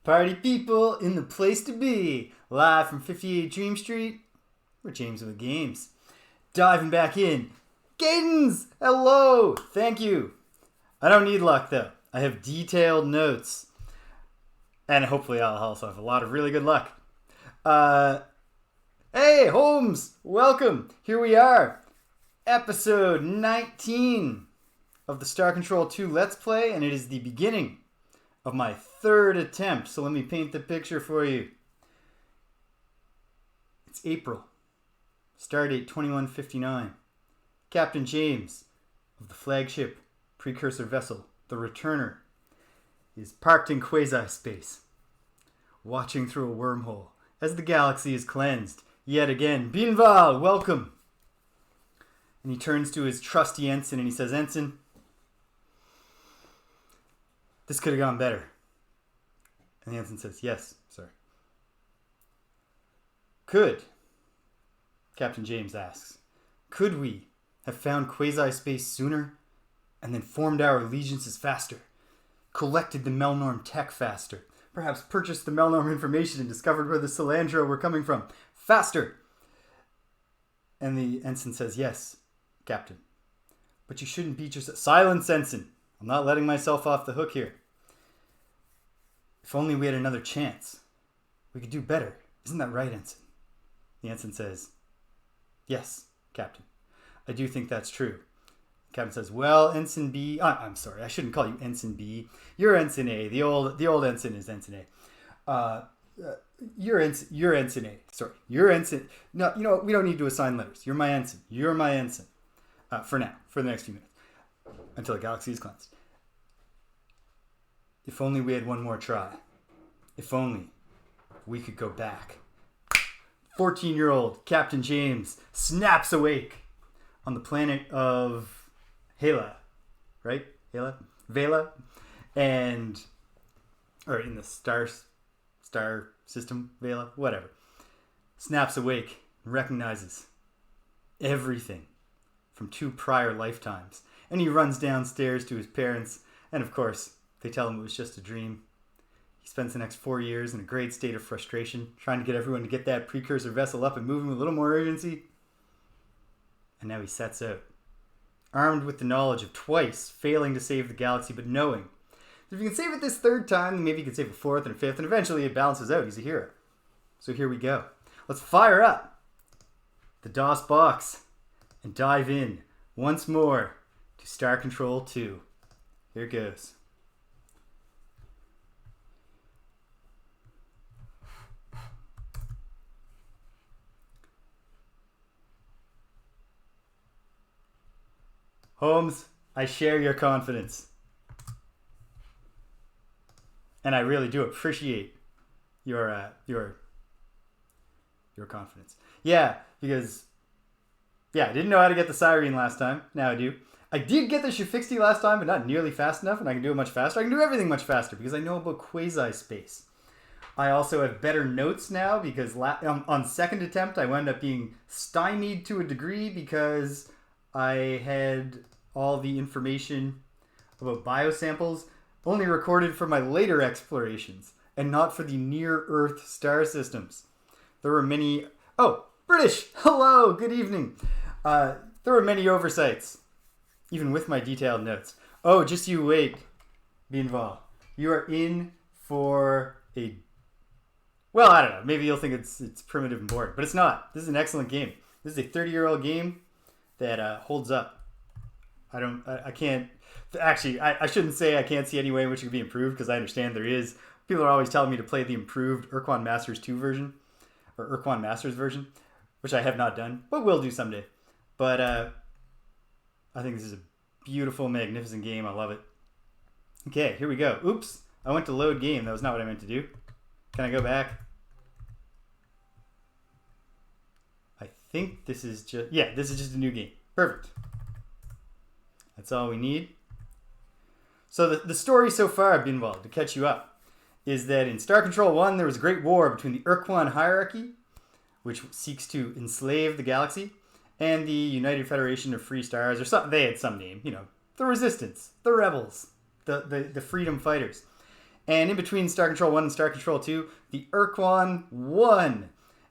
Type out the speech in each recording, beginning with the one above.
Party people in the place to be. Live from 58 Dream Street. We're James with Games. Diving back in. Gaydens! Hello! Thank you. I don't need luck though. I have detailed notes. And hopefully I'll also have a lot of really good luck. Hey, Holmes! Welcome! Here we are. Episode 19 of the Star Control 2 Let's Play. And it is the beginning of my third attempt. So let me paint the picture for you. It's April. Stardate 2159. Captain James of the flagship precursor vessel, the Returner, is parked in Quasispace, watching through a wormhole as the galaxy is cleansed yet again. Binval, welcome! And he turns to his trusty ensign and he says, Ensign, this could have gone better. And the ensign says, yes, sir. Could, Captain James asks, could we have found Quasispace sooner and then formed our allegiances faster, collected the Melnorme tech faster, perhaps purchased the Melnorme information and discovered where the Slylandro were coming from faster? And the ensign says, yes, Captain. But you shouldn't beat yourself. Silence, ensign. I'm not letting myself off the hook here. If only we had another chance. We could do better. Isn't that right, ensign? The ensign says, yes, Captain. I do think that's true. The captain says, well, Ensign B... I'm sorry, I shouldn't call you Ensign B. You're Ensign A. The old ensign is Ensign A. You're Ensign A. Sorry, you're Ensign... No, you know what? We don't need to assign letters. You're my ensign. You're my ensign. For now. For the next few minutes. Until the galaxy is cleansed. If only we had one more try. If only we could go back. 14-year-old Captain James snaps awake on the planet of Hela, right? Vela, and or in the star system, Vela, whatever. Snaps awake and recognizes everything from 2 prior lifetimes, and he runs downstairs to his parents, and of course they tell him it was just a dream. He spends the next 4 years in a great state of frustration, trying to get everyone to get that precursor vessel up and moving with a little more urgency. And now he sets out, armed with the knowledge of twice failing to save the galaxy, but knowing that if you can save it this 3rd time, then maybe you can save a 4th and a 5th, and eventually it balances out. He's a hero. So here we go. Let's fire up the DOS box and dive in once more to Star Control 2. Here it goes. Holmes, I share your confidence. And I really do appreciate your confidence. Yeah, because I didn't know how to get the Cyrene last time. Now I do. I did get the Shafixty last time, but not nearly fast enough, and I can do it much faster. I can do everything much faster because I know about Quasispace. I also have better notes now because on second attempt I wound up being stymied to a degree because I had all the information about biosamples only recorded for my later explorations and not for the near-Earth star systems. There were many... Oh, British! Hello! Good evening! There were many oversights, even with my detailed notes. Oh, just you wait, Binval. You are in for a... Well, I don't know. Maybe you'll think it's primitive and boring, but it's not. This is an excellent game. This is a 30-year-old game that holds up. I can't... Actually, I shouldn't say I can't see any way in which it could be improved, because I understand there is. People are always telling me to play the improved Urquan Masters 2 version, or Urquan Masters version, which I have not done, but will do someday. But I think this is a beautiful, magnificent game. I love it. Okay, here we go. Oops, I went to load game. That was not what I meant to do. Can I go back? I think this is just... Yeah, this is just a new game. Perfect. That's all we need. So the story so far, Binval, to catch you up, is that in Star Control 1 there was a great war between the Urquan hierarchy, which seeks to enslave the galaxy, and the United Federation of Free Stars, or something. They had some name, the Resistance, the Rebels, the Freedom Fighters. And in between Star Control 1 and Star Control 2, the Urquan won,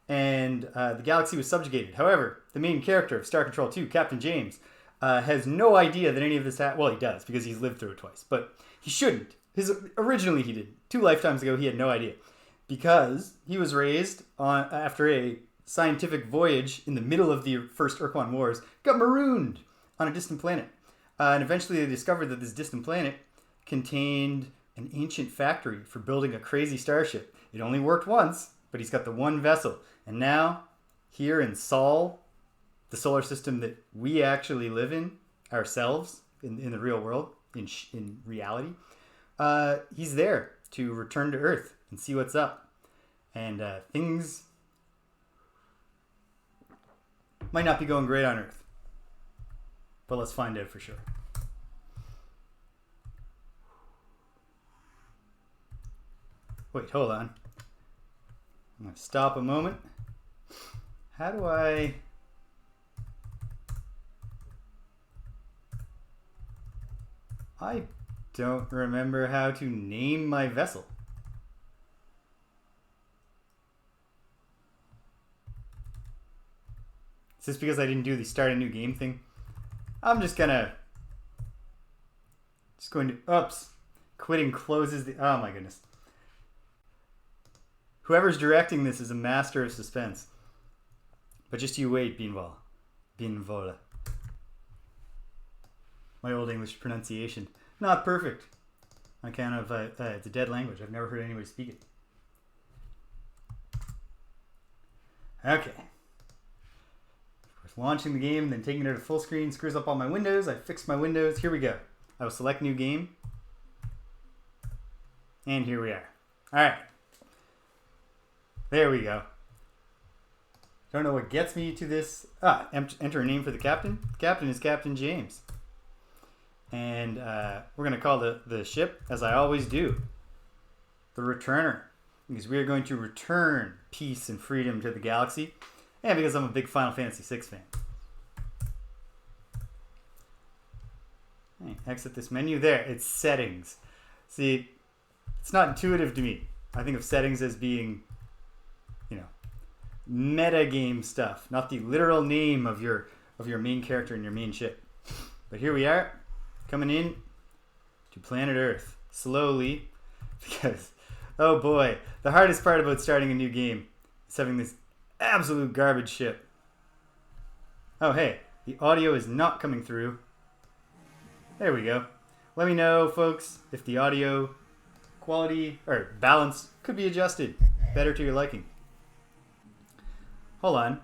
and the galaxy was subjugated. However, the main character of Star Control 2, Captain James, has no idea that any of this happened. Well, he does, because he's lived through it twice, but he shouldn't. Originally he did. 2 lifetimes ago, he had no idea. Because he was raised after a scientific voyage in the middle of the first Urquan Wars, got marooned on a distant planet. And eventually they discovered that this distant planet contained an ancient factory for building a crazy starship. It only worked once, but he's got the one vessel. And now, here in Sol, the solar system that we actually live in ourselves, in the real world, in reality, he's there to return to Earth and see what's up. And things might not be going great on Earth. But let's find out for sure. Wait, hold on. I'm going to stop a moment. How do I... I don't remember how to name my vessel. Is this because I didn't do the start a new game thing? I'm just going to... Oops. Quitting closes the... Oh my goodness. Whoever's directing this is a master of suspense. But just you wait, Beanval. Beanvola. My old English pronunciation. Not perfect. On account of it's a dead language. I've never heard anybody speak it. Okay. Of course, launching the game, then taking it to full screen screws up all my windows. I fixed my windows. Here we go. I will select new game. And here we are. Alright. There we go. Don't know what gets me to this. Enter a name for the captain. The captain is Captain James. And we're going to call the ship, as I always do, the Returner. Because we are going to return peace and freedom to the galaxy. And because I'm a big Final Fantasy VI fan. Right, exit this menu. There, it's settings. See, it's not intuitive to me. I think of settings as being, meta game stuff, not the literal name of your main character and your main ship. But here we are, coming in to planet Earth slowly, because oh boy, the hardest part about starting a new game is having this absolute garbage ship. Oh hey, the audio is not coming through. There we go. Let me know, folks, if the audio quality or balance could be adjusted better to your liking. Hold on.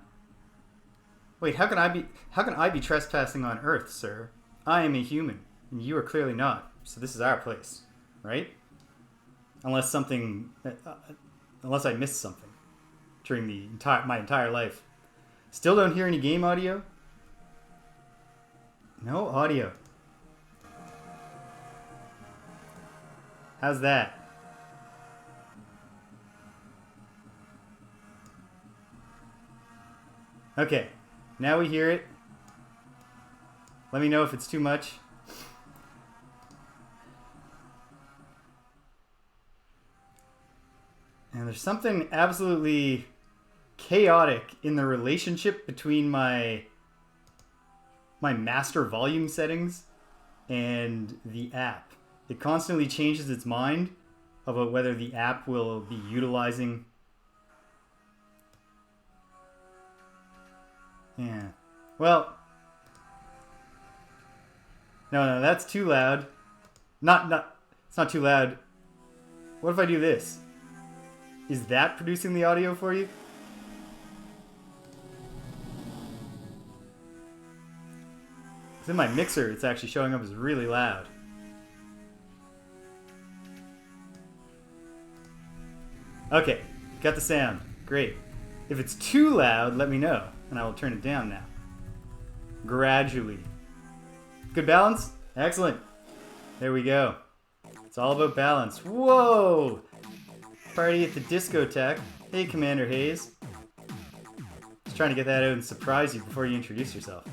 Wait, how can I be trespassing on Earth, sir? I am a human, and you are clearly not. So this is our place, right? Unless I missed something during my entire life. Still don't hear any game audio? No audio. How's that? Okay, now we hear it. Let me know if it's too much. And there's something absolutely chaotic in the relationship between my master volume settings and the app. It constantly changes its mind about whether the app will be utilizing... Yeah. Well... No, that's too loud. It's not too loud. What if I do this? Is that producing the audio for you? Because in my mixer, it's actually showing up as really loud. Okay, got the sound. Great. If it's too loud, let me know, and I will turn it down now. Gradually. Good balance? Excellent. There we go. It's all about balance. Whoa! Party at the discotheque. Hey, Commander Hayes. Just trying to get that out and surprise you before you introduce yourself.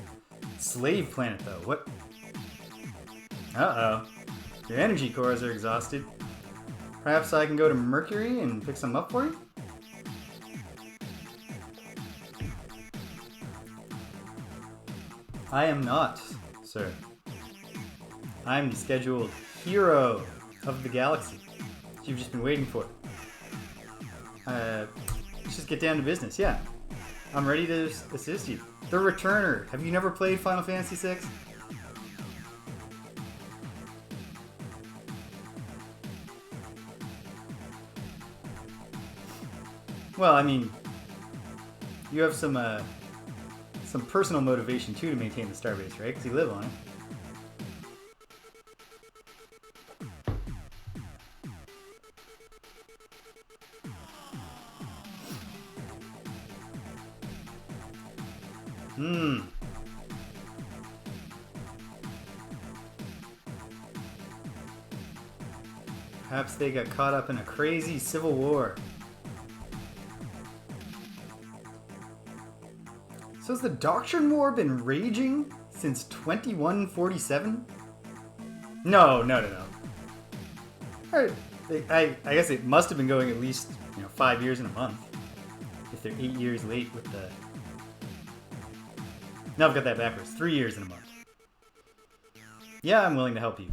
Slave planet, though. What? Uh-oh. Your energy cores are exhausted. Perhaps I can go to Mercury and pick some up for you? I am not, sir. I am the scheduled hero of the galaxy. You've just been waiting for. Let's just get down to business, yeah. I'm ready to assist you. The Returner. Have you never played Final Fantasy VI? Well, I mean, you have some personal motivation too to maintain the starbase, right? Because you live on it. Perhaps they got caught up in a crazy civil war. So has the Doctrine War been raging since 2147? No. Alright, I guess it must have been going at least 5 years and a month. If they're 8 years late with the... No, I've got that backwards. 3 years and a month. Yeah, I'm willing to help you.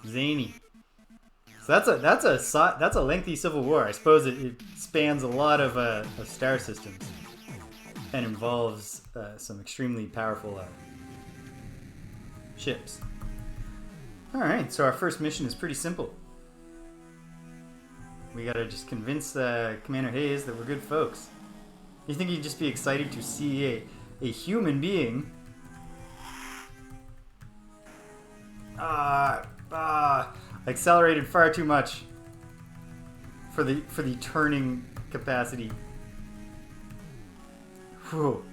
Zany. So that's a lengthy civil war. I suppose it spans a lot of star systems and involves some extremely powerful ships. All right, so our first mission is pretty simple. We gotta just convince Commander Hayes that we're good folks. You think he'd just be excited to see a human being? Accelerated far too much for the turning capacity. Whew.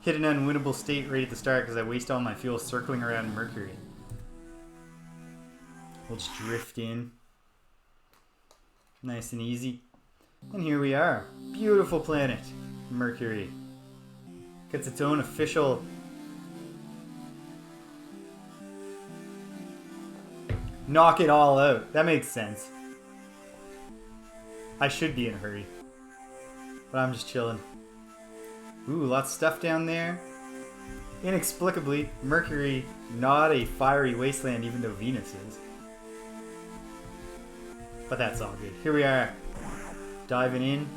Hit an unwinnable state right at the start because I waste all my fuel circling around Mercury. We'll just drift in. Nice and easy. And here we are. Beautiful planet, Mercury. Gets its own official... Knock it all out. That makes sense. I should be in a hurry. But I'm just chilling. Ooh, lots of stuff down there. Inexplicably, Mercury not a fiery wasteland even though Venus is. But that's all good. Here we are. Diving in.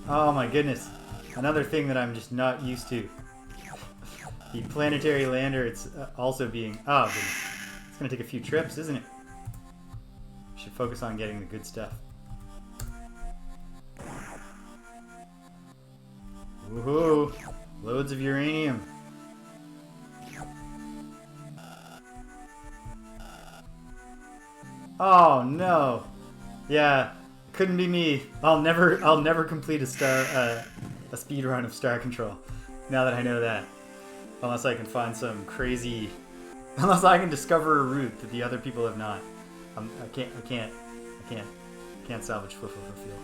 Oh my goodness. Another thing that I'm just not used to. The planetary lander, it's also being... Oh, goodness. It's going to take a few trips, isn't it? We should focus on getting the good stuff. Woohoo! Loads of uranium. Oh, no. Yeah, couldn't be me. I'll never complete a speed run of Star Control. Now that I know that. Unless I can find some crazy... Unless I can discover a route that the other people have not. I can't salvage Fwiffo for fuel.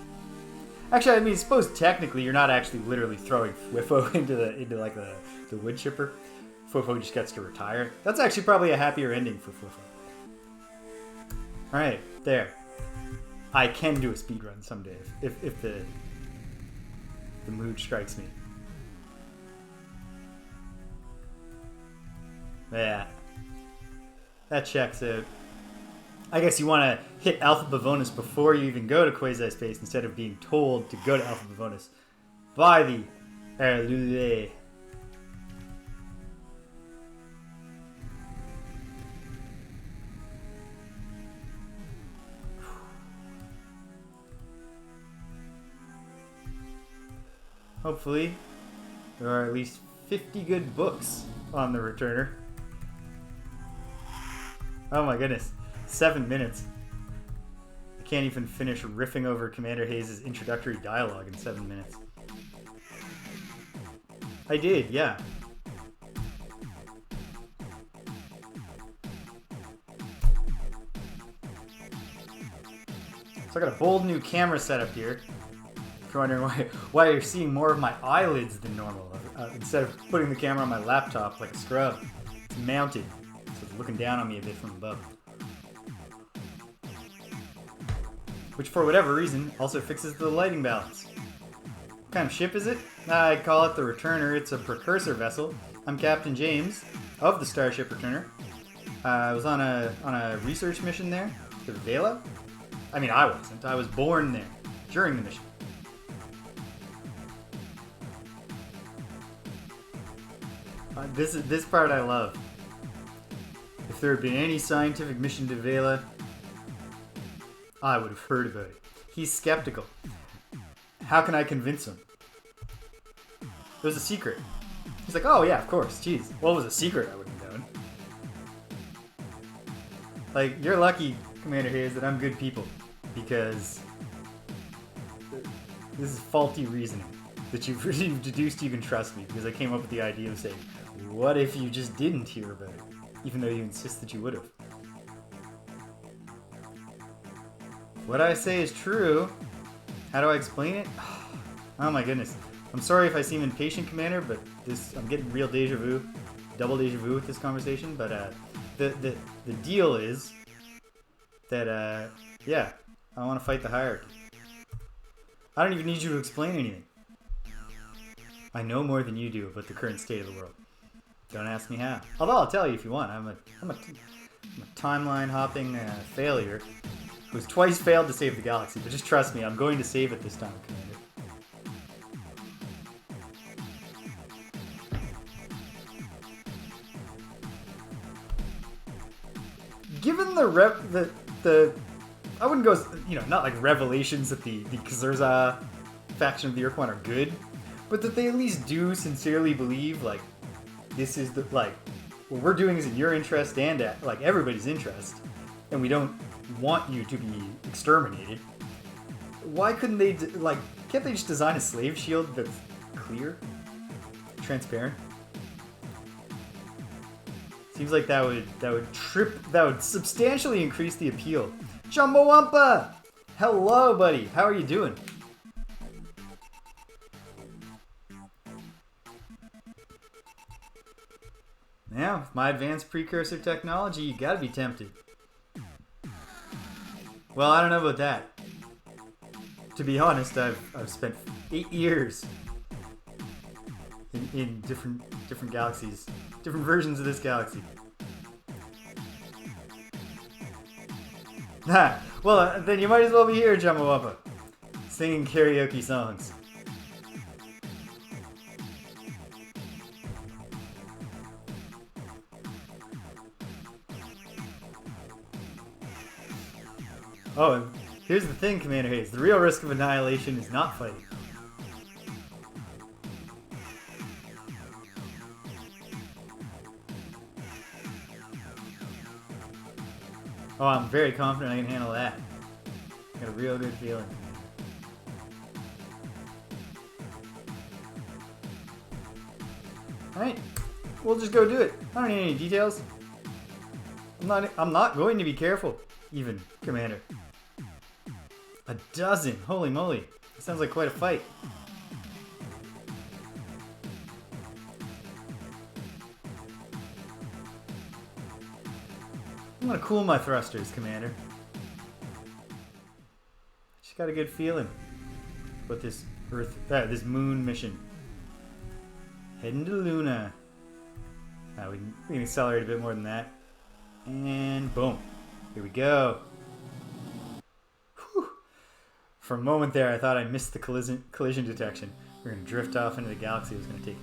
Actually, I mean, suppose technically you're not actually literally throwing Fwiffo into like the wood chipper. Fwiffo just gets to retire. That's actually probably a happier ending for Fwiffo. Alright, there. I can do a speedrun someday if the mood strikes me. Yeah. That checks out. I guess you want to hit Alpha Bavonus before you even go to Quasispace instead of being told to go to Alpha Bavonus by the Erlule. Hopefully, there are at least 50 good books on the returner. Oh my goodness, 7 minutes. I can't even finish riffing over Commander Hayes' introductory dialogue in 7 minutes. I did, yeah. So I got a bold new camera setup here If you're wondering why you're seeing more of my eyelids than normal, instead of putting the camera on my laptop like a scrub, it's mounted, so it's looking down on me a bit from above. Which, for whatever reason, also fixes the lighting balance. What kind of ship is it? I call it the Returner. It's a precursor vessel. I'm Captain James of the Starship Returner. I was on a research mission there to Vela. I mean, I wasn't. I was born there during the mission. This part I love. If there had been any scientific mission to Vela, I would have heard about it. He's skeptical. How can I convince him? It was a secret. He's like, oh yeah, of course. Jeez, what was a secret I wouldn't have known? Like, you're lucky, Commander Hayes, that I'm good people, because this is faulty reasoning that you've deduced you can trust me, because I came up with the idea of saying, what if you just didn't hear about it, even though you insist that you would have? What I say is true. How do I explain it? Oh my goodness. I'm sorry if I seem impatient, Commander, but I'm getting real deja vu, double deja vu with this conversation. But the deal is that yeah, I want to fight the hierarchy. I don't even need you to explain anything. I know more than you do about the current state of the world. Don't ask me how. Although I'll tell you if you want. I'm a timeline hopping failure who's twice failed to save the galaxy. But just trust me, I'm going to save it this time, Commander. Given the I wouldn't go, not like revelations that the Kazurza faction of the Earth One are good, but that they at least do sincerely believe, like, this is what we're doing is in your interest and like everybody's interest, and we don't want you to be exterminated. Why couldn't they can't they just design a slave shield that's clear, transparent? Seems like that would substantially increase the appeal. Chumbawampa! Hello, buddy. How are you doing? Yeah, with my advanced precursor technology, you gotta be tempted. Well, I don't know about that. To be honest, I've spent 8 years in different galaxies, different versions of this galaxy. Well, then you might as well be here, Chumbawampa, singing karaoke songs. Oh, and here's the thing, Commander Hayes. The real risk of annihilation is not fighting. Oh, I'm very confident I can handle that. Got a real good feeling. Alright, we'll just go do it. I don't need any details. I'm not going to be careful, even, Commander. 12, holy moly. That sounds like quite a fight. I'm gonna cool my thrusters, Commander. Just got a good feeling about this this moon mission. Heading to Luna. We can accelerate a bit more than that. And boom. Here we go. Whew. For a moment there, I thought I missed the collision detection. We're going to drift off into the galaxy. It was going to take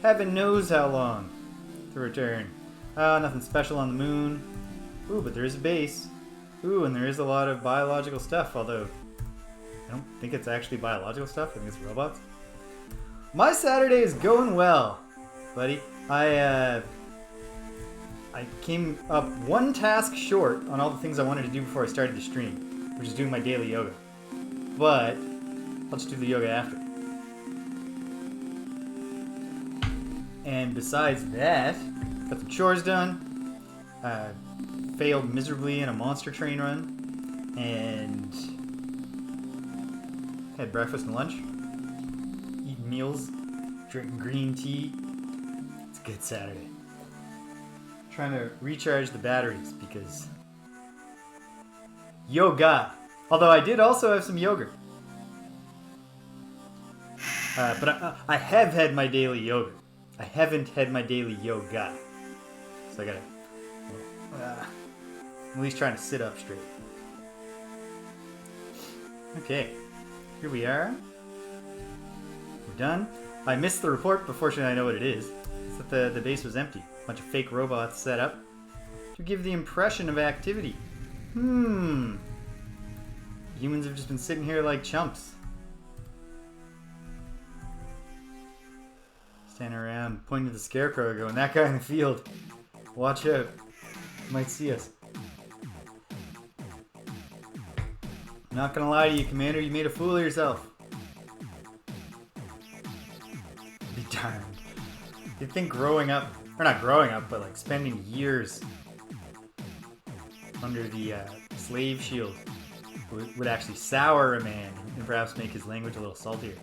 heaven knows how long to return. Nothing special on the moon. Ooh, but there is a base. Ooh, and there is a lot of biological stuff, although I don't think it's actually biological stuff. I think it's robots. My Saturday is going well, buddy. I came up one task short on all the things I wanted to do before I started the stream, which is doing my daily yoga. But I'll just do the yoga after. And besides that, got some chores done. Failed miserably in a monster train run, and Had breakfast and lunch. Eating meals. Drinking green tea. It's a good Saturday. Trying to recharge the batteries because... Yoga! Although I did also have some yogurt. But I have had my daily yogurt. I haven't had my daily yoga. So I gotta... at least trying to sit up straight. Okay. Here we are. We're done. I missed the report, but fortunately I know what it is. It's that the base was empty. A bunch of fake robots set up to give the impression of activity. Humans have just been sitting here like chumps. Standing around, pointing to the scarecrow, going, that guy in the field. Watch out. He might see us. I'm not gonna lie to you, Commander, you made a fool of yourself. Be darned. You'd think growing up, or not growing up, but like spending years under the slave shield would actually sour a man and perhaps make his language a little saltier.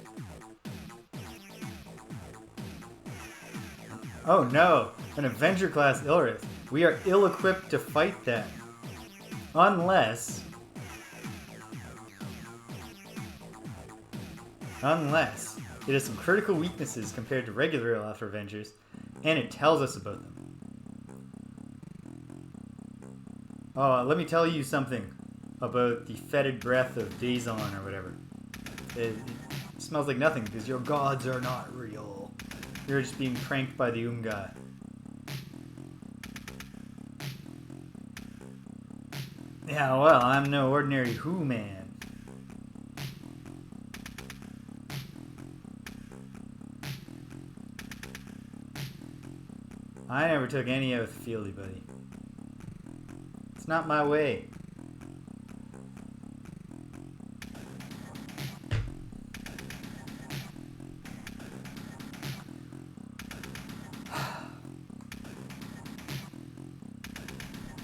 Oh no, an Avenger-class Ilrith. We are ill-equipped to fight them. Unless it has some critical weaknesses compared to regular Alpha Avengers, and it tells us about them. Oh, let me tell you something about the fetid breath of Dazon or whatever. It smells like nothing because your gods are not real. You're just being pranked by the Umga. Yeah, well, I'm no ordinary Who man. I never took any out with the fieldy, buddy. It's not my way.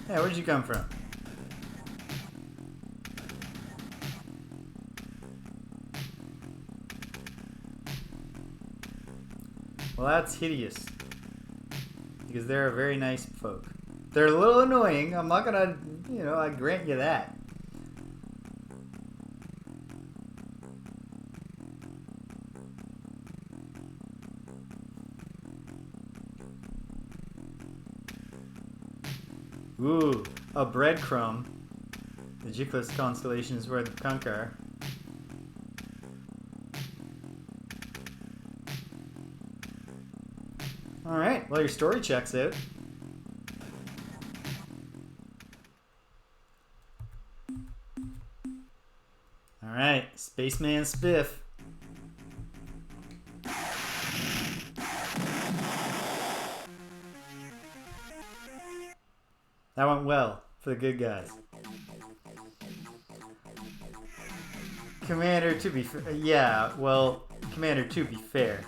Yeah, where'd you come from? Well, that's hideous. Because they're a very nice folk. They're a little annoying. I'm not gonna, I grant you that. Ooh, a breadcrumb. The Jickless constellation is where the Kunk are. Alright, well your story checks out. Alright, Spaceman Spiff. That went well for the good guys. Commander, to be fair, Commander, to be fair,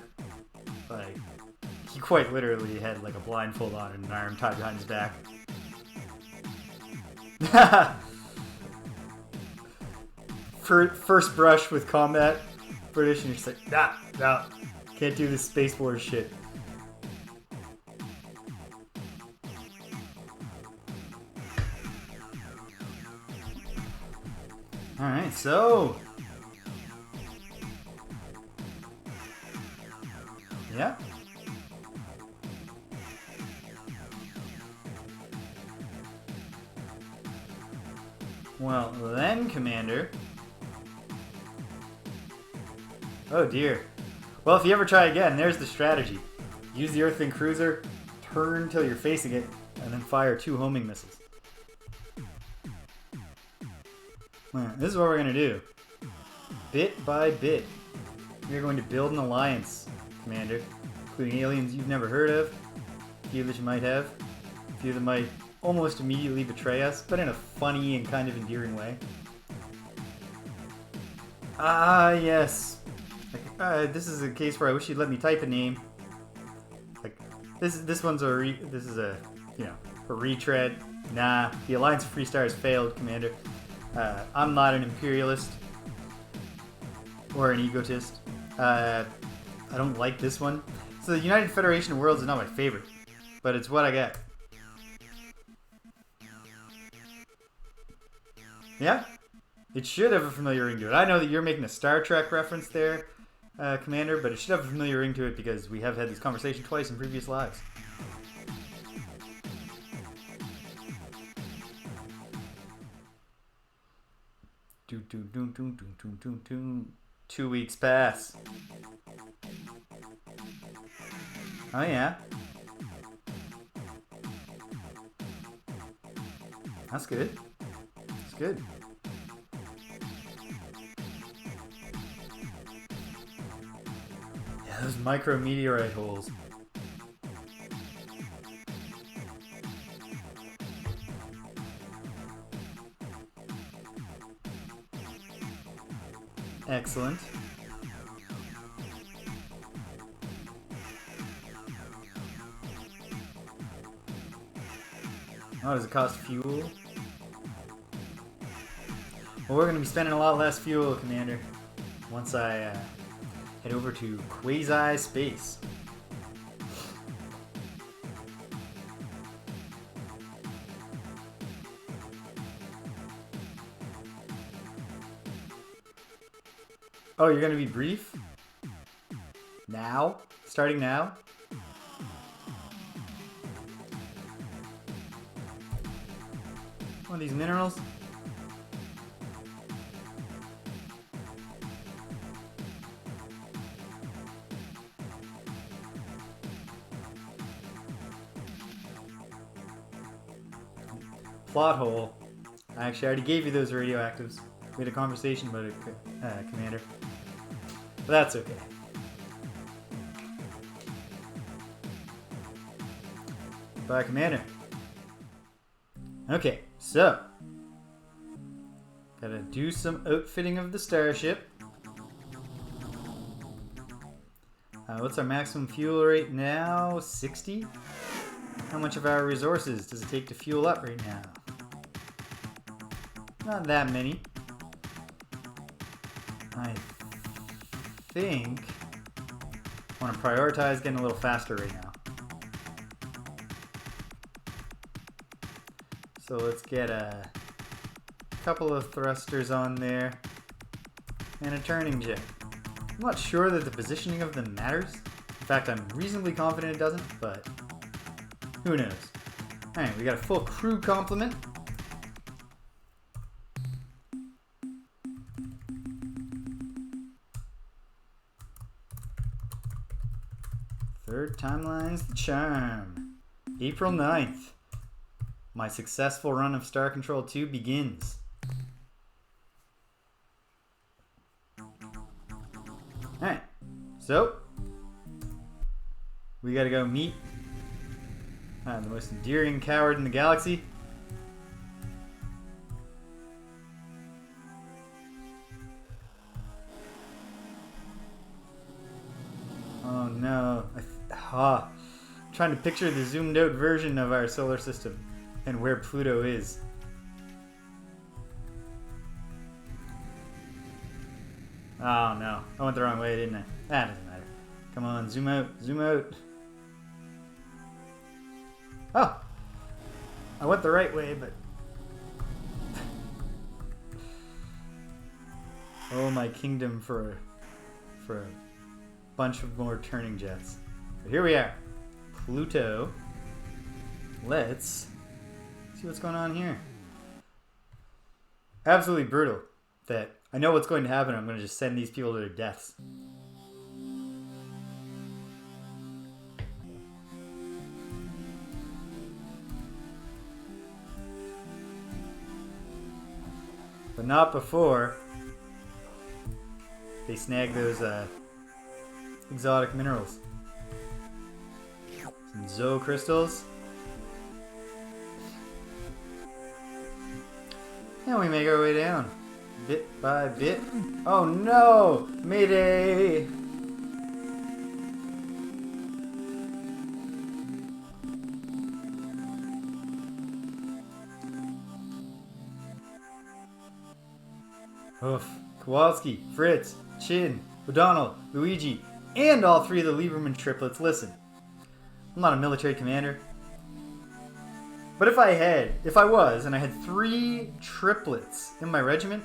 like, he quite literally had like a blindfold on and an arm tied behind his back. First brush with combat, British, and you're just like, nah, can't do this Space Wars shit. Alright, so... yeah. Well, then, Commander... oh dear. Well, if you ever try again, there's the strategy. Use the Earthling Cruiser, turn till you're facing it, and then fire 2 homing missiles. Well, this is what we're going to do. Bit by bit. We're going to build an alliance, Commander, including aliens you've never heard of, a few that you might have, a few that might almost immediately betray us, but in a funny and kind of endearing way. Ah, yes. Like, this is a case where I wish you'd let me type a name. Like, this one's a retread. Nah, the Alliance of Free Stars failed, Commander. I'm not an imperialist. or an egotist. I don't like this one. So the United Federation of Worlds is not my favorite, but it's what I get. Yeah? It should have a familiar ring to it. I know that you're making a Star Trek reference there, Commander, but it should have a familiar ring to it because we have had this conversation twice in previous lives. Doom, doom, doom, doom, doom, doom, doom, doom. 2 weeks pass. Oh yeah. That's good. That's good. Yeah, those micrometeorite holes. Excellent. Oh, does it cost fuel? Well, we're going to be spending a lot less fuel, Commander, once I head over to Quasispace. Oh, you're going to be brief? Now? Starting now? One of these minerals? Plot hole. Actually, I already gave you those radioactives. We had a conversation about it, Commander. But that's okay. Bye, Commander. Okay, so. Gotta do some outfitting of the starship. What's our maximum fuel rate now? 60? How much of our resources does it take to fuel up right now? Not that many. I think I want to prioritize getting a little faster right now. So let's get a couple of thrusters on there and a turning jet. I'm not sure that the positioning of them matters. In fact, I'm reasonably confident it doesn't, but who knows? Alright, we got a full crew complement. Third timeline's the charm. April 9th. My successful run of Star Control 2 begins. Alright, so we gotta go meet the most endearing coward in the galaxy. Oh no. Trying to picture the zoomed out version of our solar system and where Pluto is. Oh no, I went the wrong way, didn't I? That doesn't matter. Come on, zoom out, zoom out. Oh! I went the right way, but... oh my kingdom for a bunch of more turning jets. But here we are. Pluto. Let's see what's going on here. Absolutely brutal that I know what's going to happen. I'm going to just send these people to their deaths. But not before they snag those exotic minerals. Some Zo crystals. And we make our way down. Bit by bit. Oh no! Mayday! Oof. Kowalski, Fritz, Chin, O'Donnell, Luigi, and all three of the Lieberman triplets, listen. I'm not a military commander. But if I was, and I had 3 triplets in my regiment,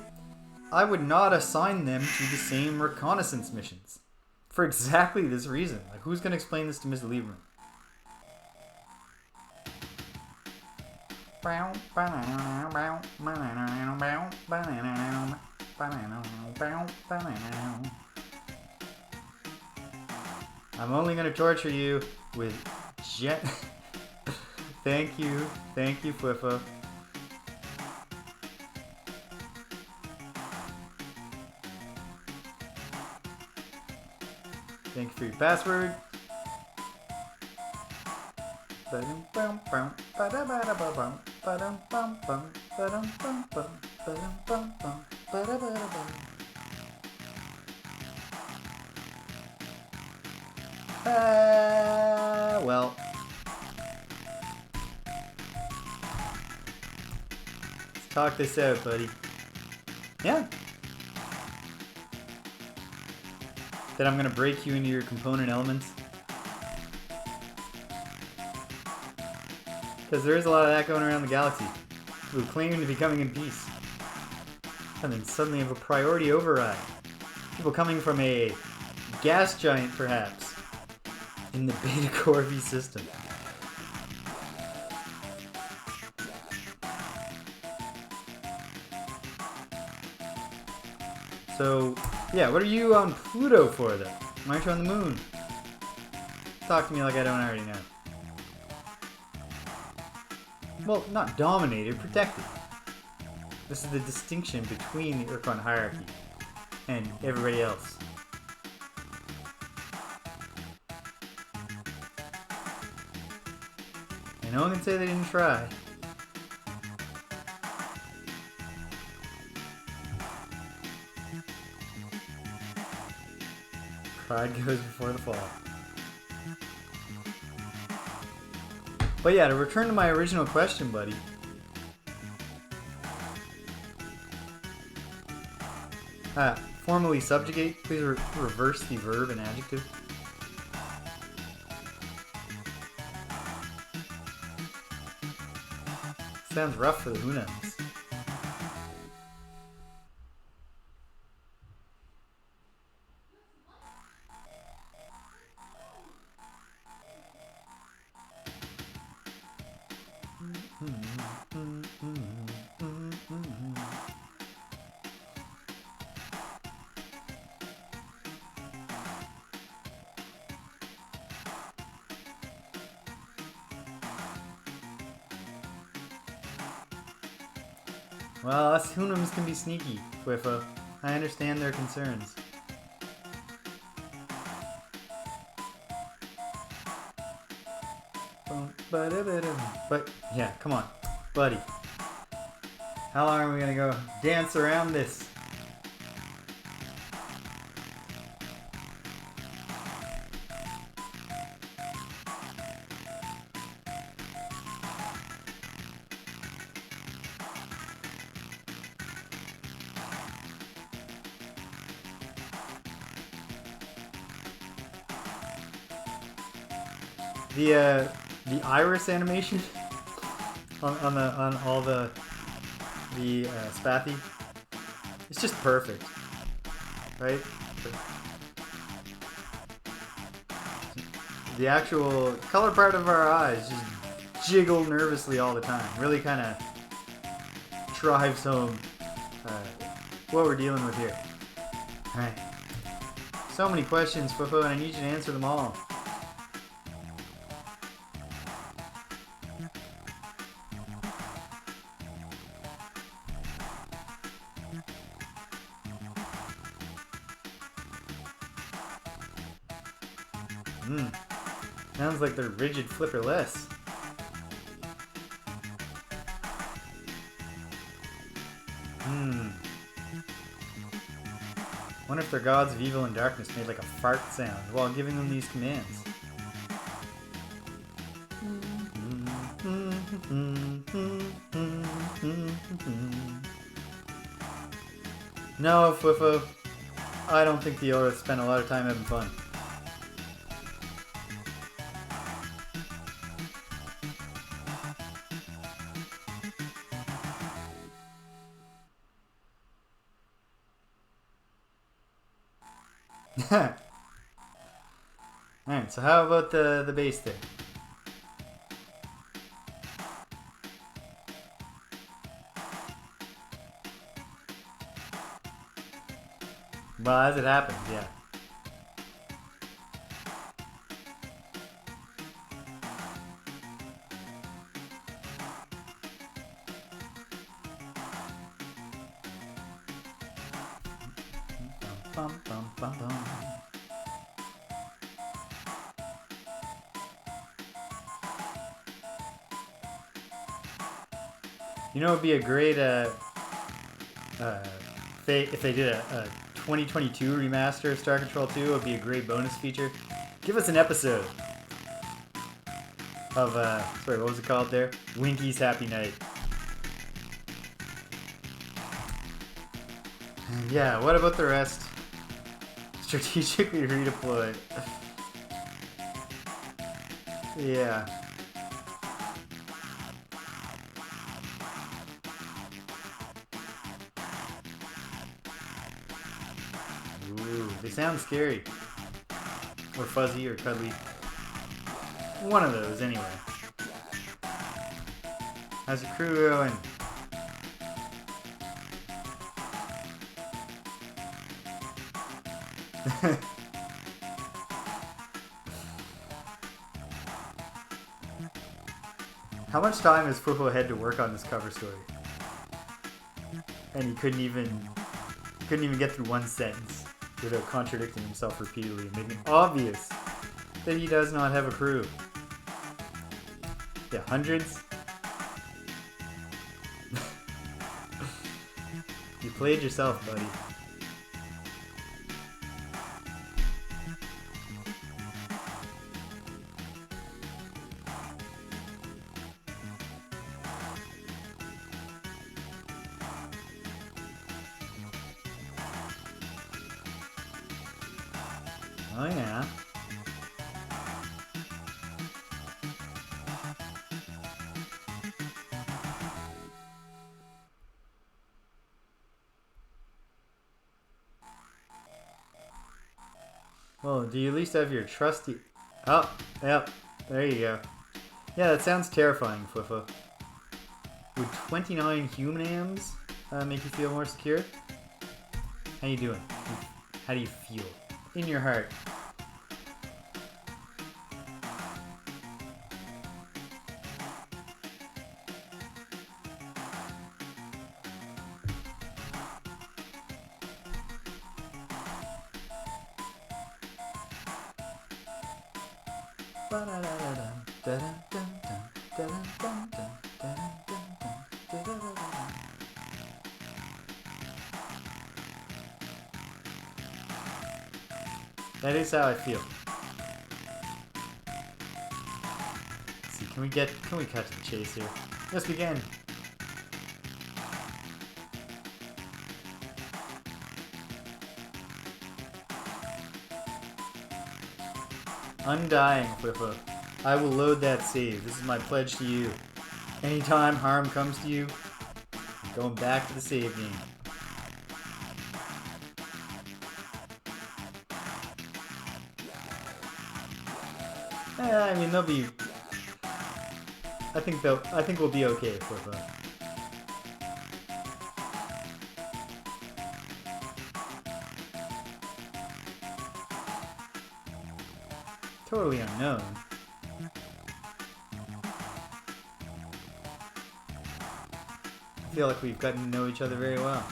I would not assign them to the same reconnaissance missions. For exactly this reason. Like, who's going to explain this to Mr. Lieberman? I'm only going to torture you with Thank you, Fwiffo. Thank you for your password. Well. Let's talk this out, buddy. Yeah. That I'm going to break you into your component elements. Because there is a lot of that going around the galaxy. Who claim to be coming in peace. And then suddenly have a priority override. People coming from a gas giant, perhaps, in the Beta Corvi system. So, yeah, what are you on Pluto for, though? Why aren't you on the moon? Talk to me like I don't already know. Well, not dominated, protected. This is the distinction between the Urkon hierarchy and everybody else. And no one can say they didn't try. Pride goes before the fall. But yeah, to return to my original question, buddy. Formally subjugate. Please reverse the verb and adjective. Sounds rough for the Hunams. Well, us Hunams can be sneaky, Fwiffo. I understand their concerns. But, yeah, come on, buddy. How long are we gonna go dance around this? The iris animation on all the Spathi, it's just perfect, right? The actual color part of our eyes just jiggle nervously all the time. Really kind of drives home what we're dealing with here. All right, so many questions, Fwiffo, and I need you to answer them all. Sounds like they're rigid flipperless. Wonder if their gods of evil and darkness made like a fart sound while giving them these commands. No, Fwiffo. I don't think the Earth spent a lot of time having fun. Alright, so how about the base there? Well, as it happens, yeah. Bum, bum, bum, bum. You know, it would be a great if they did a 2022 remaster of Star Control 2. It would be a great bonus feature. Give us an episode of sorry, what was it called there? Winky's Happy Night. And yeah, what about the rest? Strategically redeploy. Yeah. Ooh, they sound scary. Or fuzzy or cuddly. One of those, anyway. How's your crew going? How much time has Fwiffo had to work on this cover story? And he couldn't even get through one sentence without contradicting himself repeatedly and making it obvious that he does not have a crew. Yeah, hundreds. You played yourself, buddy. Oh yeah. Well, do you at least have your trusty... Oh, yep. There you go. Yeah, that sounds terrifying, Fwiffo. Would 29 human AMs make you feel more secure? How you doing? How do you feel? In your heart. That is how I feel. Let's see, can we cut to the chase here? Yes, we can. Undying, Fwiffo. I will load that save. This is my pledge to you. Anytime harm comes to you, I'm going back to the save game. I mean, they'll be... I think we'll be okay, Fwiffo. Totally unknown. I feel like we've gotten to know each other very well.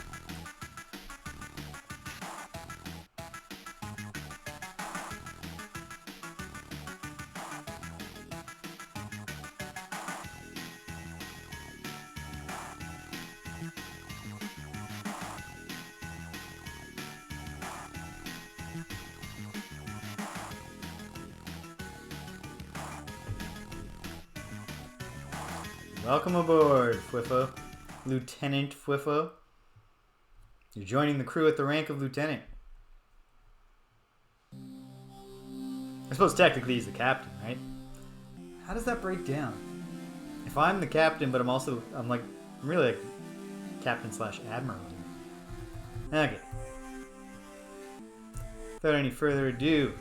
Welcome aboard, Fwiffo. Lieutenant Fwiffo. You're joining the crew at the rank of lieutenant. I suppose technically he's the captain, right? How does that break down? If I'm the captain, but I'm really like captain / admiral here. Okay. Without any further ado,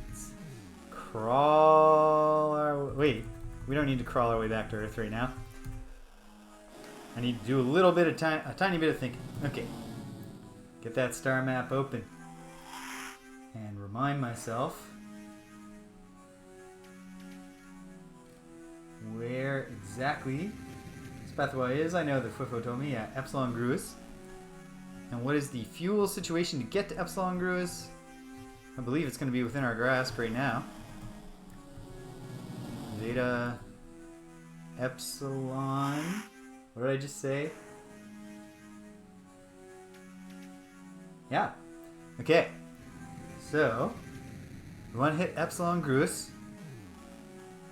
let's crawl our way. Wait, we don't need to crawl our way back to Earth right now. I need to do a tiny bit of thinking. Okay. Get that star map open. And remind myself where exactly Spathi is. I know that Fwiffo told me, yeah, Epsilon Gruis. And what is the fuel situation to get to Epsilon Gruis? I believe it's going to be within our grasp right now. Zeta Epsilon. What did I just say? Yeah. Okay. So, we want to hit Epsilon Gruis.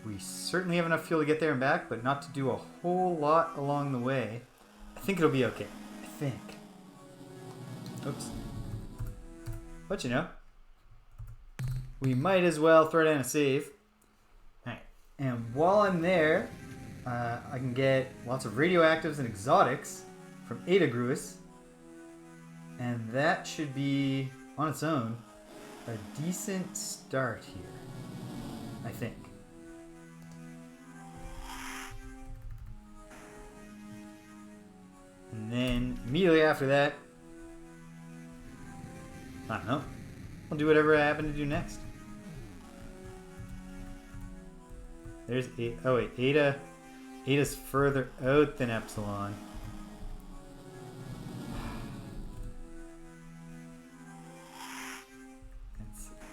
We certainly have enough fuel to get there and back, but not to do a whole lot along the way. I think it'll be okay. I think. Oops. But you know, we might as well throw down a save. Alright. And while I'm there, I can get lots of radioactives and exotics from Eta Gruis. And that should be, on its own, a decent start here. I think. And then, immediately after that, I don't know. I'll do whatever I happen to do next. There's oh wait, Ada's further out than Epsilon.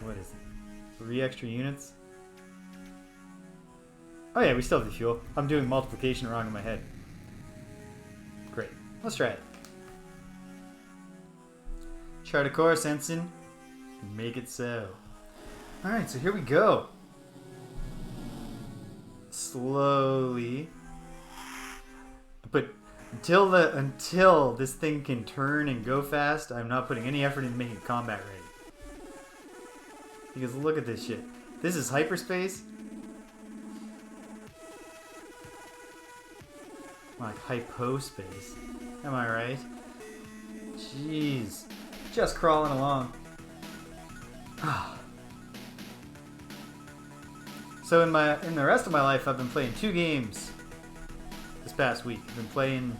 What is it? 3 extra units? Oh yeah, we still have the fuel. I'm doing multiplication wrong in my head. Great. Let's try it. Chart a course, Ensign. Make it so. Alright, so here we go. Slowly. But until this thing can turn and go fast, I'm not putting any effort into making it combat ready. Because look at this shit. This is hyperspace. Like hypospace. Am I right? Jeez. Just crawling along. So in the rest of my life, I've been playing 2 games this past week. I've been playing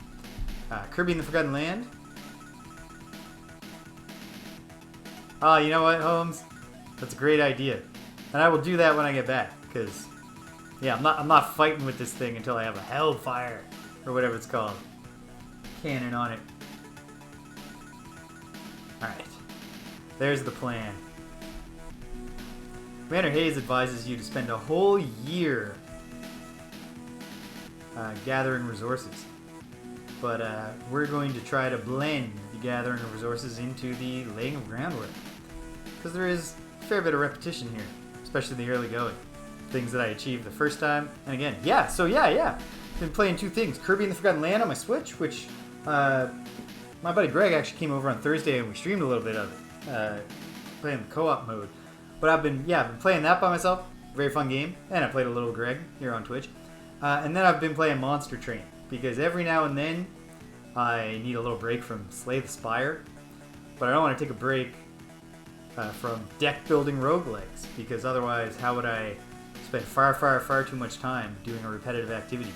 Kirby and the Forgotten Land. You know what, Holmes? That's a great idea, and I will do that when I get back. Because, yeah, I'm not fighting with this thing until I have a Hellfire or whatever it's called cannon on it. All right, there's the plan. Commander Hayes advises you to spend a whole year gathering resources. But we're going to try to blend the gathering of resources into the laying of groundwork. Because there is a fair bit of repetition here, especially in the early going. Things that I achieved the first time, and again, yeah. Been playing 2 things. Kirby and the Forgotten Land on my Switch, which my buddy Greg actually came over on Thursday and we streamed a little bit of it. Playing the co-op mode. But I've been playing that by myself. Very fun game. And I played a little Greg here on Twitch. And then I've been playing Monster Train. Because every now and then I need a little break from Slay the Spire. But I don't want to take a break from deck building roguelikes. Because otherwise, how would I spend far too much time doing a repetitive activity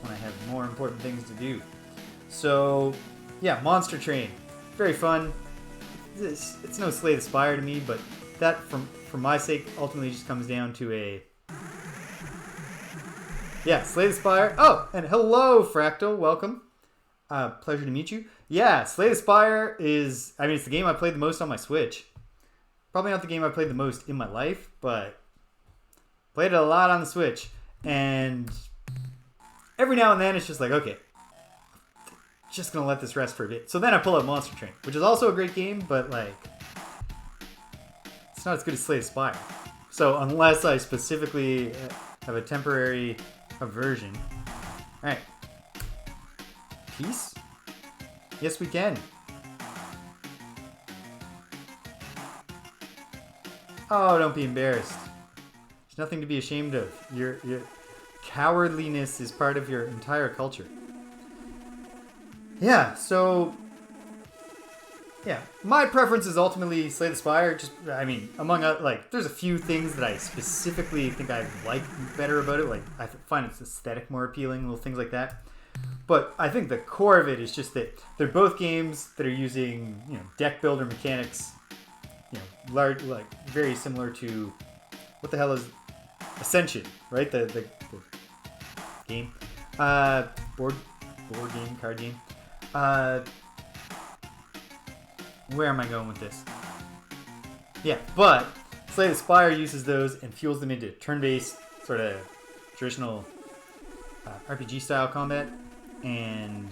when I have more important things to do? So, yeah, Monster Train. Very fun. It's no Slay the Spire to me, but that, for my sake, ultimately just comes down to a... Yeah, Slay the Spire. Oh, and hello, Fractal. Welcome. Pleasure to meet you. Yeah, Slay the Spire is... I mean, it's the game I played the most on my Switch. Probably not the game I played the most in my life, but... Played it a lot on the Switch. And... Every now and then, it's just like, okay... Just gonna let this rest for a bit. So then I pull out Monster Train, which is also a great game, but, like... It's not as good as Slay the Spire. So unless I specifically have a temporary aversion. Alright. Peace? Yes, we can. Oh, don't be embarrassed. There's nothing to be ashamed of. Your cowardliness is part of your entire culture. Yeah, so... Yeah, my preference is ultimately Slay the Spire. Just, I mean, among other, like, there's a few things that I specifically think I like better about it. Like, I find its aesthetic more appealing, little things like that. But I think the core of it is just that they're both games that are using, you know, deck builder mechanics, you know, large, like very similar to what the hell is Ascension, right? The game, board game, card game. Where am I going with this? Yeah, but Slay the Spire uses those and fuels them into turn-based, sort of traditional RPG-style combat. And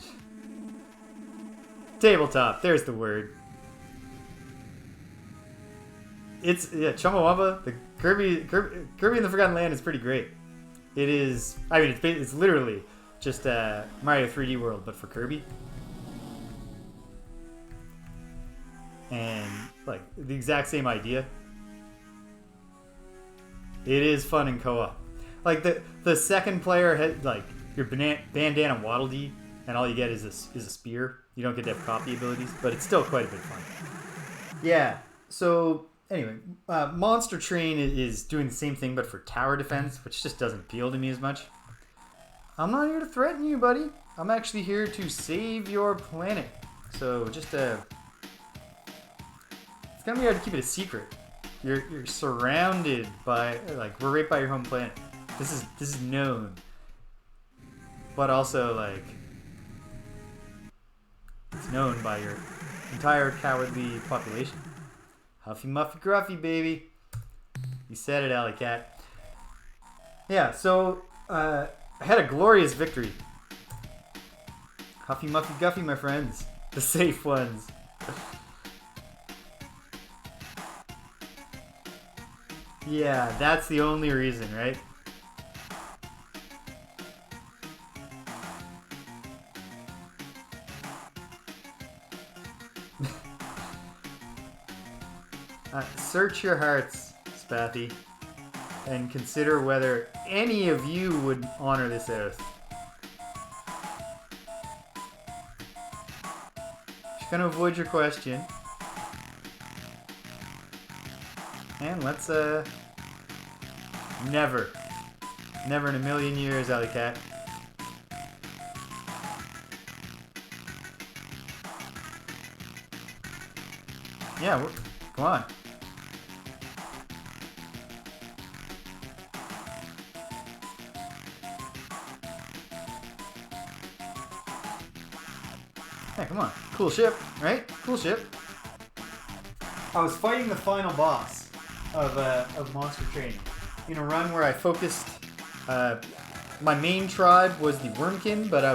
tabletop, there's the word. It's, yeah, Chumbawamba, the Kirby in the Forgotten Land is pretty great. It is, I mean, it's literally just Mario 3D World, but for Kirby. And, like, the exact same idea. It is fun in co-op. Like, the second player had, like, your bandana Waddle Dee, and all you get is a spear. You don't get to have copy abilities, but it's still quite a bit of fun. Yeah, so anyway, Monster Train is doing the same thing, but for tower defense, which just doesn't appeal to me as much. I'm not here to threaten you, buddy. I'm actually here to save your planet. So just it's gonna be hard to keep it a secret. You're surrounded by, like, we're right by your home planet. This is known. But also, like, it's known by your entire cowardly population. Huffy Muffy Gruffy, baby. You said it, Alley Cat. Yeah, so I had a glorious victory. Huffy Muffy Guffy, my friends. The safe ones. Yeah, that's the only reason, right? Search your hearts, Spathi, and consider whether any of you would honor this oath. Just gonna avoid your question. And let's, never in a million years, Alley Cat. Yeah, come on. Yeah, come on. Cool ship, right? Cool ship. I was fighting the final boss of Monster Train in a run where I focused. My main tribe was the Wormkin, but I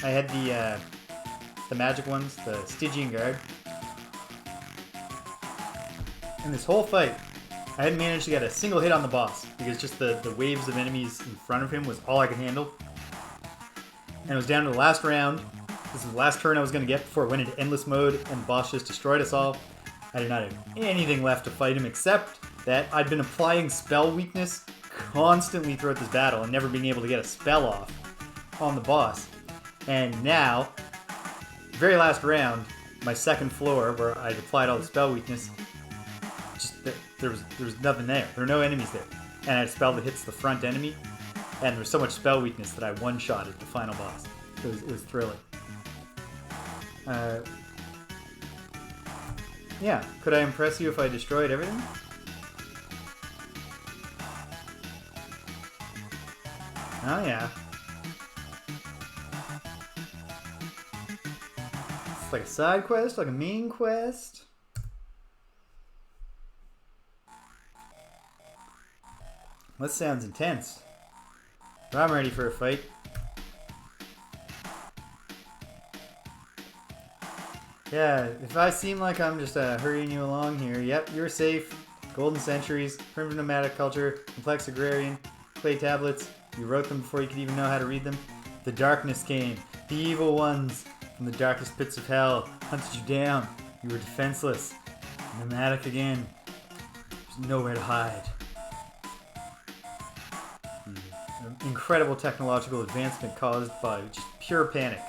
had the magic ones, the Stygian Guard. In this whole fight, I hadn't managed to get a single hit on the boss because just the waves of enemies in front of him was all I could handle. And it was down to the last round. This is the last turn I was going to get before it went into endless mode and the boss just destroyed us all. I did not have anything left to fight him except that I'd been applying spell weakness constantly throughout this battle and never being able to get a spell off on the boss. And now, very last round, my second floor where I'd applied all the spell weakness, just there was nothing there. There were no enemies there. And I had a spell that hits the front enemy, and there was so much spell weakness that I one-shotted the final boss. It was thrilling. Yeah, could I impress you if I destroyed everything? Oh yeah. It's like a side quest, like a main quest. That sounds intense. But I'm ready for a fight. Yeah, if I seem like I'm just hurrying you along here, yep, you're safe. Golden centuries, primitive nomadic culture, complex agrarian, clay tablets. You wrote them before you could even know how to read them. The darkness came. The evil ones from the darkest pits of hell hunted you down. You were defenseless. Nomadic again. There's nowhere to hide. Incredible technological advancement caused by just pure panic.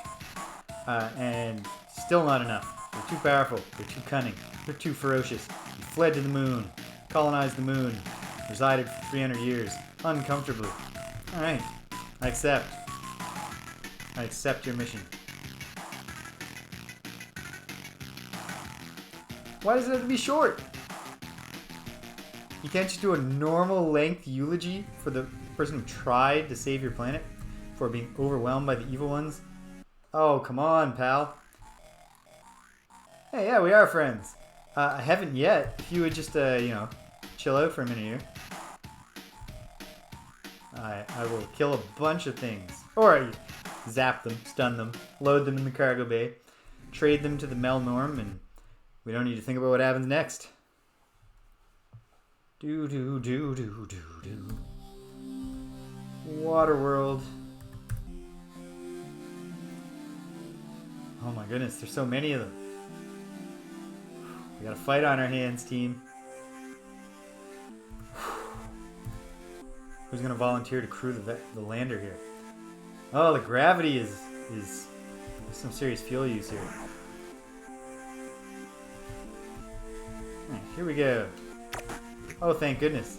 And still not enough. They're too powerful. They're too cunning. They're too ferocious. You fled to the moon. Colonized the moon. Resided for 300 years. Uncomfortably. Alright. I accept. I accept your mission. Why does it have to be short? You can't just do a normal length eulogy for the person who tried to save your planet before being overwhelmed by the evil ones? Oh, come on, pal. Hey, yeah, we are friends. I haven't yet. If you would just, chill out for a minute here. I will kill a bunch of things. Or zap them, stun them, load them in the cargo bay, trade them to the Melnorme, and we don't need to think about what happens next. Do do do do do do. Waterworld. Oh my goodness, there's so many of them. We got a fight on our hands, team. Who's gonna volunteer to crew the lander here? Oh, the gravity is some serious fuel use here. Right, here we go. Oh, thank goodness.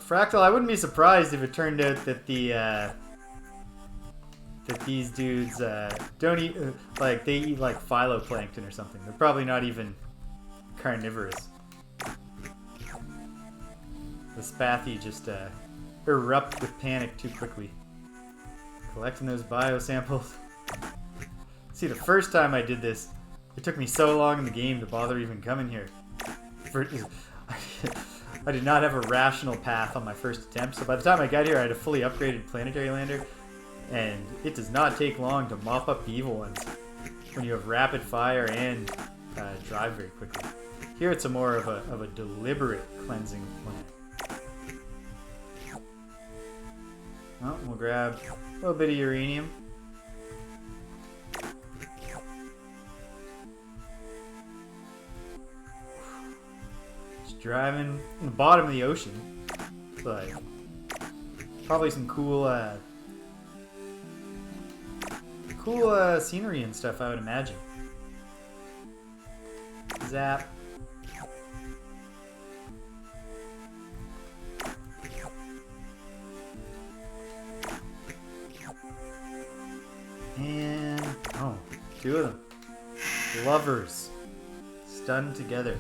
Fractal, I wouldn't be surprised if it turned out that that these dudes don't eat, they eat like phytoplankton or something. They're probably not even carnivorous. The Spathi just erupt with panic too quickly. Collecting those biosamples. See, the first time I did this, it took me so long in the game to bother even coming here. I did not have a rational path on my first attempt, so by the time I got here I had a fully upgraded planetary lander, and it does not take long to mop up the evil ones when you have rapid fire and drive very quickly. Here it's a more of a deliberate cleansing of planet. Oh, we'll grab a little bit of uranium. Just driving in the bottom of the ocean. It's like probably some cool scenery and stuff, I would imagine. Zap. And oh, two of them. Lovers. Stunned together.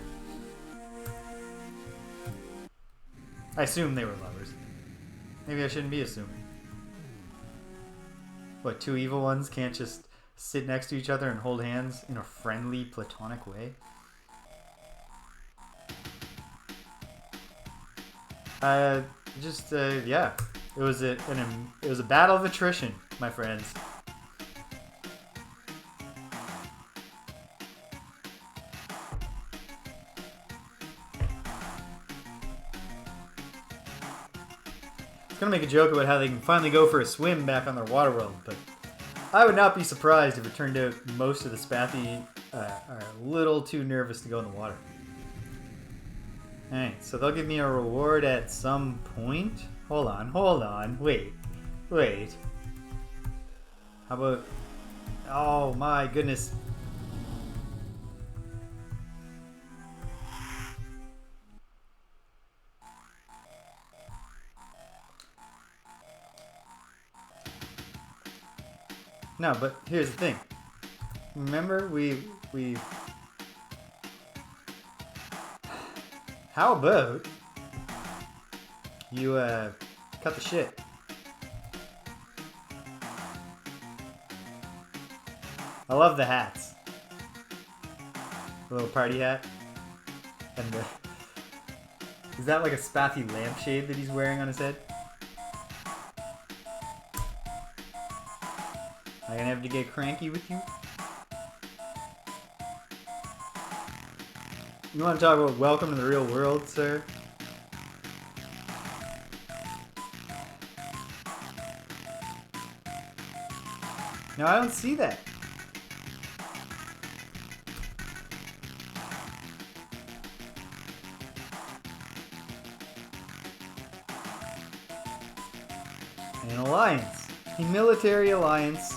I assume they were lovers. Maybe I shouldn't be assuming. What, two evil ones can't just sit next to each other and hold hands in a friendly, platonic way? Yeah. It was a battle of attrition, my friends. I was gonna make a joke about how they can finally go for a swim back on their water world, but I would not be surprised if it turned out most of the Spathi are a little too nervous to go in the water. Alright, so they'll give me a reward at some point. Hold on, wait. How about... Oh my goodness. No, but here's the thing. Remember, we... How about you, cut the shit? I love the hats. The little party hat. And the... Is that like a Spathi lampshade that he's wearing on his head? Am I gonna have to get cranky with you? You want to talk about welcome to the real world, sir? No, I don't see that. An alliance. A military alliance.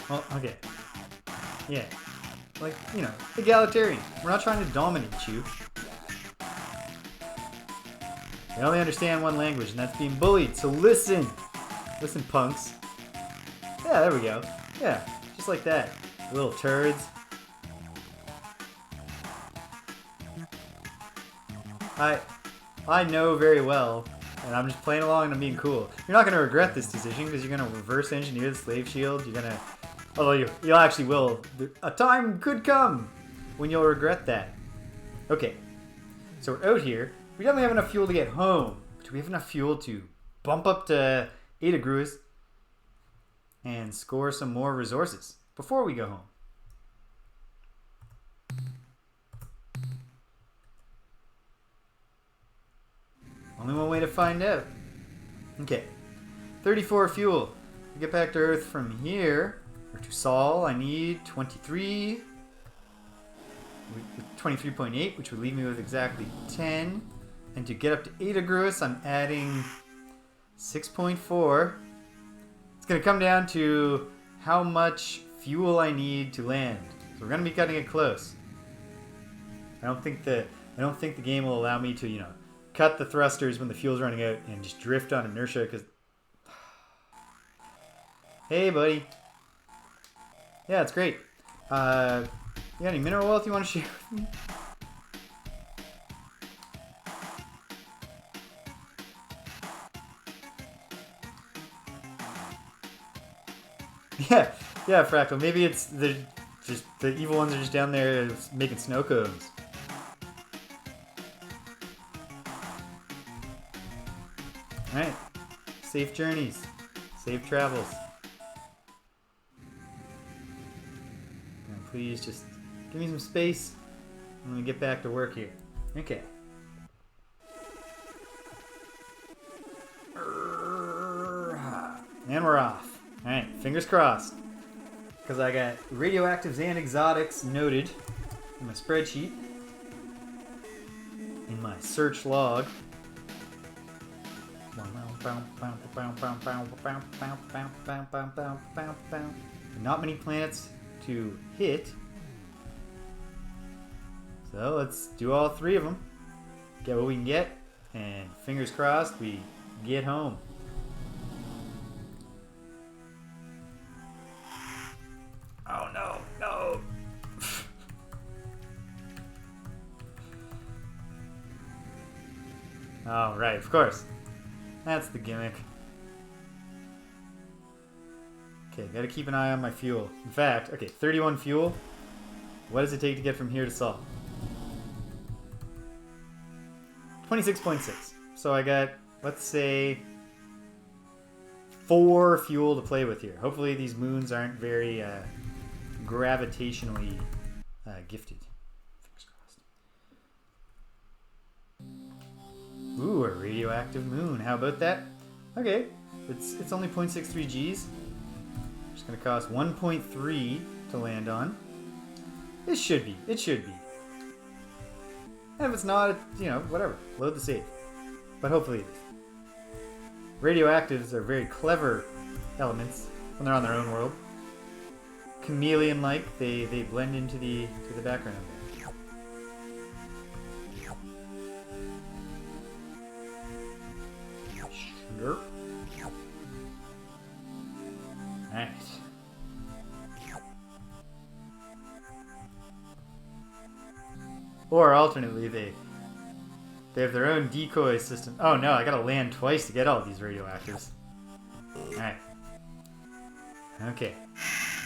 Well, okay. Yeah. Like, you know, egalitarian. We're not trying to dominate you. They only understand one language, and that's being bullied, so listen! Listen, punks. Yeah, there we go. Yeah, just like that. Little turds. I know very well, and I'm just playing along and I'm being cool. You're not going to regret this decision because you're going to reverse engineer the slave shield. You're going to... Although you actually will. A time could come when you'll regret that. Okay, so we're out here. We definitely have enough fuel to get home. Do we have enough fuel to bump up to Ataraxia and score some more resources before we go home? Only one way to find out. Okay, 34 fuel. To get back to Earth from here, or to Sol, I need 23. 23.8, which would leave me with exactly 10. And to get up to Ataraxia, I'm adding 6.4. It's going to come down to how much fuel I need to land. So we're going to be cutting it close. I don't think the game will allow me to, you know, cut the thrusters when the fuel's running out and just drift on inertia because... Hey, buddy. Yeah, it's great. You got any mineral wealth you want to share with me? Yeah, Fractal. Maybe it's the evil ones are just down there making snow cones. All right, safe journeys, safe travels. Now, please just give me some space. I'm gonna get back to work here. Okay. And we're off. Alright, fingers crossed. Because I got radioactives and exotics noted in my spreadsheet. In my search log. Not many planets to hit. So let's do all three of them. Get what we can get. And fingers crossed we get home. Oh no, no. Oh, right, of course. That's the gimmick. Okay, gotta keep an eye on my fuel. In fact, okay, 31 fuel. What does it take to get from here to Sol? 26.6. So I got, let's say, 4 fuel to play with here. Hopefully these moons aren't very gravitationally gifted. Fingers crossed. Ooh, a radioactive moon. How about that? Okay, it's only 0.63 Gs. It's gonna cost 1.3 to land on. It should be. It should be. And if it's not, you know, whatever. Load the save. But hopefully it is. Radioactives are very clever elements when they're on their own world. Chameleon-like, they blend into the background there. Sure. Alright. Or alternately, they have their own decoy system. Oh no, I gotta land twice to get all these radioactives. Alright. Okay.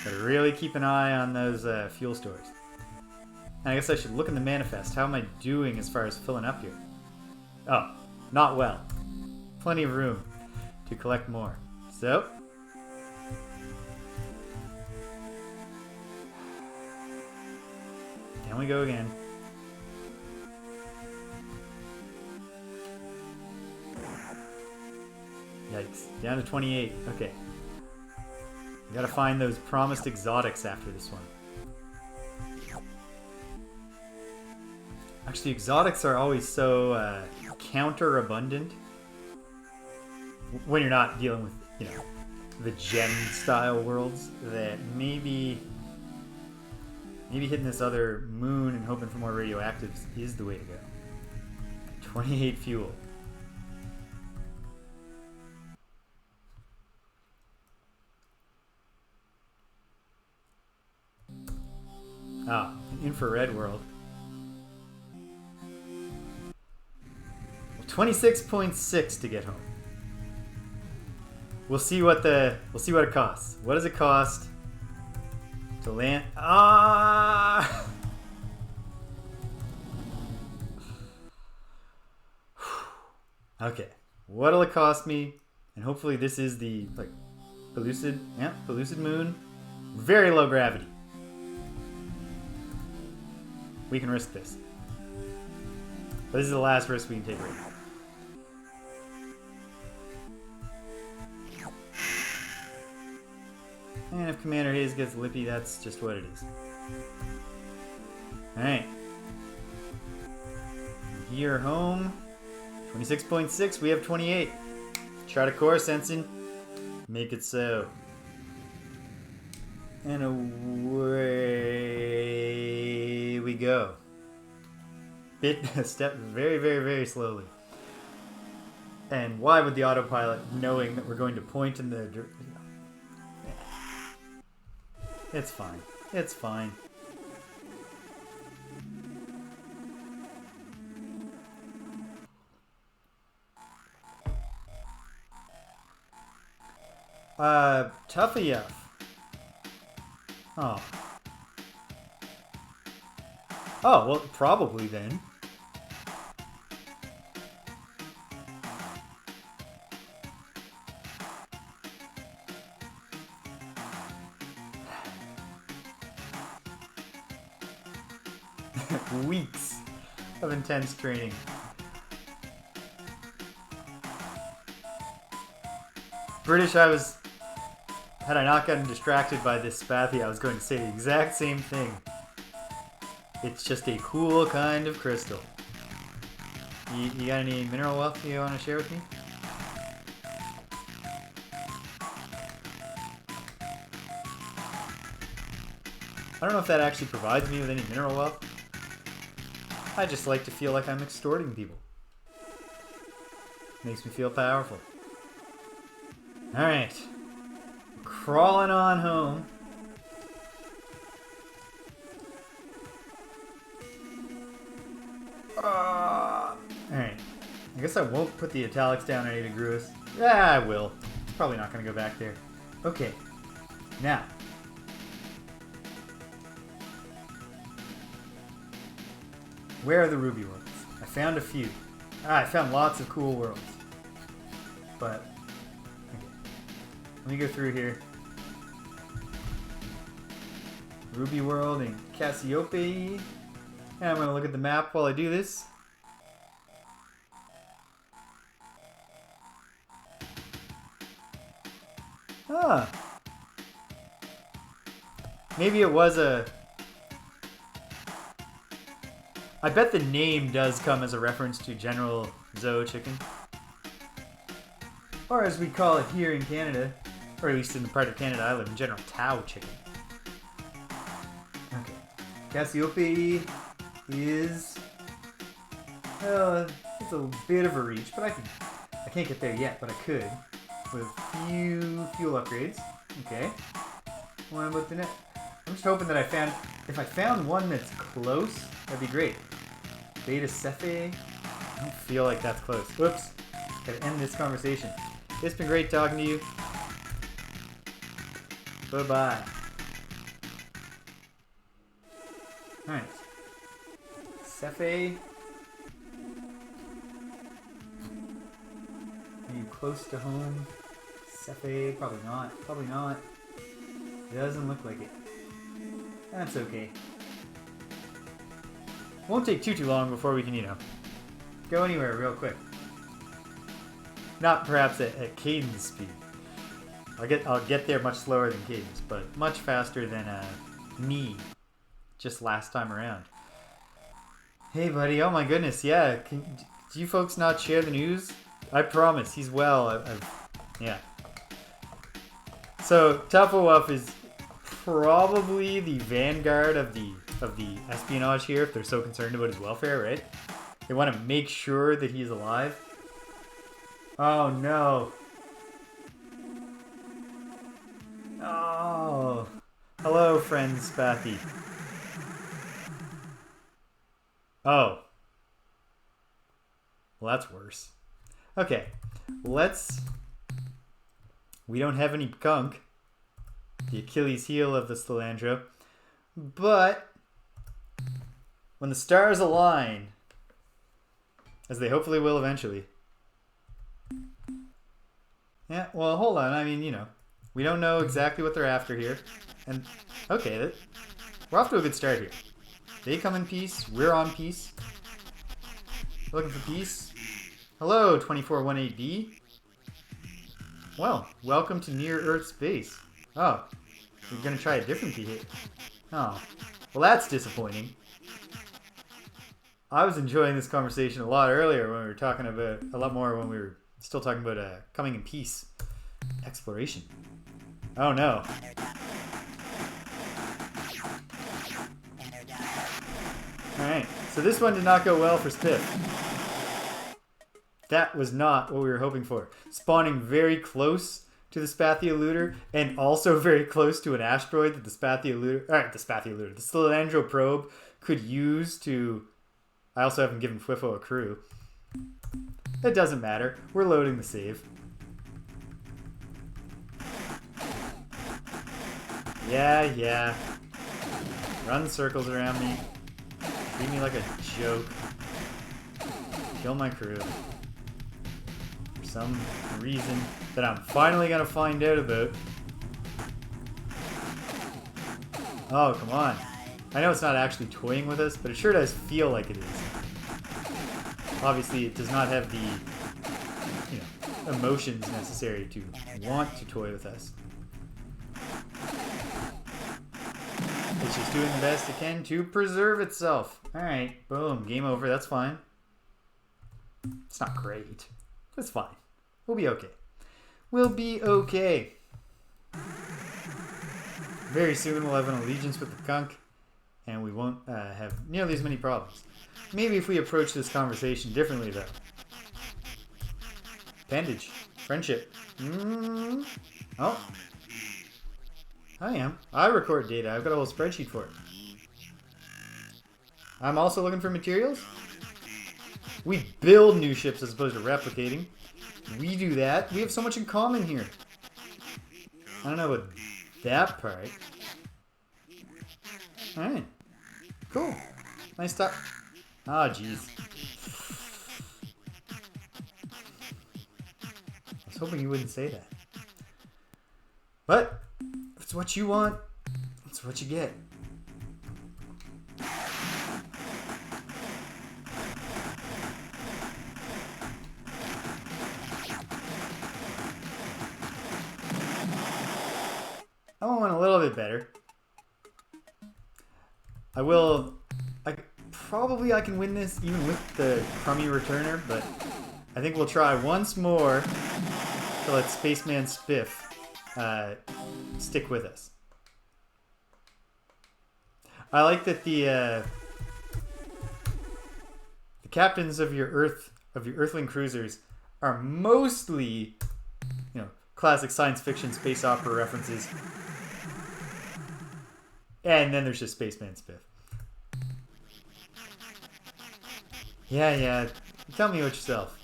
Gotta really keep an eye on those fuel stores. And I guess I should look in the manifest. How am I doing as far as filling up here? Oh, not well. Plenty of room to collect more. So, down we go again. Yikes. Down to 28. Okay. We gotta find those promised exotics after this one. Actually, exotics are always so counter-abundant when you're not dealing with, you know, the gem-style worlds, that maybe hitting this other moon and hoping for more radioactives is the way to go. 28 fuel. Ah, an infrared world. 26.6 to get home. We'll see what it costs. What does it cost to land? Ah! Okay. What'll it cost me? And hopefully this is the pellucid moon. Very low gravity. We can risk this. But this is the last risk we can take right now. And if Commander Hayes gets lippy, that's just what it is. Alright. Here home. 26.6, we have 28. Chart of course, Ensign. Make it so. And away we go. Step very, very, very slowly. And why would the autopilot, knowing that we're going to point in the... It's fine. It's fine. Toughy F. Oh. Oh, well, probably then. Weeks of intense training. British, had I not gotten distracted by this Spathi, I was going to say the exact same thing. It's just a cool kind of crystal. You got any mineral wealth you want to share with me? I don't know if that actually provides me with any mineral wealth. I just like to feel like I'm extorting people. Makes me feel powerful. Alright. Crawling on home. Alright. I guess I won't put the italics down on Ada Gruis. Yeah, I will. Probably not going to go back there. Okay. Now. Where are the ruby worlds? I found a few. I found lots of cool worlds. But, okay. Let me go through here. Ruby world in Cassiope. And I'm going to look at the map while I do this. Ah. Maybe it was a... I bet the name does come as a reference to General Tso chicken. Or as we call it here in Canada, or at least in the part of Canada I live in, General Tao chicken. Okay. Cassiope is... it's a bit of a reach, but I can't get there yet, but I could. With a few fuel upgrades. Okay. What about the net? I'm just hoping that if I found one that's close, that'd be great. Beta Cephe? I don't feel like that's close. Whoops. Gotta end this conversation. It's been great talking to you. Bye-bye. Alright. Cephe. Are you close to home? Cephe? Probably not. Probably not. Doesn't look like it. That's okay. Won't take too long before we can, go anywhere real quick. Not perhaps at cadence speed. I'll get there much slower than cadence, but much faster than me just last time around. Hey, buddy. Oh my goodness. Yeah. Do you folks not share the news? I promise. He's well. Yeah. So Tafawuff is probably the vanguard of the espionage here. If they're so concerned about his welfare, right? They want to make sure that he's alive. Oh no. Oh. Hello, friend Spathi. Oh. Well, that's worse. Okay. We don't have any gunk. The Achilles heel of the Slylandro. But when the stars align, as they hopefully will eventually. Yeah, well, hold on. I mean, we don't know exactly what they're after here. And, okay, we're off to a good start here. They come in peace. We're on peace. Looking for peace. Hello, 2418B. Well, welcome to near Earth space. Oh, you're going to try a different behavior. Oh, well, that's disappointing. I was enjoying this conversation a lot earlier when we were talking about, a lot more when we were still talking about coming in peace. Exploration. Oh no. Alright, so this one did not go well for Spiff. That was not what we were hoping for. Spawning very close to the Spathi eluder, and also very close to an asteroid that the Slylandro probe could use to... I also haven't given Fwiffo a crew. It doesn't matter. We're loading the save. Yeah. Run circles around me. Treat me like a joke. Kill my crew. For some reason that I'm finally gonna find out about. Oh, come on. I know it's not actually toying with us, but it sure does feel like it is. Obviously, it does not have the emotions necessary to want to toy with us. It's just doing the best it can to preserve itself. Alright, boom, game over, that's fine. It's not great. It's fine. We'll be okay. We'll be okay. Very soon we'll have an allegiance with the Kunk, and we won't have nearly as many problems. Maybe if we approach this conversation differently, though. Appendage. Friendship. Oh. I am. I record data. I've got a whole spreadsheet for it. I'm also looking for materials. We build new ships as opposed to replicating. We do that. We have so much in common here. I don't know about that part. Alright. Cool. Nice talk. Oh, jeez. I was hoping you wouldn't say that. But, if it's what you want, it's what you get. I want one a little bit better. Probably I can win this even with the crummy returner, but I think we'll try once more to let Spaceman Spiff stick with us. I like that the captains of your Earthling cruisers are mostly, classic science fiction space opera references, and then there's just Spaceman Spiff. Yeah. Tell me about yourself.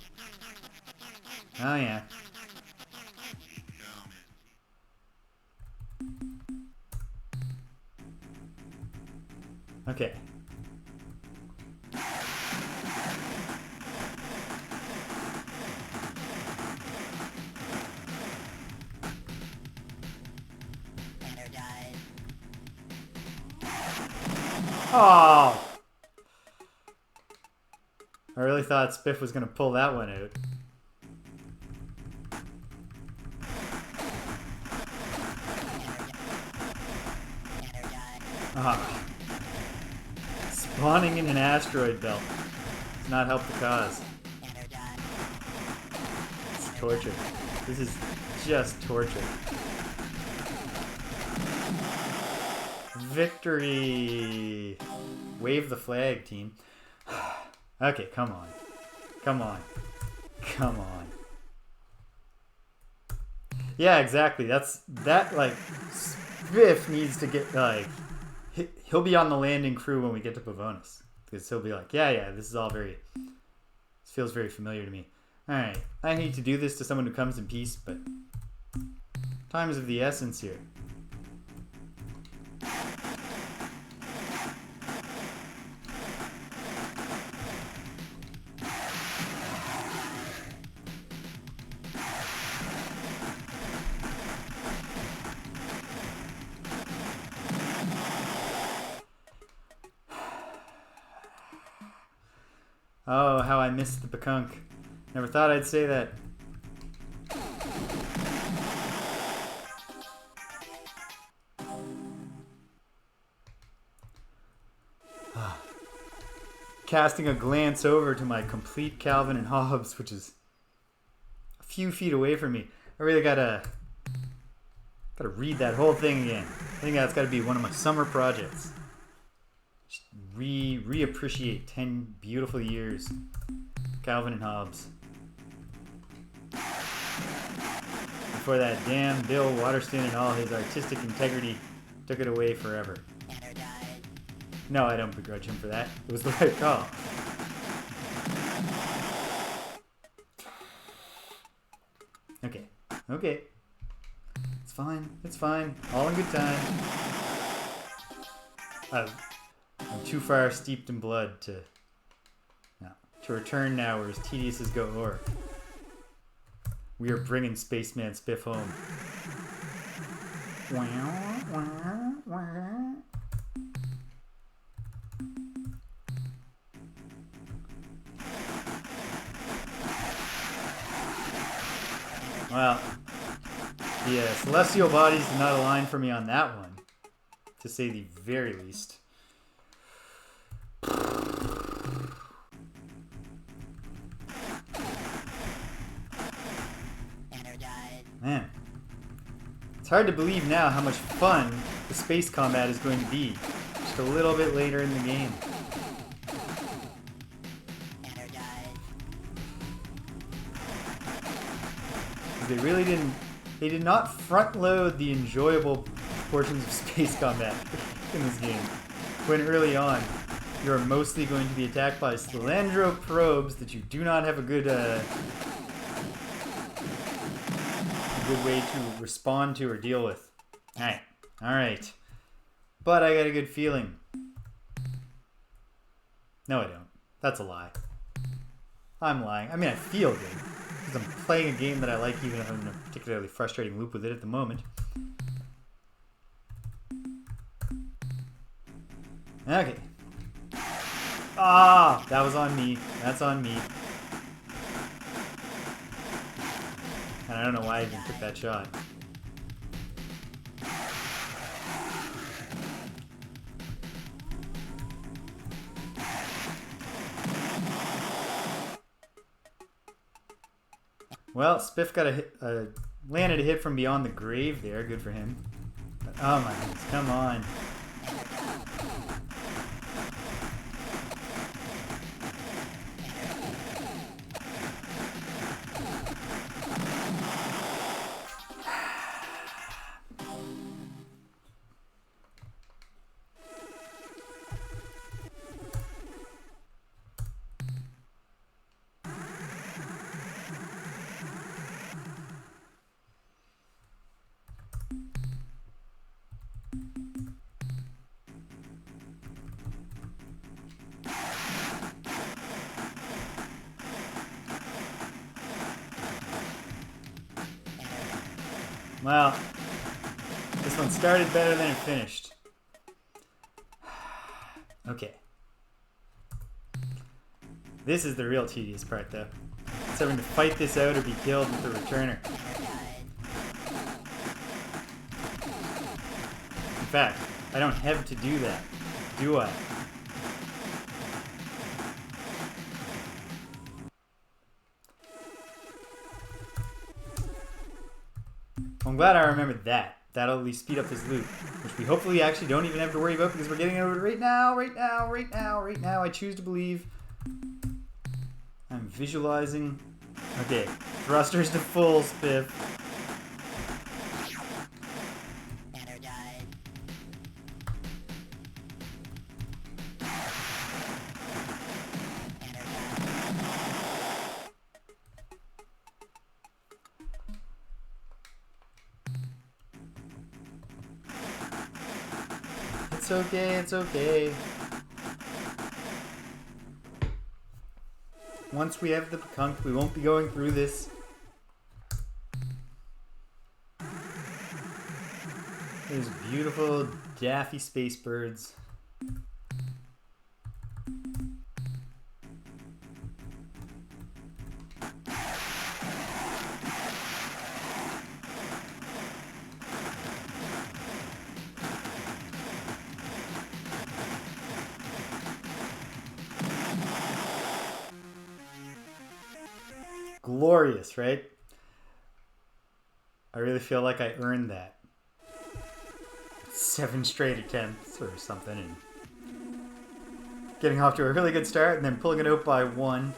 Oh, yeah. Okay. Oh! I really thought Spiff was going to pull that one out. Ah. Spawning in an asteroid belt does not help the cause. It's torture. This is just torture. Victory! Wave the flag, team. Okay, come on. Come on. Come on. Yeah, exactly. Like, Spiff needs to get, like, he'll be on the landing crew when we get to Pavonis. Because he'll be like, yeah, this feels very familiar to me. Alright, I hate to do this to someone who comes in peace, but time is of the essence here. Oh, how I missed the Bakunk. Never thought I'd say that. Casting a glance over to my complete Calvin and Hobbes, which is a few feet away from me. I really gotta read that whole thing again. I think that's gotta be one of my summer projects. Just reappreciate 10 beautiful years. Calvin and Hobbes. Before that damn Bill Waterston and all his artistic integrity took it away forever. No, I don't begrudge him for that. It was the right call. Okay. It's fine. All in good time. I'm too far steeped in blood to return now, or as tedious as go o'er. We are bringing Spaceman Spiff home. Well, the celestial bodies did not align for me on that one, to say the very least. Man, it's hard to believe now how much fun the space combat is going to be, just a little bit later in the game. They did not front load the enjoyable portions of space combat in this game, when early on you are mostly going to be attacked by Slylandro probes that you do not have a good way to respond to or deal with. Alright. But I got a good feeling. No, I don't. That's a lie. I'm lying. I mean, I feel good. Because I'm playing a game that I like, even if I'm in a particularly frustrating loop with it at the moment. Okay. Ah! That was on me. That's on me. And I don't know why I even took that shot. Well, Spiff got landed a hit from beyond the grave there. Good for him. But, oh my goodness, come on. Well, this one started better than it finished. Okay. This is the real tedious part, though. It's having to fight this out or be killed with the returner. In fact, I don't have to do that, do I? I'm glad I remembered that. That'll at least speed up his loot, which we hopefully actually don't even have to worry about because we're getting it over right now, right now, right now, right now. I choose to believe. I'm visualizing. Okay, thrusters to full, Spiff. It's okay, it's okay. Once we have the punk, we won't be going through this. These beautiful daffy space birds. Glorious, right? I really feel like I earned that. 7 straight attempts or something, and getting off to a really good start and then pulling it out by 1.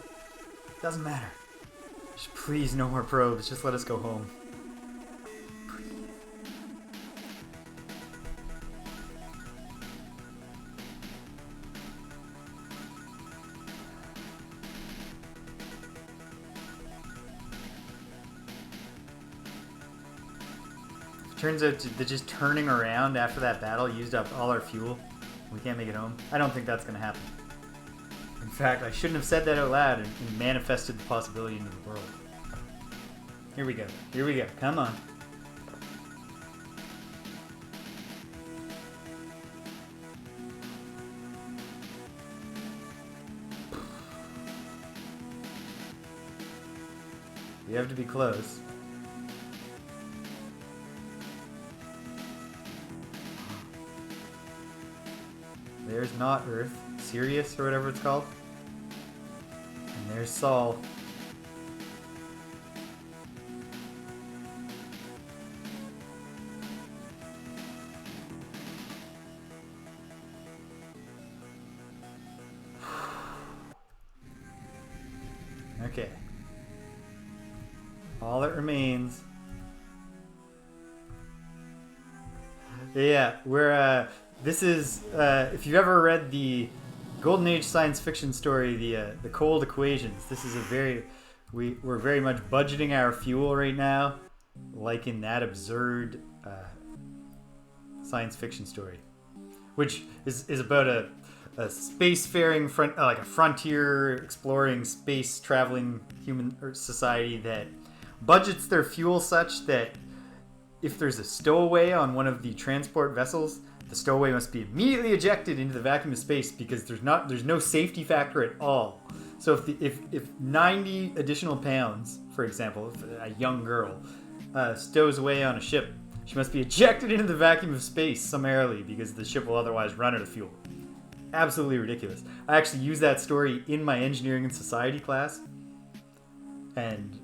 Doesn't matter. Just please no more probes. Just let us go home. Turns out that just turning around after that battle used up all our fuel. We can't make it home. I don't think that's going to happen. In fact, I shouldn't have said that out loud and manifested the possibility into the world. Here we go. Here we go. Come on. We have to be close. There's not Earth, Sirius or whatever it's called. And there's Sol. Okay. All that remains. Yeah, we're this is, if you've ever read the Golden Age science fiction story, the Cold Equations, this is a very, we're very much budgeting our fuel right now, like in that absurd science fiction story, which is about a spacefaring like a frontier exploring space traveling human or society that budgets their fuel such that if there's a stowaway on one of the transport vessels, the stowaway must be immediately ejected into the vacuum of space because there's no safety factor at all. So if 90 additional pounds, for example, if a young girl stows away on a ship, she must be ejected into the vacuum of space summarily because the ship will otherwise run out of fuel. Absolutely ridiculous. I actually use that story in my engineering and society class, and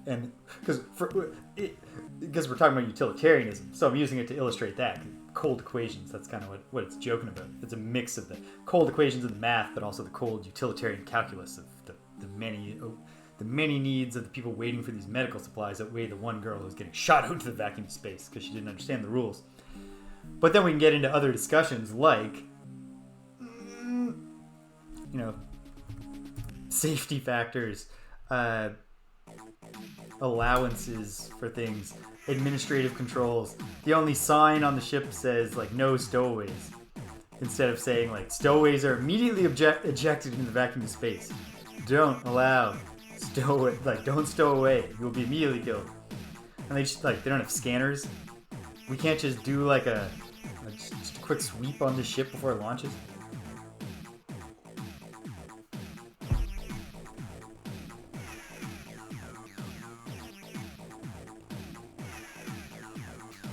because we're talking about utilitarianism, so I'm using it to illustrate that. Cold equations, that's kind of what it's joking about. It's a mix of the cold equations of the math, but also the cold utilitarian calculus of the many needs of the people waiting for these medical supplies outweigh the one girl who's getting shot out into the vacuum of space because she didn't understand the rules. But then we can get into other discussions like, safety factors, allowances for things, administrative controls. The only sign on the ship says like no stowaways, instead of saying like stowaways are immediately ejected into the vacuum of space. Don't allow stowaway, like don't stow away. You'll be immediately killed. And they just they don't have scanners. We can't just do like just a quick sweep on the ship before it launches.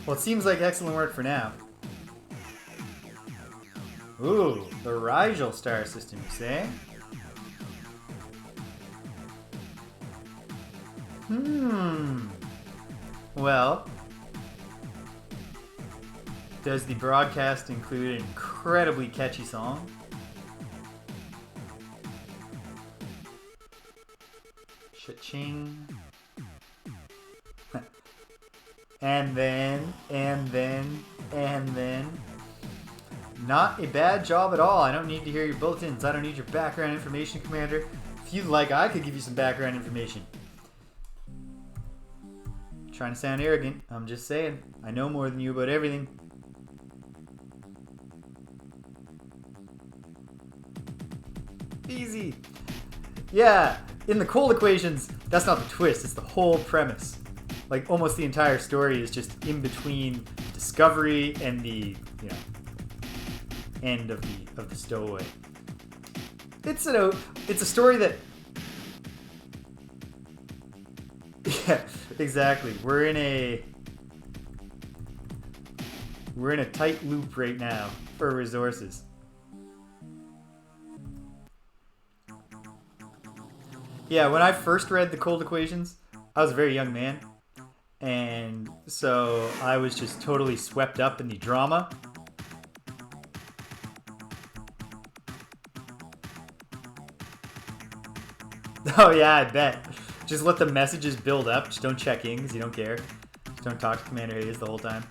Well, it seems like excellent work for now. Ooh, the Rigel star system, you say? Well, does the broadcast include an incredibly catchy song? Cha-ching. And then. Not a bad job at all. I don't need to hear your bulletins. I don't need your background information, Commander. If you'd like, I could give you some background information. Trying to sound arrogant. I'm just saying. I know more than you about everything. Easy. Yeah, in the cold equations, that's not the twist. It's the whole premise. Like, almost the entire story is just in between discovery and the, end of the stowaway. It's a story that... Yeah, exactly. We're in a tight loop right now for resources. Yeah, when I first read the cold equations, I was a very young man. And so I was just totally swept up in the drama. Oh yeah, I bet. Just let the messages build up. Just don't check in because you don't care. Just don't talk to Commander Hayes the whole time.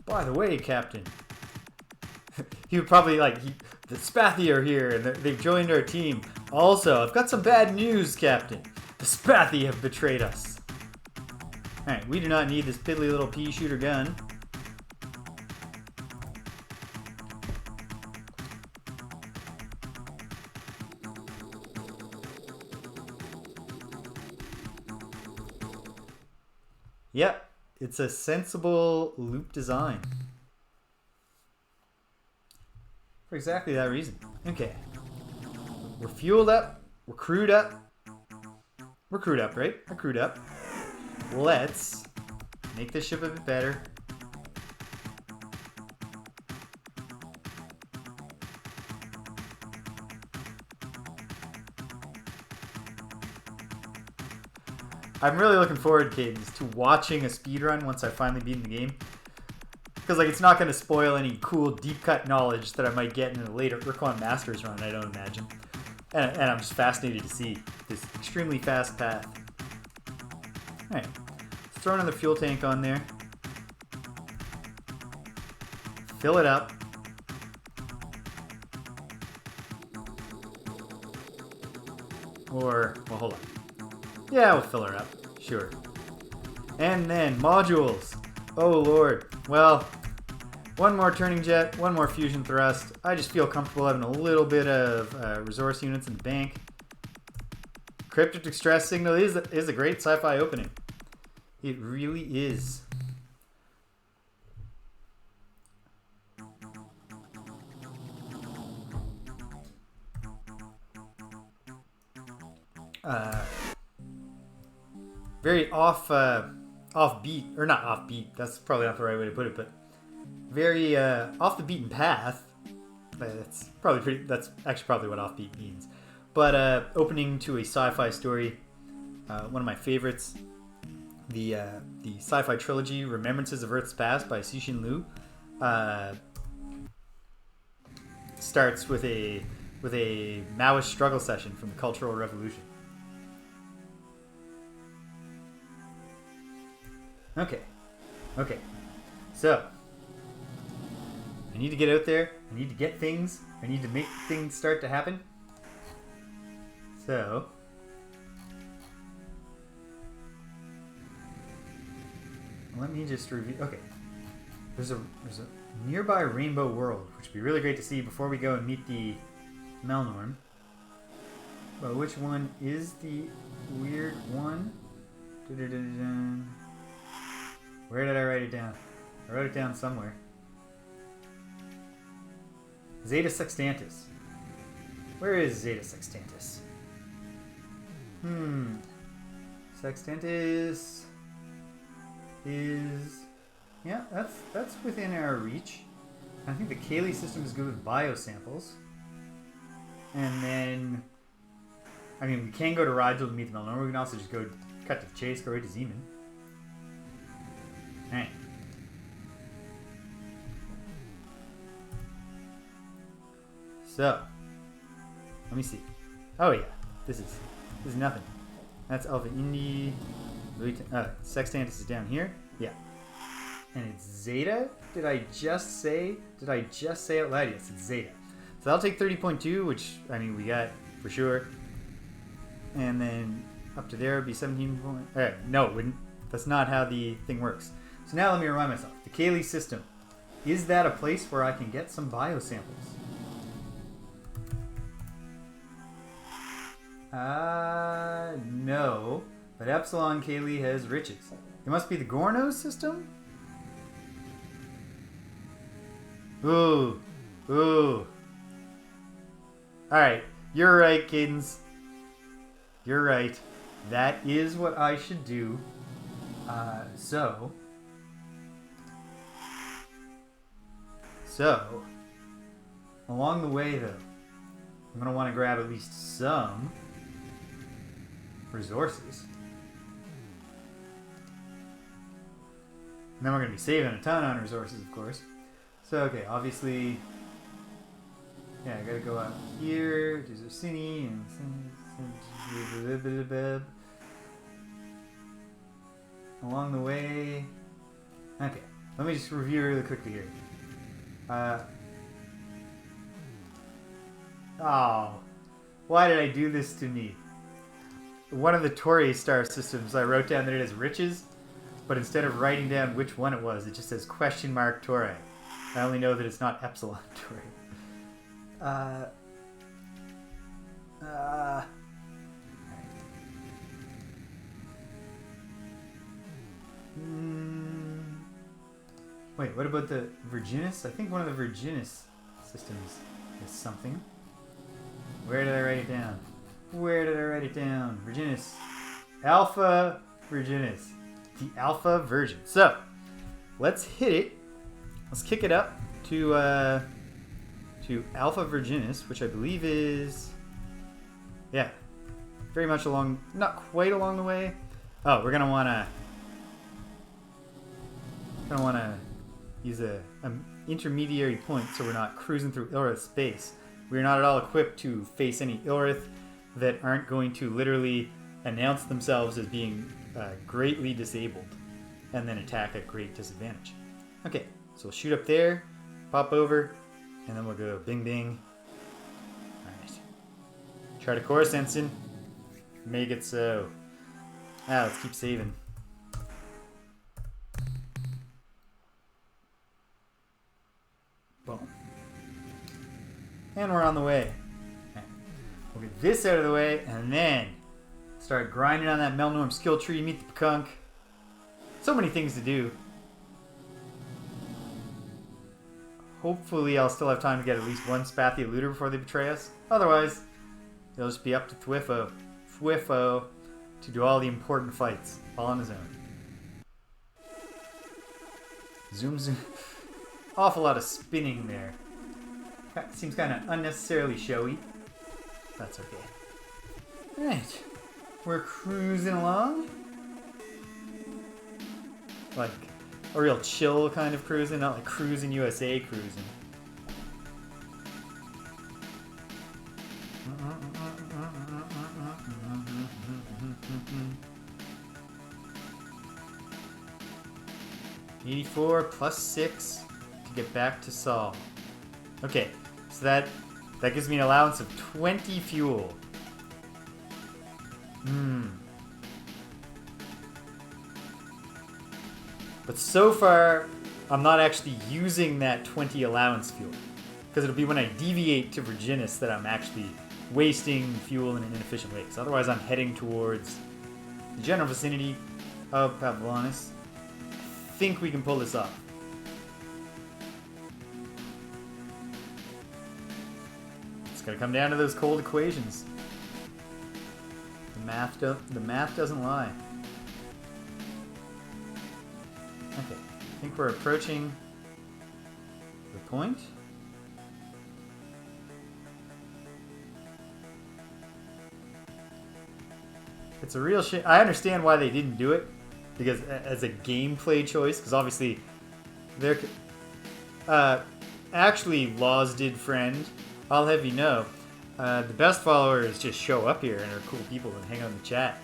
By the way, Captain. He would probably the Spathi are here and they've joined our team. Also, I've got some bad news, Captain. The Spathi have betrayed us. Alright, we do not need this piddly little pea shooter gun. Yep, it's a sensible loop design. For exactly that reason. Okay. We're fueled up. We're crewed up. We're crewed up, right? We're crewed up. Let's make this ship a bit better. I'm really looking forward, kids, to watching a speedrun once I finally beat the game. Because it's not going to spoil any cool deep cut knowledge that I might get in a later Urquan Masters run, I don't imagine. And I'm just fascinated to see this extremely fast path. Alright, let's throw another fuel tank on there. Fill it up. Or, well, hold on. Yeah, we'll fill her up. Sure. And then, modules. Oh, Lord. Well, one more turning jet, one more fusion thrust. I just feel comfortable having a little bit of resource units in the bank. Cryptic distress signal is a great sci-fi opening. It really is. Very offbeat, or not offbeat, that's probably not the right way to put it, but very off the beaten path. That's actually probably what offbeat means. But opening to a sci-fi story, one of my favorites, the sci-fi trilogy Remembrances of Earth's Past by Cixin Liu, starts with a Maoist struggle session from the Cultural Revolution. Okay. So, I need to get out there. I need to get things. I need to make things start to happen. So, let me just review. Okay. There's a nearby rainbow world, which would be really great to see before we go and meet the Melnorme. But which one is the weird one? Where did I write it down? I wrote it down somewhere. Zeta Sextantis. Where is Zeta Sextantis? Sextantis is... Yeah, that's within our reach. I think the Kaylee system is good with biosamples. And then, I mean, we can go to Rigel to meet the Melnorme. We can also just go cut to the chase, go right to Zeman. Alright. So, let me see. Oh yeah, this is nothing. That's Alpha Indi. Sextantis is down here. Yeah. And it's Zeta? Did I just say out loud? Yes, it's Zeta. So that'll take 30.2, which, I mean, we got for sure. And then up to there would be 17 point... no, it wouldn't. That's not how the thing works. So now let me remind myself. The Kaylee system. Is that a place where I can get some biosamples? No. But Epsilon Kaylee has riches. It must be the Gorno system? Ooh. Ooh. Alright. You're right, Cadence. You're right. That is what I should do. So, along the way, though, I'm going to want to grab at least some resources. And then we're going to be saving a ton on resources, of course. So, okay, obviously, yeah, I got to go out here to Zucchini and along the way. Okay, let me just review really quickly here. Oh, why did I do this to me? One of the Torre star systems, I wrote down that it has riches, but instead of writing down which one it was, it just says question mark Torre. I only know that it's not Epsilon Torre. Wait, what about the Virginis? I think one of the Virginis systems is something. Where did I write it down? Where did I write it down? Virginis. Alpha Virginis. The alpha version. So, let's hit it. Let's kick it up to Alpha Virginis, which I believe is... yeah. Very much along... not quite along the way. Oh, we're going to want to... use an intermediary point so we're not cruising through Ilrith space. We're not at all equipped to face any Ilrith that aren't going to literally announce themselves as being greatly disabled and then attack at great disadvantage. Okay, so we'll shoot up there, pop over, and then we'll go bing bing. Alright. Try to chorus ensign. Make it so. Let's keep saving. Boom. And we're on the way. Okay. We'll get this out of the way, and then start grinding on that Melnorme skill tree, meet the Pekunk. So many things to do. Hopefully I'll still have time to get at least one Spathi looter before they betray us. Otherwise, it'll just be up to Fwiffo to do all the important fights, all on his own. Zoom zoom. Awful lot of spinning there. Seems kind of unnecessarily showy. That's okay. Alright. We're cruising along. Like a real chill kind of cruising, not like Cruising USA cruising. $84 plus 6 to get back to Sol. Okay, so that gives me an allowance of 20 fuel. But so far, I'm not actually using that 20 allowance fuel. Because it'll be when I deviate to Virginis that I'm actually wasting fuel in an inefficient way. So otherwise I'm heading towards the general vicinity of Pavlonis. I think we can pull this off. It's gonna come down to those cold equations. The math doesn't lie. Okay, I think we're approaching the point. It's a real shame. I understand why they didn't do it, because as a gameplay choice, because obviously they're actually Laws did friend. I'll have you know, the best followers just show up here and are cool people and hang out in the chat.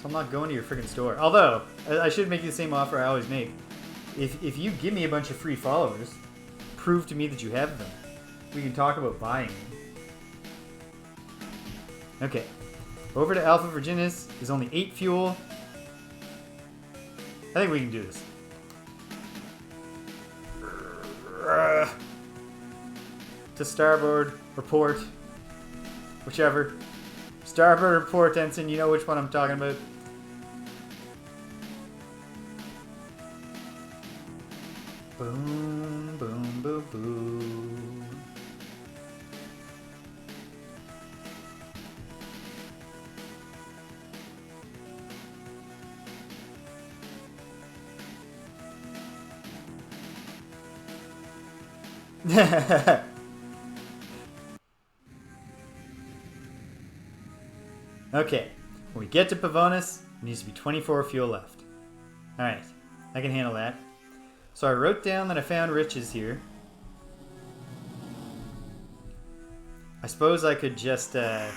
So I'm not going to your freaking store. Although I should make you the same offer I always make. If you give me a bunch of free followers, prove to me that you have them. We can talk about buying them. Okay, over to Alpha Virginis is only 8 fuel. I think we can do this. To starboard or port, whichever. Starboard or port, Ensign, you know which one I'm talking about. Boom, boom, boom, boom. Okay, when we get to Pavonis, there needs to be 24 fuel left. Alright, I can handle that. So I wrote down that I found riches here. I suppose I could just, well,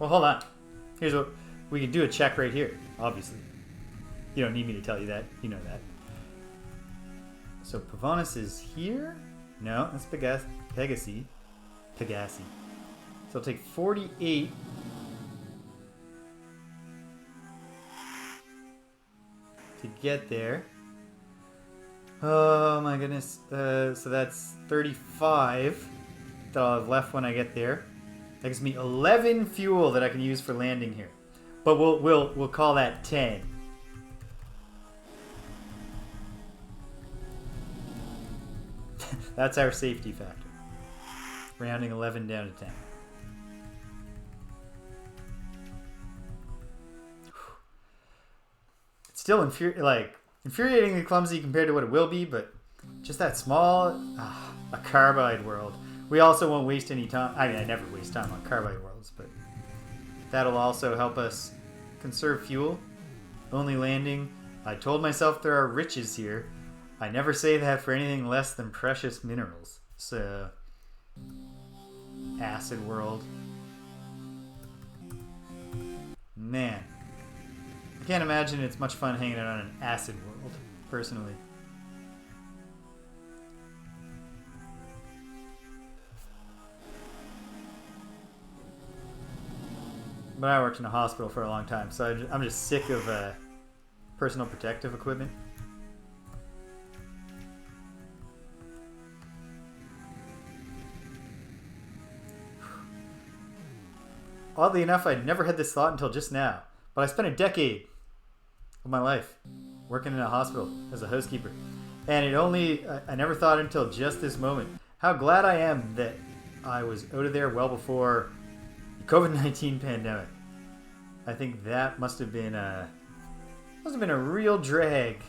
hold on. Here's what, we can do a check right here, obviously. You don't need me to tell you that, you know that. So Pavonis is here? No, that's Pegasi. So I'll take 48 to get there. Oh my goodness. So that's 35 that I'll have left when I get there. That gives me 11 fuel that I can use for landing here. But we'll call that 10. That's our safety factor. Rounding 11 down to 10. It's still infuriatingly clumsy compared to what it will be, but just that small, a carbide world. We also won't waste any time. I mean, I never waste time on carbide worlds, but that'll also help us conserve fuel. Only landing. I told myself there are riches here. I never say that for anything less than precious minerals. So, acid world. Man. I can't imagine it's much fun hanging out on an acid world, personally. But I worked in a hospital for a long time, so I'm just sick of personal protective equipment. Oddly enough, I'd never had this thought until just now, but I spent a decade of my life working in a hospital as a housekeeper. And I never thought until just this moment how glad I am that I was out of there well before the COVID-19 pandemic. I think that must have been a real drag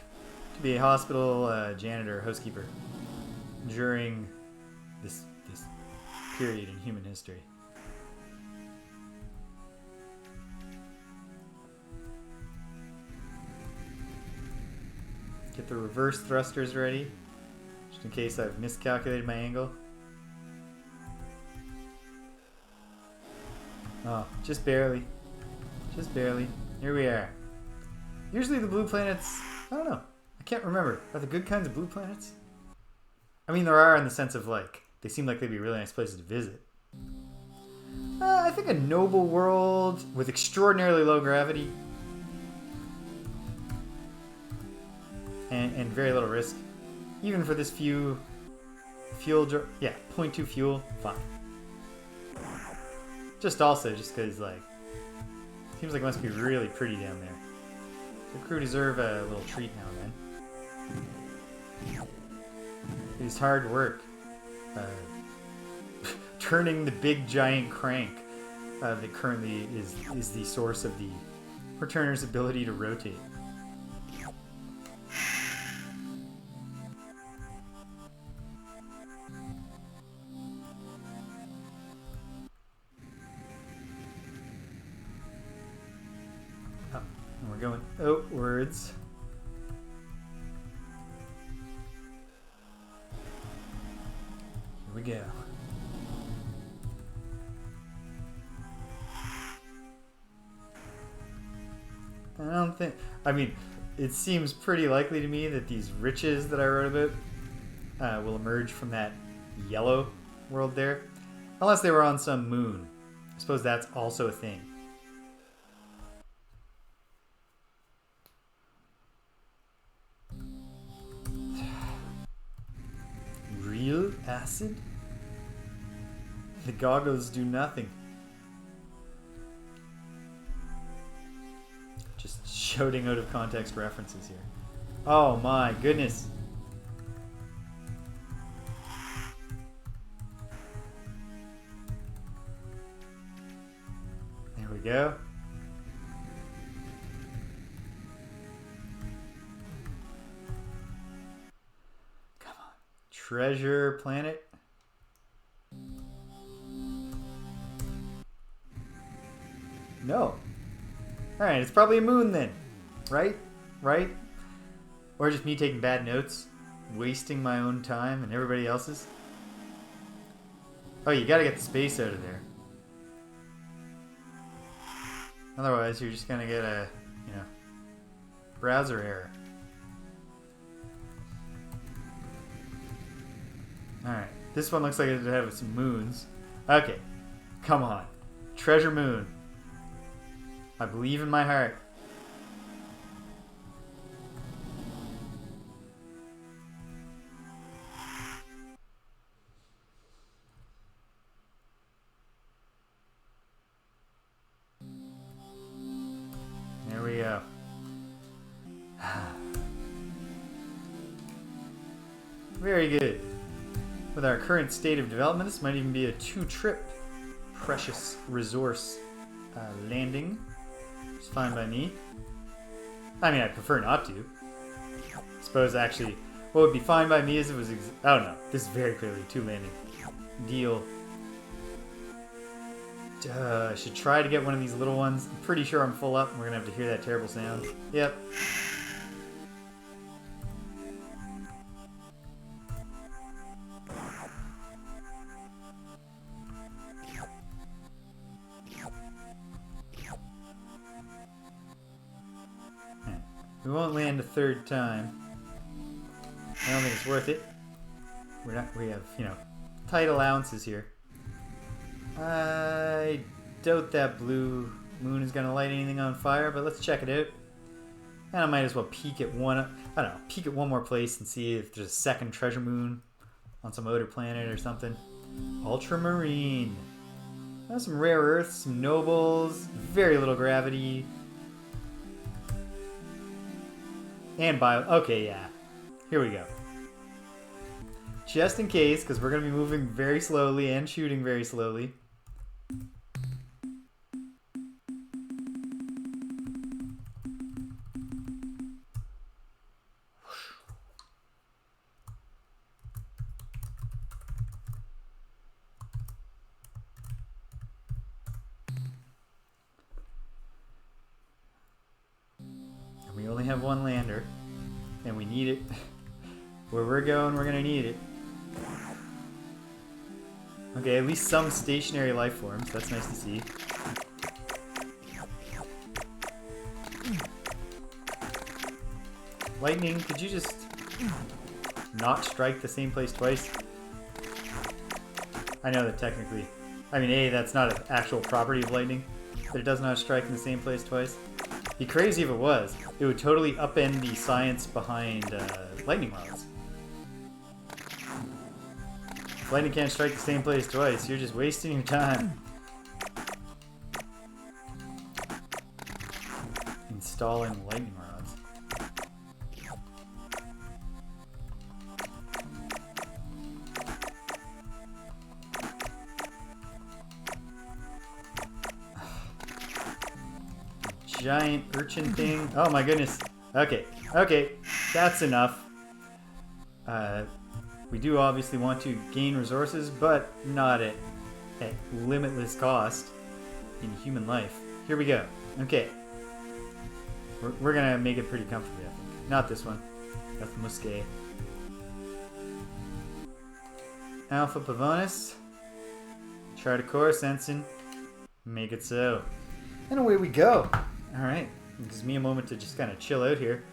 to be a hospital janitor, housekeeper during this period in human history. Get the reverse thrusters ready, just in case I've miscalculated my angle. Oh, just barely. Just barely. Here we are. Usually the blue planets, I don't know. I can't remember. Are the good kinds of blue planets? I mean, there are in the sense of, like, they seem like they'd be really nice places to visit. I think a noble world with extraordinarily low gravity. And very little risk. Even for this fuel, yeah, 0.2 fuel, fine. Just because, like, seems like it must be really pretty down there. The crew deserve a little treat now and then. It is hard work. Turning the big giant crank that currently is the source of the returner's ability to rotate. we're going outwards. Here we go. I don't think... I mean, it seems pretty likely to me that these riches that I wrote about will emerge from that yellow world there. Unless they were on some moon. I suppose that's also a thing. Real acid? The goggles do nothing. Just shouting out of context references here. Oh my goodness. There we go. Come on. Treasure planet. No. Alright, it's probably a moon then. Right? Right? Or just me taking bad notes, wasting my own time and everybody else's. Oh, you gotta get the space out of there. Otherwise, you're just gonna get a, you know, browser error. Alright, this one looks like it have some moons. Okay, come on. Treasure moon. I believe in my heart. There we go. Very good. With our current state of development, this might even be a 2-trip precious resource landing. It's fine by me. I mean, I'd prefer not to. I suppose actually, what would be fine by me is if it was oh no, this is very clearly 2 landing. Deal. I should try to get one of these little ones. I'm pretty sure I'm full up and we're gonna have to hear that terrible sound. Yep. We won't land a 3rd time. I don't think it's worth it. We have, you know, tight allowances here. I doubt that blue moon is gonna light anything on fire, but let's check it out. And I might as well peek at one, I don't know, peek at one more place and see if there's a 2nd treasure moon on some outer planet or something. Ultramarine. Some rare earths, some nobles, very little gravity. And bio. Okay, yeah. Here we go. Just in case, because we're going to be moving very slowly and shooting very slowly. And we only have 1 lander. And we need it. Where we're going, we're gonna need it. Okay, at least some stationary life forms. That's nice to see. Lightning, could you just not strike the same place twice? I know that technically. I mean, A, that's not an actual property of lightning, that it does not strike in the same place twice. It'd be crazy if it was. It would totally upend the science behind lightning rods. If lightning can't strike the same place twice, you're just wasting your time. Installing lightning rods. Giant urchin thing. Oh my goodness. Okay, okay, that's enough. We do obviously want to gain resources, but not at limitless cost in human life. Here we go. Okay. We're gonna make it pretty comfortably, I think. Not this one. That's Musquet. Alpha Pavonis. Chart a course, Ensign. Make it so. And away we go. Alright. It gives me a moment to just kind of chill out here.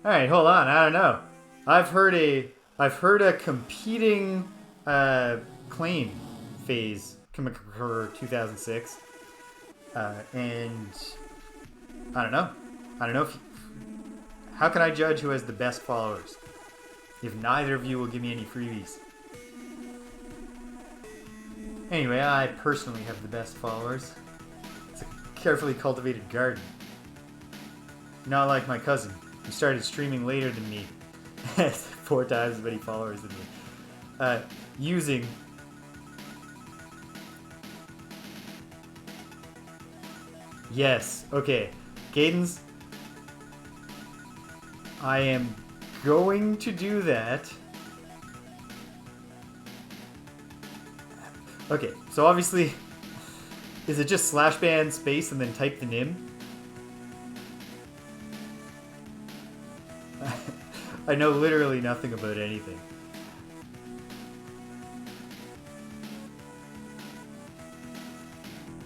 Alright, hold on. I don't know. I've heard a competing claim phase come occur 2006. And I don't know. How can I judge who has the best followers if neither of you will give me any freebies? Anyway, I personally have the best followers. It's a carefully cultivated garden. Not like my cousin, who started streaming later than me. 4 times as many followers than me. Using... Yes, okay. Cadence, I am going to do that. Okay, so obviously, is it just /ban space and then type the nim? I know literally nothing about anything.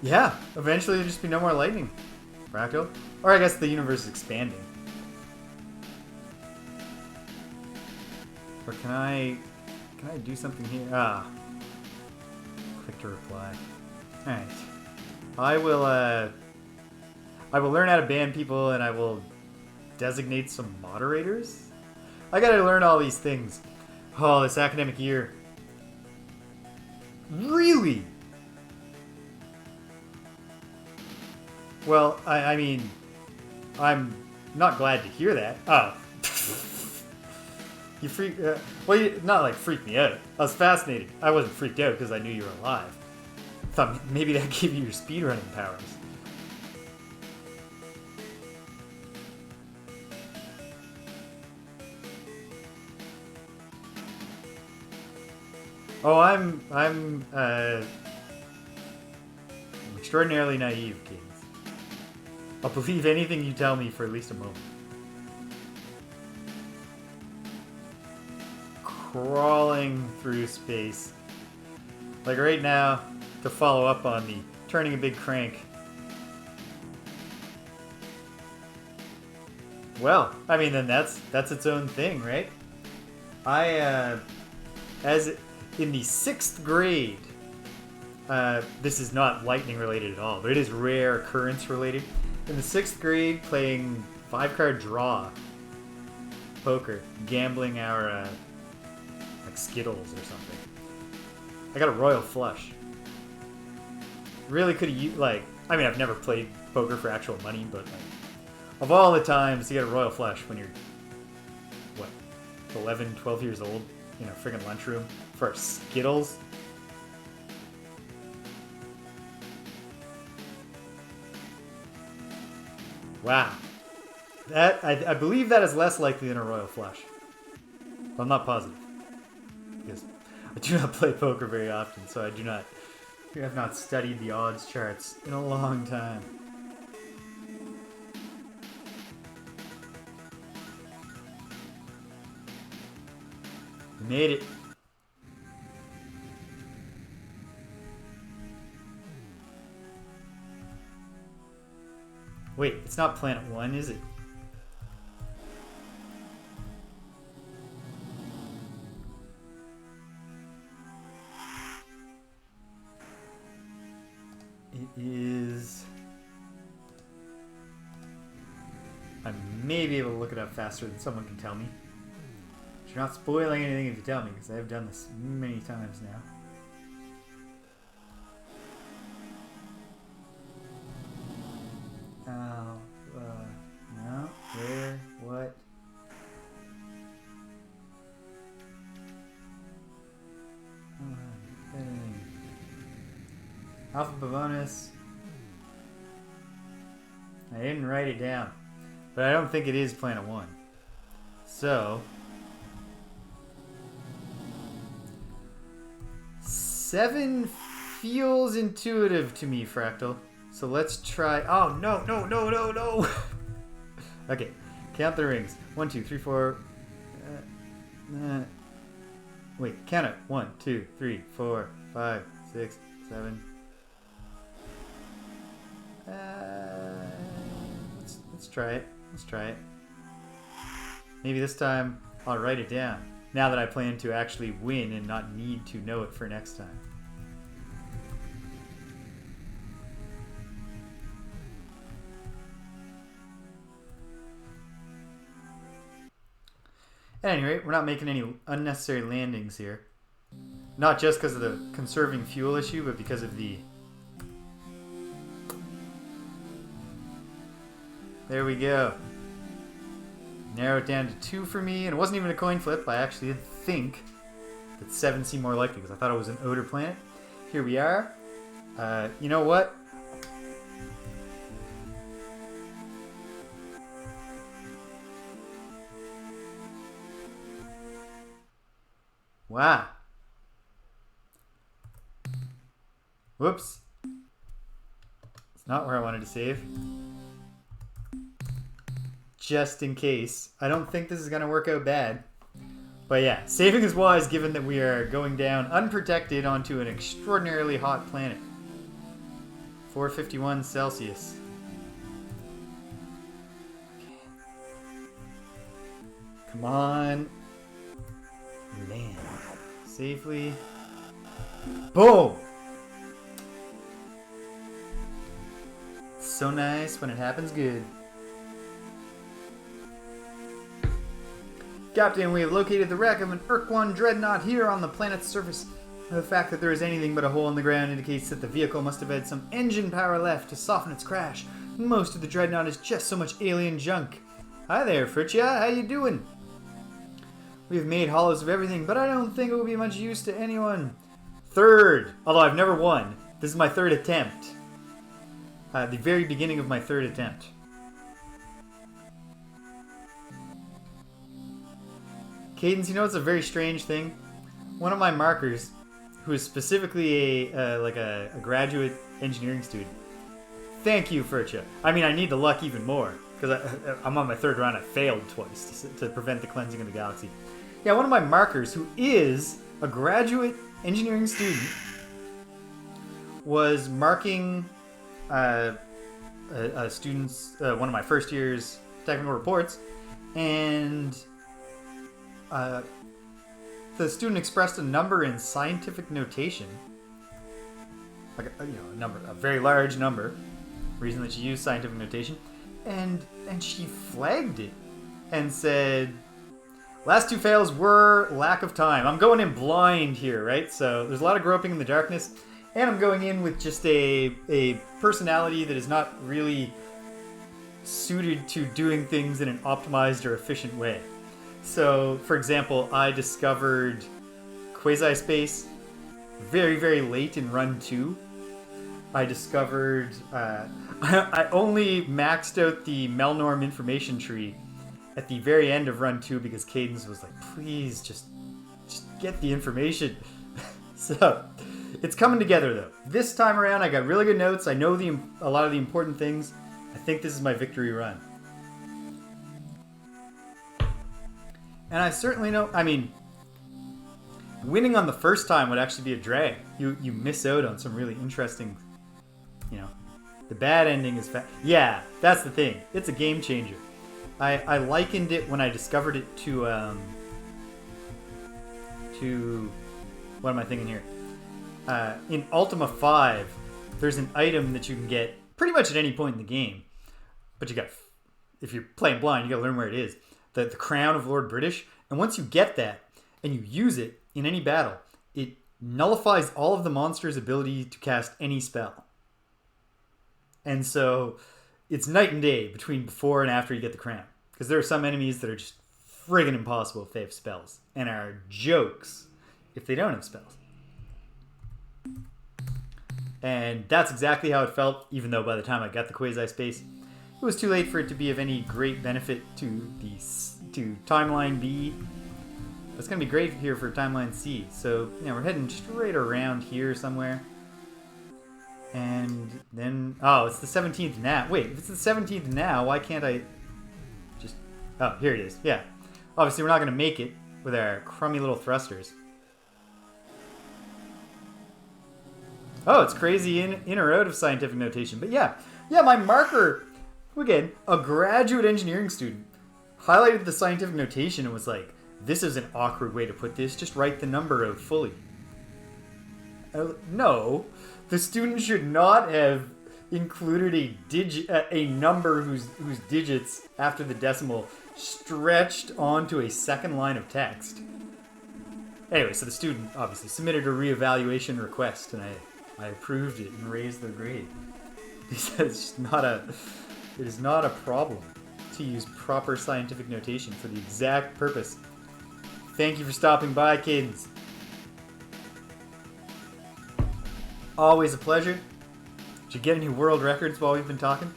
Yeah, eventually there'll just be no more lightning. Fractal? Or I guess the universe is expanding. Or can I do something here? Ah. Click to reply. Alright. I will learn how to ban people and I will designate some moderators. I gotta learn all these things. Oh, this academic year. Really? Well, I mean, I'm not glad to hear that. Oh. You freak... well, you not like freaked me out. I was fascinated. I wasn't freaked out because I knew you were alive. I thought maybe that gave you your speedrunning powers. Oh, I'm extraordinarily naive, Kings. I'll believe anything you tell me for at least a moment. Crawling through space. Like right now, to follow up on the turning a big crank. Well, I mean, then that's its own thing, right? As in the 6th grade, this is not lightning related at all, but it is rare occurrence related. In the 6th grade, playing 5-card draw poker, gambling our like Skittles or something. I got a royal flush. Really could have used, like, I mean, I've never played poker for actual money, but like, of all the times to get a royal flush when you're, what, 11, 12 years old in a friggin' lunchroom for Skittles. Wow. That, I believe that is less likely than a royal flush. But I'm not positive. Because I do not play poker very often, so I have not studied the odds charts in a long time. We made it. Wait, it's not Planet 1, is it? It is... I may be able to look it up faster than someone can tell me. But you're not spoiling anything if you tell me, because I've done this many times now. No, where, what? Alpha bonus. I didn't write it down, but I don't think it is Planet 1. So, 7 feels intuitive to me, Fractal. So let's try... Oh, no, no, no, no, no! Okay, count the rings. 1, 2, 3, 4... wait, count it. 1, 2, 3, 4, 5, 6, 7... let's try it. Let's try it. Maybe this time I'll write it down. Now that I plan to actually win and not need to know it for next time. At any rate, we're not making any unnecessary landings here. Not just because of the conserving fuel issue, but because of the... There we go. Narrow it down to 2 for me, and it wasn't even a coin flip. I actually did think that 7 seemed more likely because I thought it was an outer planet. Here we are. You know what? Wow. Whoops. It's not where I wanted to save. Just in case. I don't think this is going to work out bad. But yeah, saving is wise given that we are going down unprotected onto an extraordinarily hot planet. 451 Celsius. Come on. Land. Safely. Boom! So nice when it happens good. Captain, we have located the wreck of an Urk-1 dreadnought here on the planet's surface. The fact that there is anything but a hole in the ground indicates that the vehicle must have had some engine power left to soften its crash. Most of the dreadnought is just so much alien junk. Hi there, Fritchia. How you doing? We've made hollows of everything, but I don't think it will be much use to anyone. Third, although I've never won. This is my third attempt. The very beginning of my third attempt. Cadence, you know it's a very strange thing? One of my markers, who is specifically a graduate engineering student. Thank you, Furcha. I mean, I need the luck even more, because I'm on my third round. I failed twice to prevent the cleansing of the galaxy. Yeah, one of my markers, who is a graduate engineering student, was marking a student's, one of my first year's technical reports, and the student expressed a number in scientific notation, like a number, a very large number. Reason that she used scientific notation, and she flagged it and said, "Last 2 fails were lack of time." I'm going in blind here, right? So there's a lot of groping in the darkness, and I'm going in with just a personality that is not really suited to doing things in an optimized or efficient way. So, for example, I discovered Quasispace very, very late in run 2. I discovered... I only maxed out the Melnorme information tree at the very end of run 2 because Cadence was like, please, just get the information. So, it's coming together, though. This time around, I got really good notes. I know a lot of the important things. I think this is my victory run. And I certainly know, I mean, winning on the first time would actually be a drag. You miss out on some really interesting, the bad ending is yeah, that's the thing. It's a game changer. I likened it when I discovered it to what am I thinking here? In Ultima 5, there's an item that you can get pretty much at any point in the game. But if you're playing blind, you gotta learn where it is. The Crown of Lord British, and once you get that and you use it in any battle, it nullifies all of the monster's ability to cast any spell. And so it's night and day between before and after you get the crown, because there are some enemies that are just friggin' impossible if they have spells, and are jokes if they don't have spells. And that's exactly how it felt, even though by the time I got the Quasispace, it was too late for it to be of any great benefit to Timeline B. It's going to be great here for Timeline C. So, we're heading straight around here somewhere. And then... Oh, it's the 17th now. Wait, if it's the 17th now, why can't I just... Oh, here it is. Yeah. Obviously, we're not going to make it with our crummy little thrusters. Oh, it's crazy in or out of scientific notation. But yeah. Yeah, my marker, again, a graduate engineering student, highlighted the scientific notation and was like, this is an awkward way to put this. Just write the number out fully. No. The student should not have included a number whose digits after the decimal stretched onto a second line of text. Anyway, so the student obviously submitted a reevaluation request, and I approved it and raised their grade. Because it is not a problem to use proper scientific notation for the exact purpose. Thank you for stopping by, kids. Always a pleasure. Did you get any world records while we've been talking?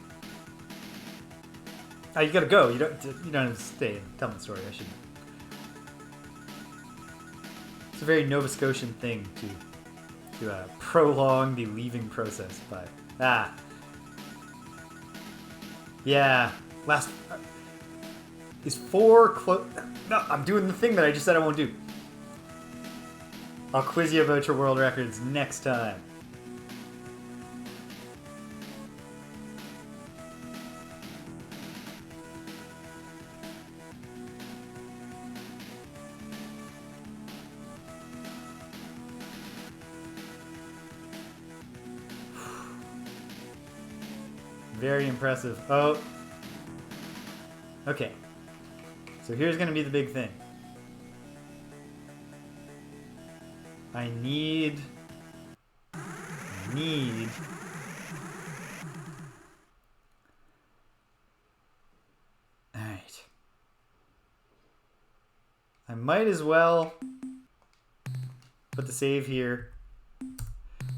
Oh, you gotta go. You don't have to stay and tell me the story. I shouldn't. It's a very Nova Scotian thing to prolong the leaving process, but yeah. Last is 4 close. No, I'm doing the thing that I just said I won't do. I'll quiz you about your world records next time. Very impressive. Oh. Okay. So here's going to be the big thing. I need... Alright. I might as well put the save here.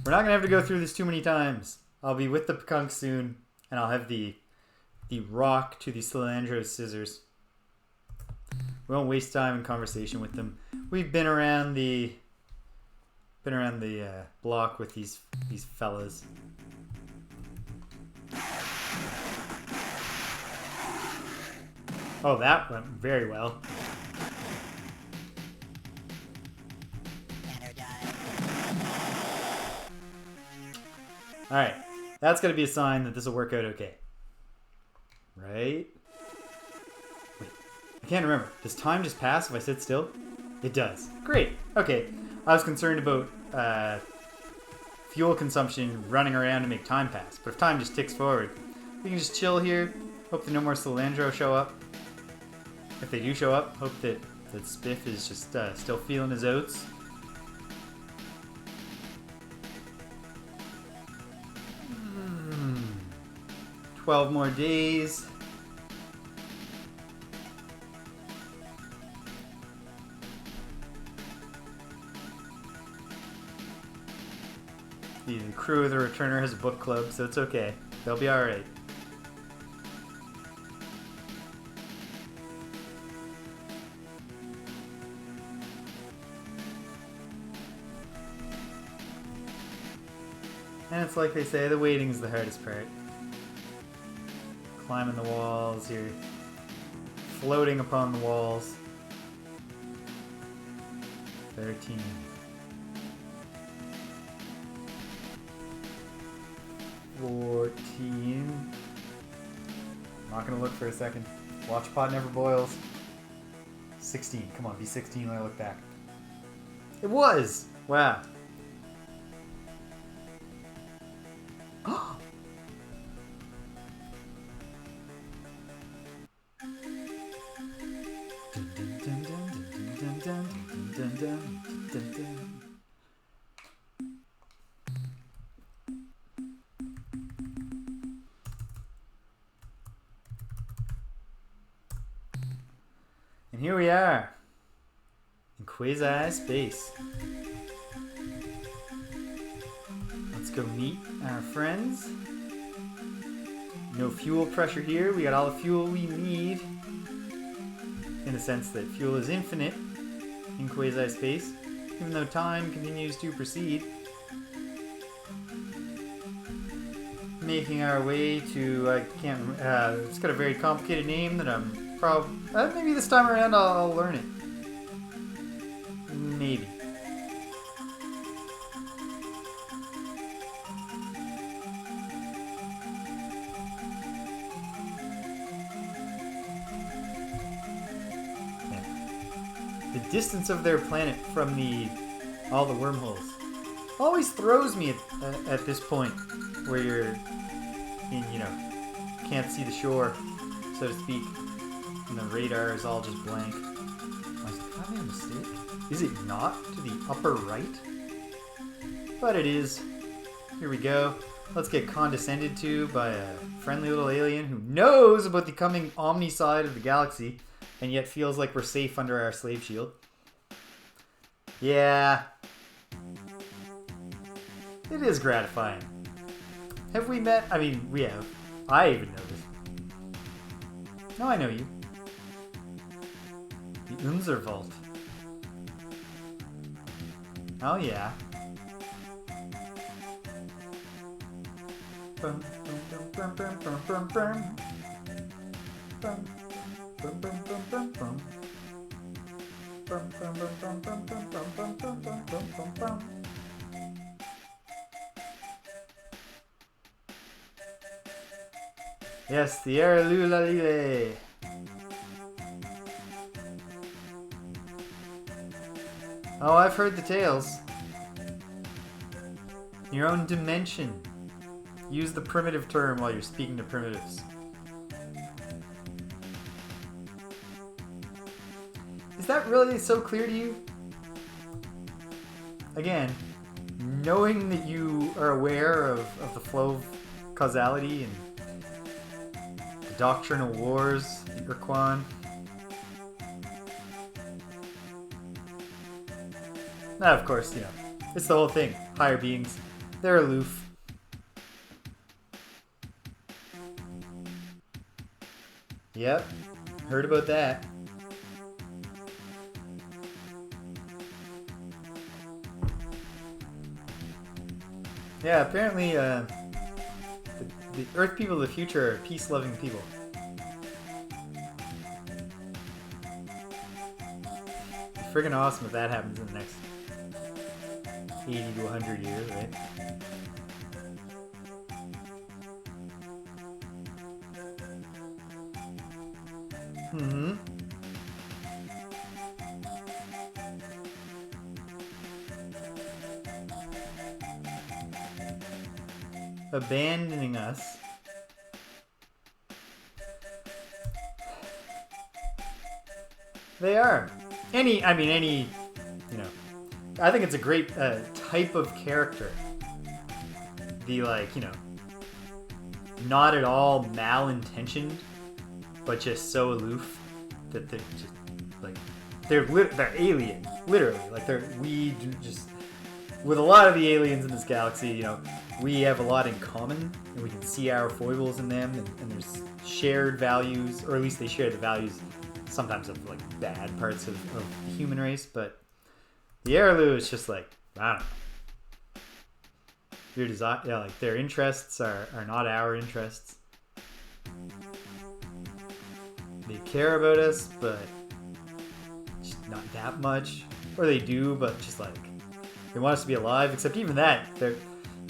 We're not going to have to go through this too many times. I'll be with the Pekunk soon, and I'll have the rock to the Slylandro scissors. We won't waste time in conversation with them. We've been around the block with these fellas. Oh, that went very well. Alright, that's going to be a sign that this will work out okay. Right? Wait, I can't remember. Does time just pass if I sit still? It does. Great. Okay. I was concerned about fuel consumption running around to make time pass. But if time just ticks forward, we can just chill here. Hope that no more Slylandro show up. If they do show up, hope that Spiff is just still feeling his oats. 12 more days. The crew of the Returner has a book club, so it's okay. They'll be alright. And it's like they say, the waiting's the hardest part. Climbing the walls here. Floating upon the walls. 13. 14. I'm not gonna look for a second. Watch pot never boils. 16. Come on, be 16 when I look back. It was! Wow. And here we are in Quasispace. Let's go meet our friends. No fuel pressure here. We got all the fuel we need. In the sense that fuel is infinite in Quasispace, even though time continues to proceed. making our way to, I can't, it's got a very complicated name that I'm maybe this time around I'll learn it. Maybe. The distance of their planet from all the wormholes always throws me at this point where you're in, can't see the shore, so to speak, and the radar is all just blank. I was like, am I a mistake? Is it not to the upper right? But it is. Here we go. Let's get condescended to by a friendly little alien who knows about the coming omni-side of the galaxy and yet feels like we're safe under our slave shield. Yeah. It is gratifying. Have we met? I mean, we have. I even know this. No, I know you. The Unser Vault. Oh, yeah. Bum, bum, bum, bum, bum, bum, bum. Bum, bum, bum, bum, bum, bum. Bum, bum, bum, bum, bum, bum, bum, bum, bum, bum, bum, bum. Yes, the Erlulalile. Oh, I've heard the tales. Your own dimension. Use the primitive term while you're speaking to primitives. Is that really so clear to you? Again, knowing that you are aware of the flow of causality and the doctrinal wars, the Urquan. Now, of course, it's the whole thing. Higher beings, they're aloof. Yep, heard about that. Yeah, apparently the Earth people of the future are peace-loving people. It's friggin' awesome if that happens in the next 80 to 100 years, right? Mm-hmm. Abandoning us. They are. I think it's a great type of character. The, not at all malintentioned, but just so aloof that they're just, they're alien, literally. With a lot of the aliens in this galaxy, we have a lot in common, and we can see our foibles in them, and there's shared values, or at least they share the values sometimes of bad parts of the human race, but the Erlu is just I don't know. Your desire, their interests are not our interests. They care about us, but just not that much. Or they do, but just they want us to be alive. Except even that,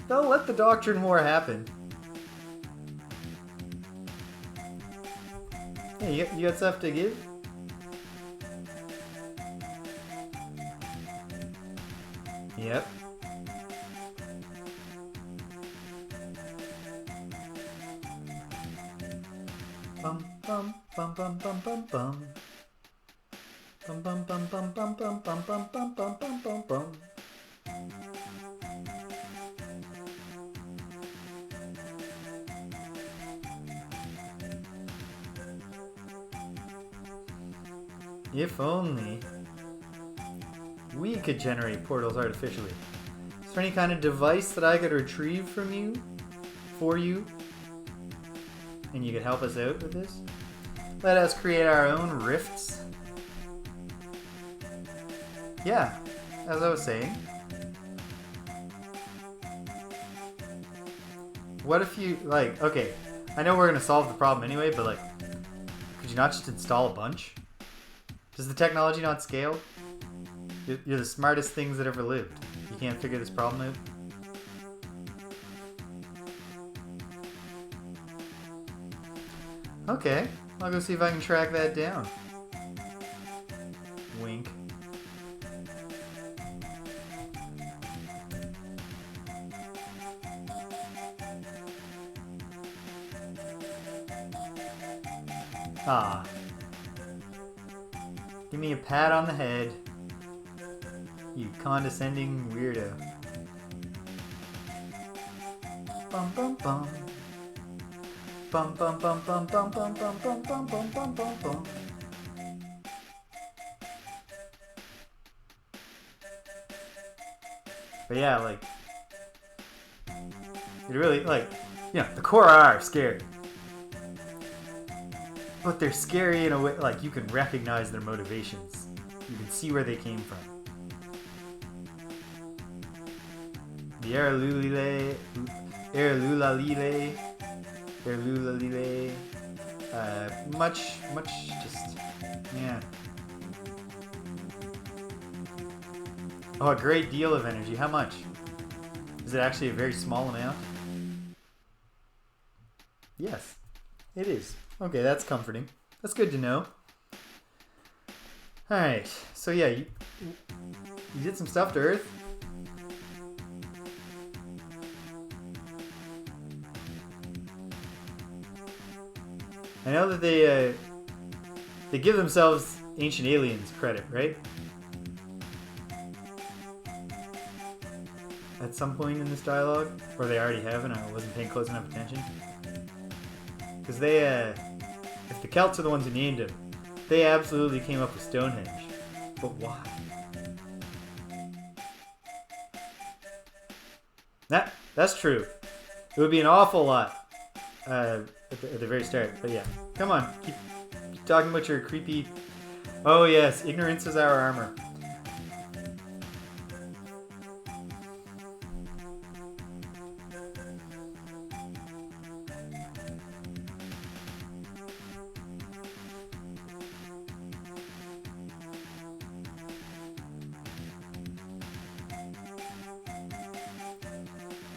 they'll let the Doctrine War happen. Hey, you got stuff to give? Yep. Bum bum bum bum bum bum bum. Bum bum bum bum bum bum bum bum bum bum bum bum bum. If only we could generate portals artificially. Is there any kind of device that I could retrieve from you, for you, and you could help us out with this? Let us create our own rifts. Yeah, as I was saying. What if you, like, okay, I know we're going to solve the problem anyway, but, like, could you not just install a bunch? Does the technology not scale? You're the smartest things that ever lived. You can't figure this problem out? Okay, I'll go see if I can track that down. Wink. Ah. Give me a pat on the head. You condescending weirdo. Bum bum bum. Bum bum bum bum bum bum bum bum bum bum bum bum bum. But yeah, like, it really, like, you know, the core are scary. But they're scary in a way, like, you can recognize their motivations. You can see where they came from. The Erlulalile, much, just, yeah. Oh, a great deal of energy. How much? Is it actually a very small amount? Yes, it is. Okay, that's comforting. That's good to know. Alright, so yeah, you did some stuff to Earth. I know that they give themselves ancient aliens credit, right? At some point in this dialogue, or they already have, and I wasn't paying close enough attention. Because they, if the Celts are the ones who named him, they absolutely came up with Stonehenge. But why? That's true. It would be an awful lot at the very start. But yeah, come on, keep talking about your creepy. Oh yes, ignorance is our armor.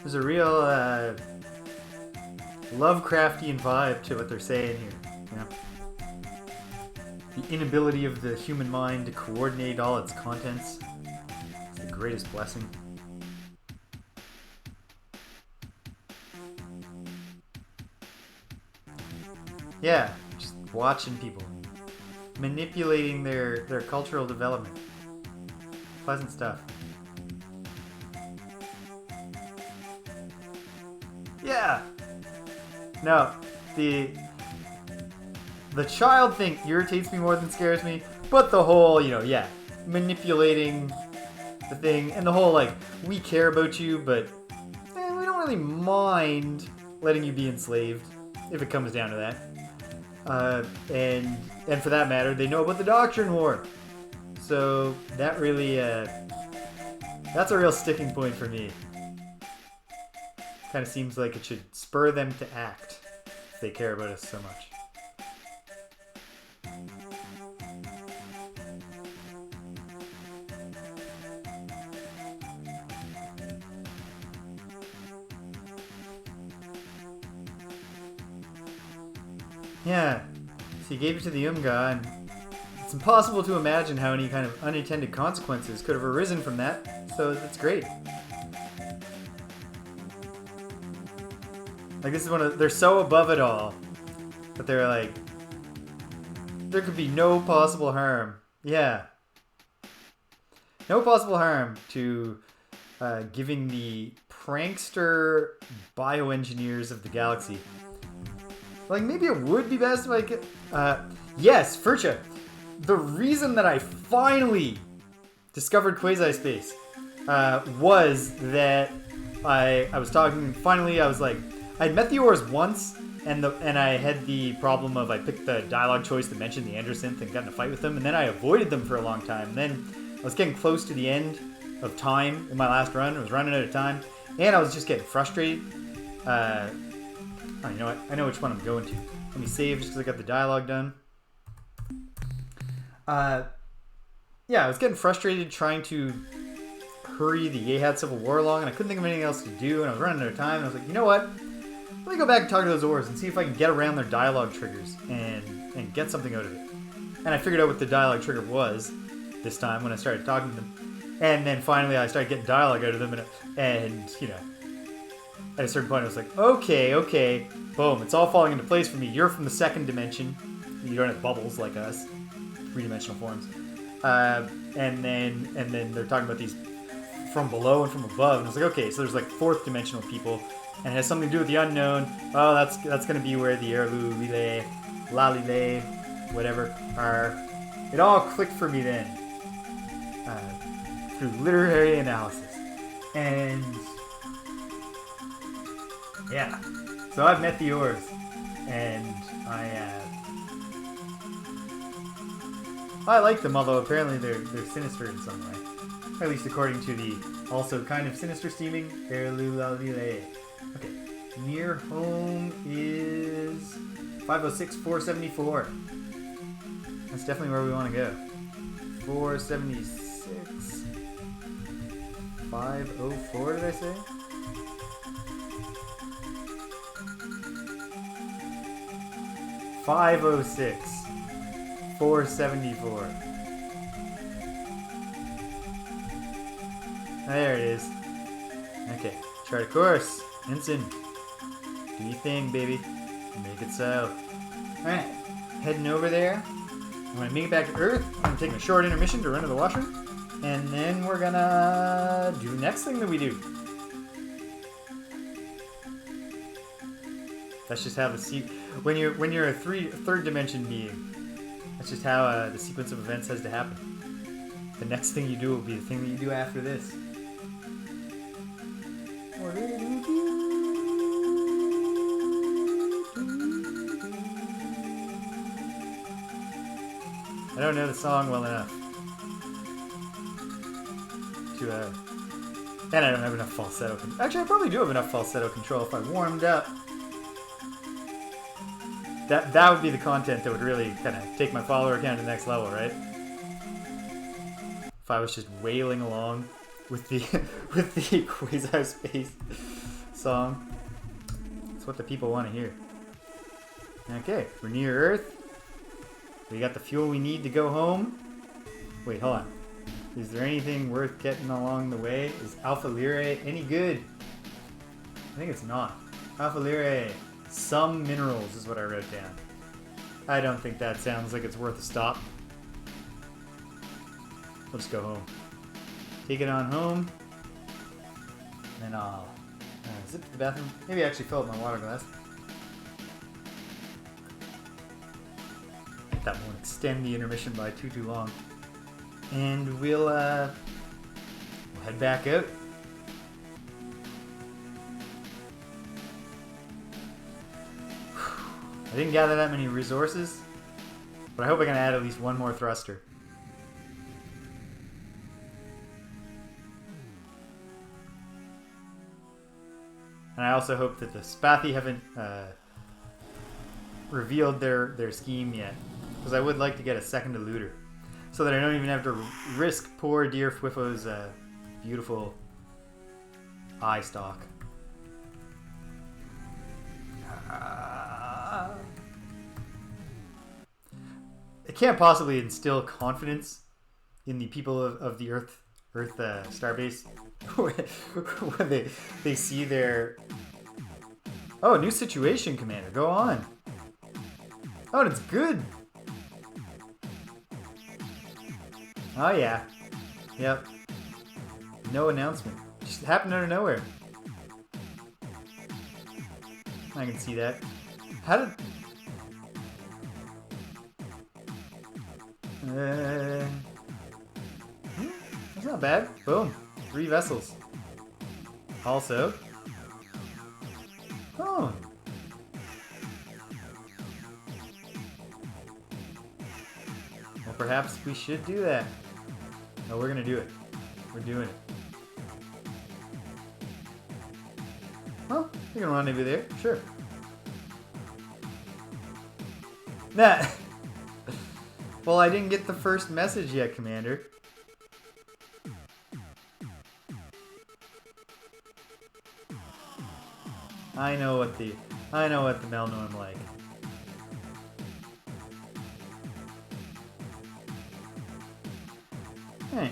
There's a real Lovecraftian vibe to what they're saying here. You know? The inability of the human mind to coordinate all its contents is the greatest blessing. Yeah, just watching people. Manipulating their cultural development. Pleasant stuff. Yeah. No, the child thing irritates me more than scares me, but the whole, you know, yeah, manipulating the thing and the whole like we care about you, but we don't really mind letting you be enslaved if it comes down to that. And for that matter, they know about the Doctrine War, so that really that's a real sticking point for me. Kind of seems like it should spur them to act if they care about us so much. Yeah, so you gave it to the Umga, and it's impossible to imagine how any kind of unintended consequences could have arisen from that, so that's great. Like, this is one of, they're so above it all that they're like, there could be no possible harm. Yeah. No possible harm to giving the prankster bioengineers of the galaxy. Like, maybe it would be best if I could... yes, Furcha. The reason that I finally discovered Quasispace was that I was talking... Finally, I was like... I'd met the Ors once, and I had the problem of I picked the dialogue choice that mentioned the Androsynth and got in a fight with them, and then I avoided them for a long time. And then I was getting close to the end of time in my last run. I was running out of time, and I was just getting frustrated. Oh, you know what? I know which one I'm going to. Let me save just because I got the dialogue done. Yeah, I was getting frustrated trying to hurry the Yehad Civil War along, and I couldn't think of anything else to do, and I was running out of time, and I was like, you know what? Let me go back and talk to those Ors and see if I can get around their dialogue triggers and get something out of it. And I figured out what the dialogue trigger was this time when I started talking to them. And then finally I started getting dialogue out of them, and you know, at a certain point I was like, okay, boom, it's all falling into place for me. You're from the second dimension. You don't have bubbles like us, three-dimensional forms. And then they're talking about these from below and from above, and I was like, okay, so there's like fourth dimensional people, and it has something to do with the unknown. Oh, that's gonna be where the Erlu, Lile, Lalile, whatever are. It all clicked for me then through literary analysis, and yeah, so I've met the Ors, and I like them, although apparently they're sinister in some way. At least according to the also kind of sinister steaming Erlulalile. Okay, near home is 506-474. That's definitely where we want to go. 476. 504, did I say? $506. 474. There it is. Okay, chart a course. Ensign. Do your thing, baby. Make it so. Alright, heading over there. I'm gonna make it back to Earth. I'm taking a short intermission to run to the washroom. And then we're gonna do the next thing that we do. That's just how when you're a third dimension being, that's just how the sequence of events has to happen. The next thing you do will be the thing that you do after this. I don't know the song well enough to and I don't have enough falsetto. Actually, I probably do have enough falsetto control if I warmed up. That would be the content that would really kind of take my follower count to the next level, right? If I was just wailing along with the with the Quasispace song. That's what the people want to hear. Okay, we're near Earth. We got the fuel we need to go home. Wait, hold on. Is there anything worth getting along the way? Is Alpha Lyrae any good? I think it's not. Alpha Lyrae. Some minerals is what I wrote down. I don't think that sounds like it's worth a stop. We'll just go home. Take it on home. And then I'll zip to the bathroom. Maybe actually fill up my water glass. That won't extend the intermission by too long. And we'll head back out. I didn't gather that many resources, but I hope I can add at least one more thruster. And I also hope that the Spathi haven't revealed their scheme yet, because I would like to get a second eluder, so that I don't even have to risk poor dear Fwiffo's beautiful eye stalk. It can't possibly instill confidence in the people of the Earth Starbase when they see their... Oh, new situation, Commander. Go on. Oh, and it's good. Oh, yeah. Yep. No announcement. Just happened out of nowhere. I can see that. How did... That's not bad. Boom. 3 vessels. Also. Oh. Well, perhaps we should do that. No, we're gonna do it. We're doing it. Well, we can rendezvous there. Sure. Nah. Well, I didn't get the first message yet, Commander. I know what the Melnorme like. Hey,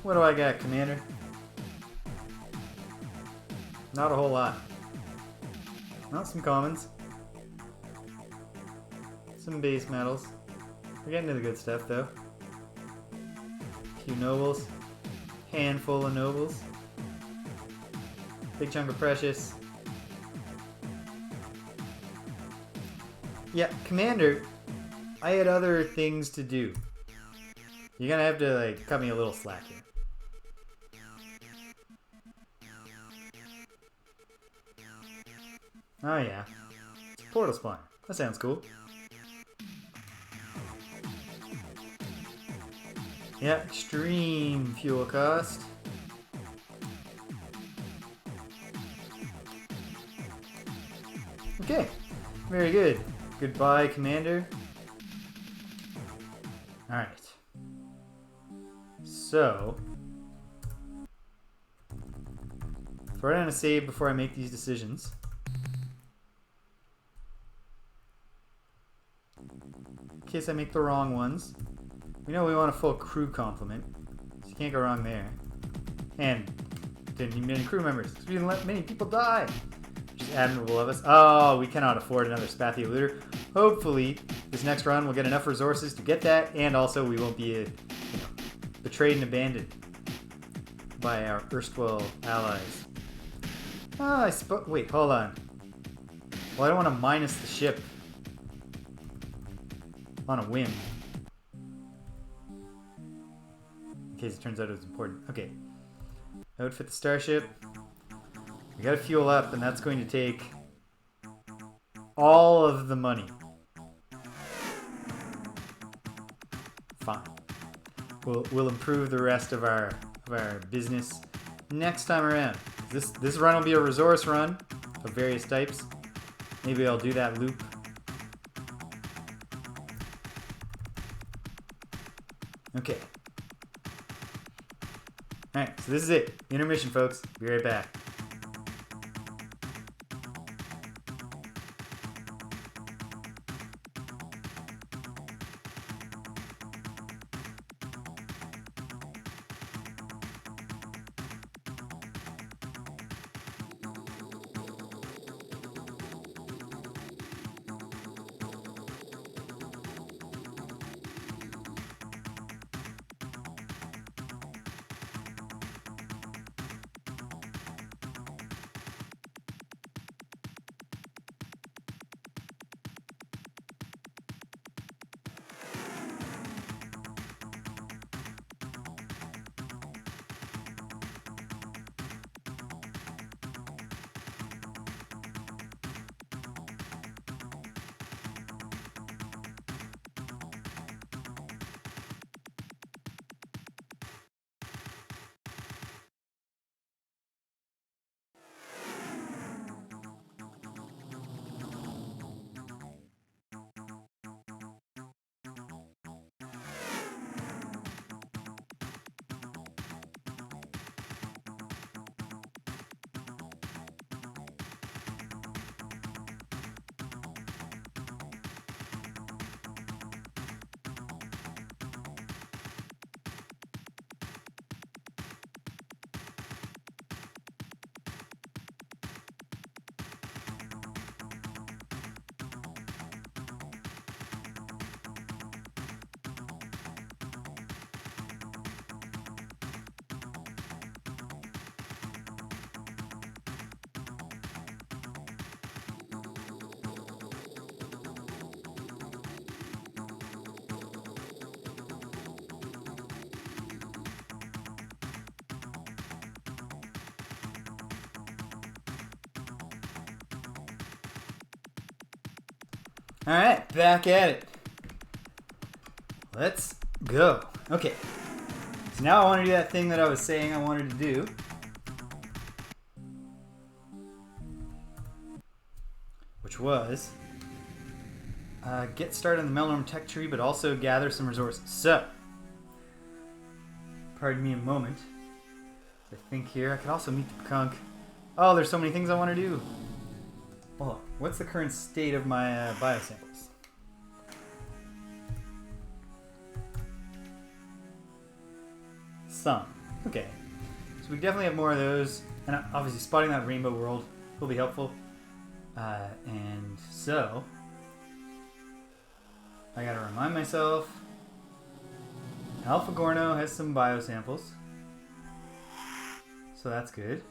what do I got, Commander? Not a whole lot. Not some commons. Some base metals. We're getting to the good stuff, though. A few nobles. Handful of nobles. Big chunk of precious. Yeah, Commander, I had other things to do. You're gonna have to, like, cut me a little slack here. Oh yeah. Portal spawn. That sounds cool. Yeah, extreme fuel cost. Okay, very good. Goodbye, Commander. Alright. So, throw down a save before I make these decisions. In case I make the wrong ones. We know we want a full crew complement, so you can't go wrong there. And didn't need many crew members, because we didn't let many people die. Which is admirable of us. Oh, we cannot afford another Spathi looter. Hopefully, this next run we'll get enough resources to get that, and also we won't be betrayed and abandoned by our erstwhile allies. Oh, I suppose. Wait, hold on. Well, I don't want to minus the ship on a whim. In case it turns out it was important. Okay. Outfit the starship. We gotta fuel up, and that's going to take all of the money. Fine. We'll improve the rest of our business next time around. This run will be a resource run of various types. Maybe I'll do that loop. Okay. Alright, so this is it. Intermission, folks. Be right back. Alright, back at it. Let's go. Okay. So now I want to do that thing that I was saying I wanted to do. was get started on the Melnorme tech tree, but also gather some resources. So, pardon me a moment. I think here I could also meet the Pekunk. Oh, there's so many things I want to do. Hold on. What's the current state of my biosamples? Some. Okay. So we definitely have more of those. And obviously spotting that rainbow world will be helpful. And so, I gotta remind myself, Alpha Gorno has some biosamples. So that's good.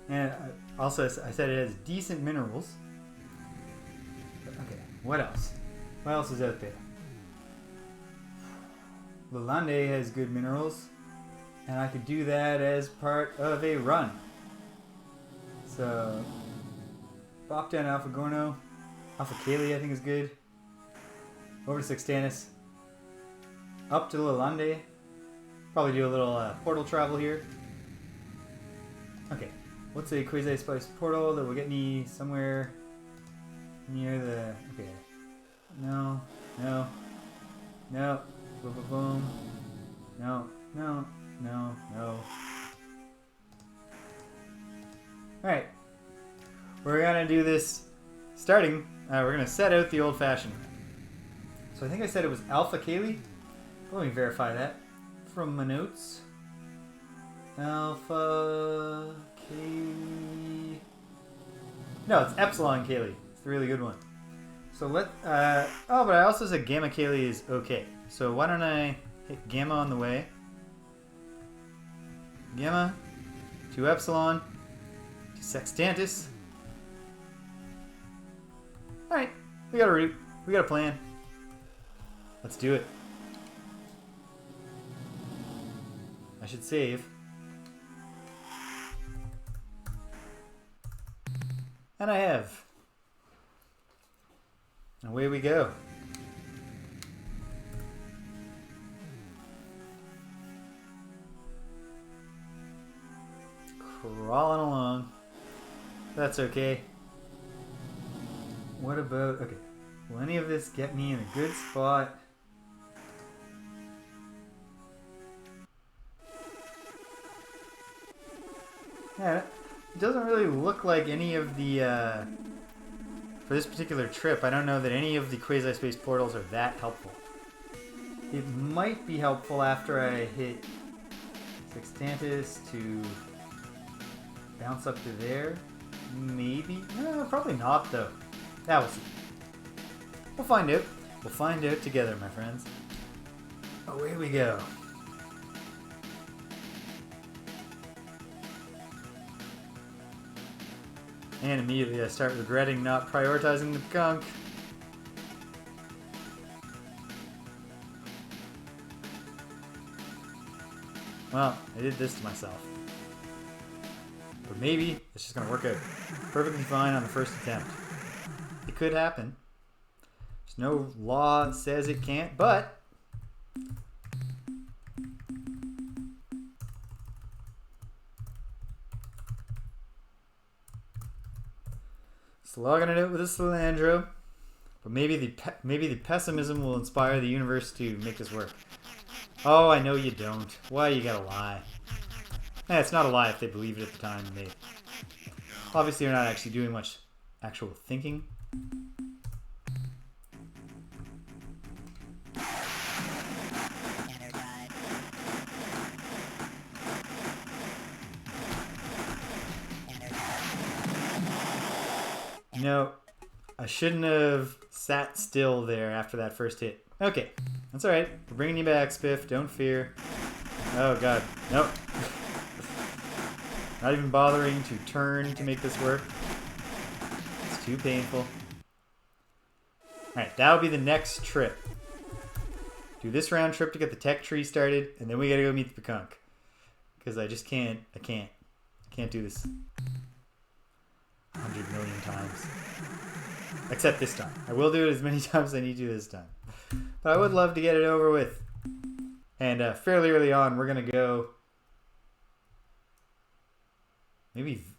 And also I said it has decent minerals. Okay, what else? What else is out there? Lalande has good minerals, and I could do that as part of a run. So, bop down Alpha Gorno. Alpha Kaylee I think is good. Over to Sextantis. Up to Lalande. Probably do a little portal travel here. Okay, what's a Quasispace portal that will get me somewhere near the... Okay, no, no, no. Boom, boom, boom. No, no, no, no. Alright. We're gonna do this starting. We're gonna set out the old fashioned. So I think I said it was Alpha Kaylee. Let me verify that from my notes. Alpha Kaylee. No, it's Epsilon Kaylee. It's the really good one. So let. Oh, but I also said Gamma Kaylee is okay. So why don't I hit Gamma on the way? Gamma to Epsilon to Sextantis. Alright, we got a route. We got a plan. Let's do it. I should save. And I have. And away we go. Crawling along. That's okay. What about... Okay. Will any of this get me in a good spot? Yeah, it doesn't really look like any of the... for this particular trip, I don't know that any of the Quasispace portals are that helpful. It might be helpful after I hit Sextantis to bounce up to there. Maybe? No, probably not though. That we'll see. We'll find out. We'll find out together, my friends. Away we go. And immediately I start regretting not prioritizing the Pekunk. Well, I did this to myself. But maybe it's just going to work out perfectly fine on the first attempt. It could happen. There's no law that says it can't, but... Slogging it out with a Slylandro. But maybe the pessimism will inspire the universe to make this work. Oh, I know you don't. Why you gotta lie? Eh, it's not a lie if they believe it at the time. They obviously are not actually doing much actual thinking. No, I shouldn't have sat still there after that first hit. Okay, that's alright. We're bringing you back, Spiff. Don't fear. Oh, God. Nope. Not even bothering to turn to make this work. It's too painful. Alright, that'll be the next trip. Do this round trip to get the tech tree started, and then we gotta go meet the Pekunk. Because I just can't. I can't do this 100 million times. Except this time. I will do it as many times as I need to this time. But I would love to get it over with. And fairly early on, we're going to go...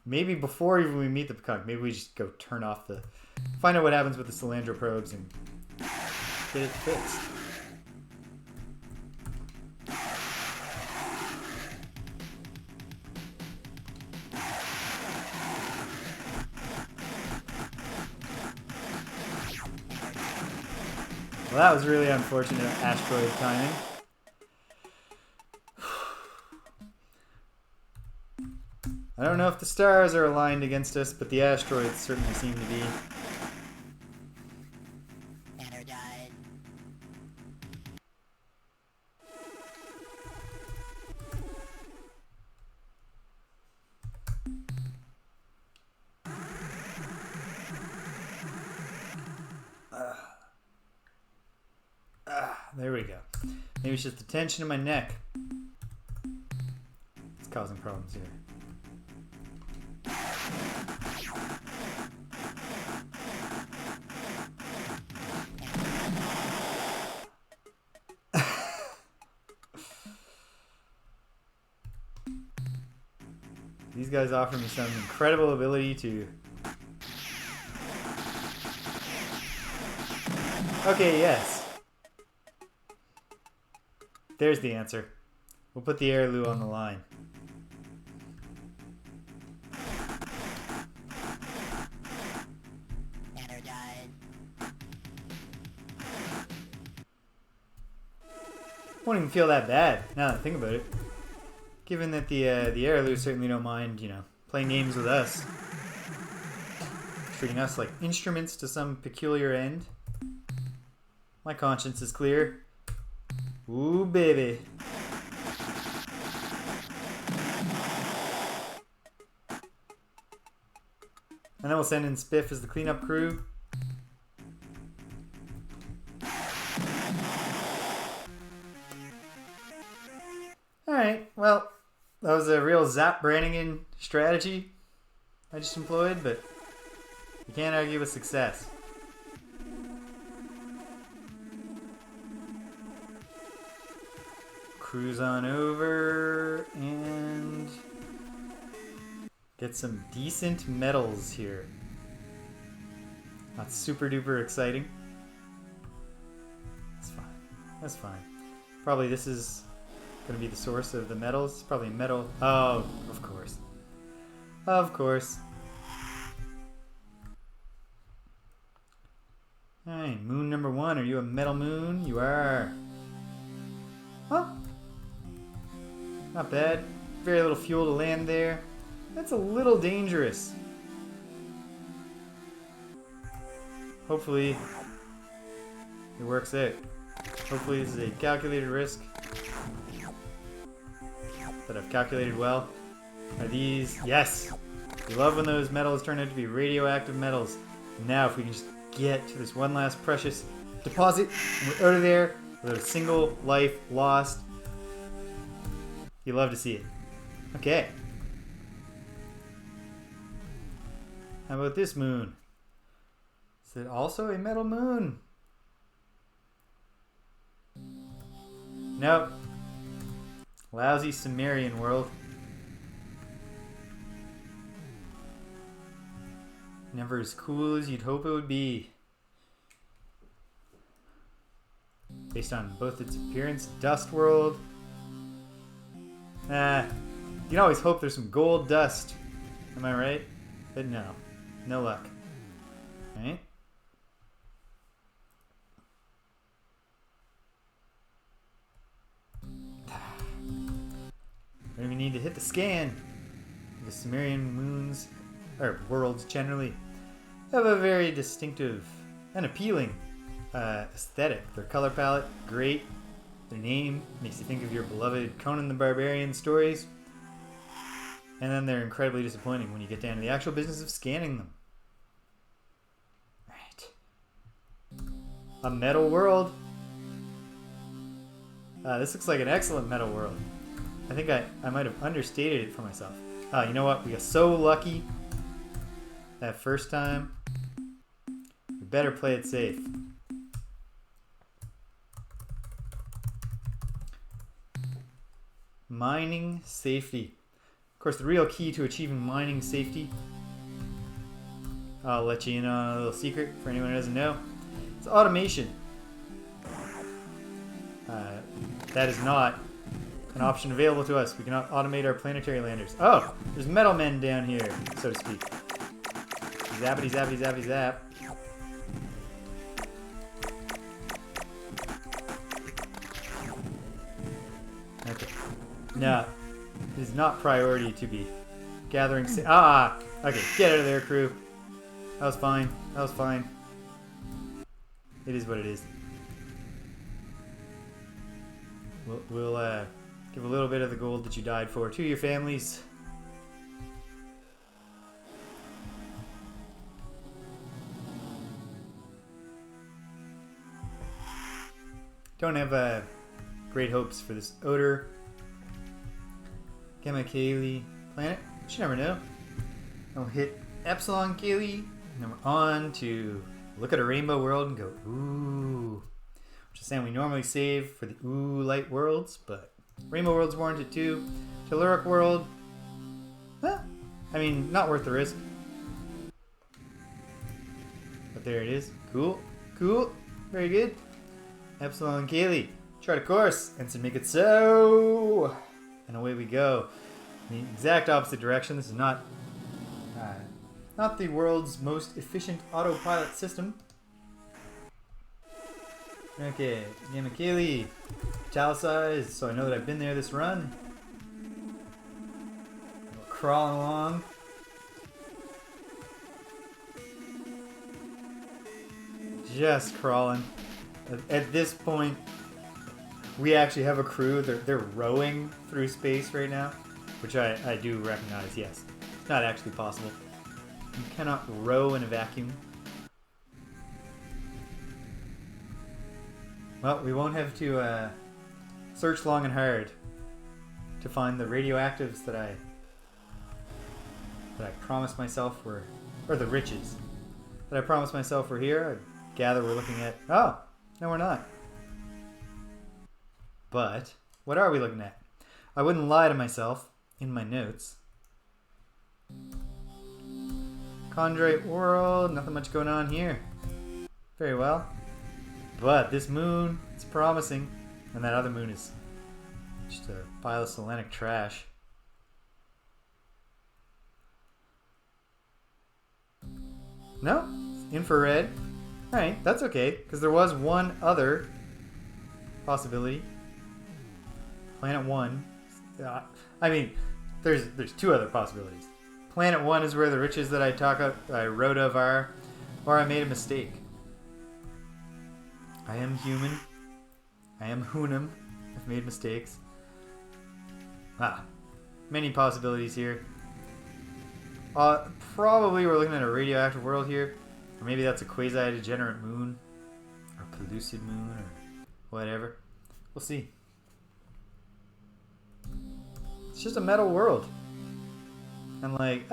Maybe before even we meet the Pekunk, maybe we just go turn off the... Find out what happens with the Slylandro probes and get it fixed. Well, that was really unfortunate asteroid timing. I don't know if the stars are aligned against us, but the asteroids certainly seem to be. Banner died. There we go. Maybe it's just the tension in my neck. It's causing problems here. These guys offer me some incredible ability to... Okay, yes. There's the answer. We'll put the Airloo on the line. Banner died. Won't even feel that bad now that I think about it. Given that the Airloo certainly don't mind, you know, playing games with us. Treating us like instruments to some peculiar end. My conscience is clear. Ooh, baby. And then we'll send in Spiff as the cleanup crew. Alright, well, that was a real Zap Brannigan strategy I just employed, but you can't argue with success. Cruise on over and get some decent medals here. Not super duper exciting. That's fine. That's fine. Probably this is going to be the source of the medals. It's probably metal. Oh, of course. Of course. Alright, moon number 1. Are you a metal moon? You are. Well, not bad. Very little fuel to land there. That's a little dangerous. Hopefully it works out. Hopefully this is a calculated risk that I've calculated well. Are these... Yes! We love when those metals turn out to be radioactive metals. Now if we can just get to this one last precious deposit and we're out of there without a single life lost. You love to see it. Okay. How about this moon? Is it also a metal moon? Nope. Lousy Sumerian world. Never as cool as you'd hope it would be. Based on both its appearance, dust world. You can always hope there's some gold dust. Am I right? But no. No luck. Right? Don't even need to hit the scan. The Sumerian moons, or worlds generally, have a very distinctive and appealing aesthetic. Their color palette, great. Their name makes you think of your beloved Conan the Barbarian stories. And then they're incredibly disappointing when you get down to the actual business of scanning them. Right. A metal world. This looks like an excellent metal world. I think I might have understated it for myself. You know what? We got so lucky that first time. We better play it safe. Mining safety. Of course, the real key to achieving mining safety, I'll let you in on a little secret for anyone who doesn't know. It's automation. That is not an option available to us. We cannot automate our planetary landers. Oh, there's metal men down here, so to speak. Zappity zappity zappity zap. Okay. No, it is not priority to be gathering. Okay, get out of there, crew. That was fine. That was fine. It is what it is. We'll give a little bit of the gold that you died for to your families. Don't have great hopes for this odor. Gamma Kaylee planet. You never know. I'll hit Epsilon Kaylee, and then we're on to look at a rainbow world and go, ooh. Which is saying we normally save for the ooh light worlds, but rainbow world's warranted too. Telluric world, I mean, not worth the risk. But there it is. Cool, cool, very good. Epsilon Kaylee, chart a course, and to make it so. And away we go. In the exact opposite direction. This is not the world's most efficient autopilot system. Okay, Gamma Kaylee, italicized, so I know that I've been there this run. Crawling along. Just crawling. At this point, we actually have a crew. They're rowing through space right now, which I do recognize, yes. It's not actually possible. You cannot row in a vacuum. Well, we won't have to search long and hard to find the radioactives that I promised myself were, or the riches that I promised myself were here. I gather we're looking at, oh, no we're not. But, what are we looking at? I wouldn't lie to myself in my notes. Chondrite world, nothing much going on here. Very well. But this moon, it's promising. And that other moon is just a pile of selenic trash. No, it's infrared. Alright, that's okay, because there was one other possibility. Planet 1. I mean, there's two other possibilities. Planet 1 is where the riches that I wrote of are, or I made a mistake. I am human. I am Hunam. I've made mistakes. Many possibilities here. Probably we're looking at a radioactive world here. Or maybe that's a quasi-degenerate moon. Or pellucid moon, or whatever. We'll see. It's just a metal world. And like,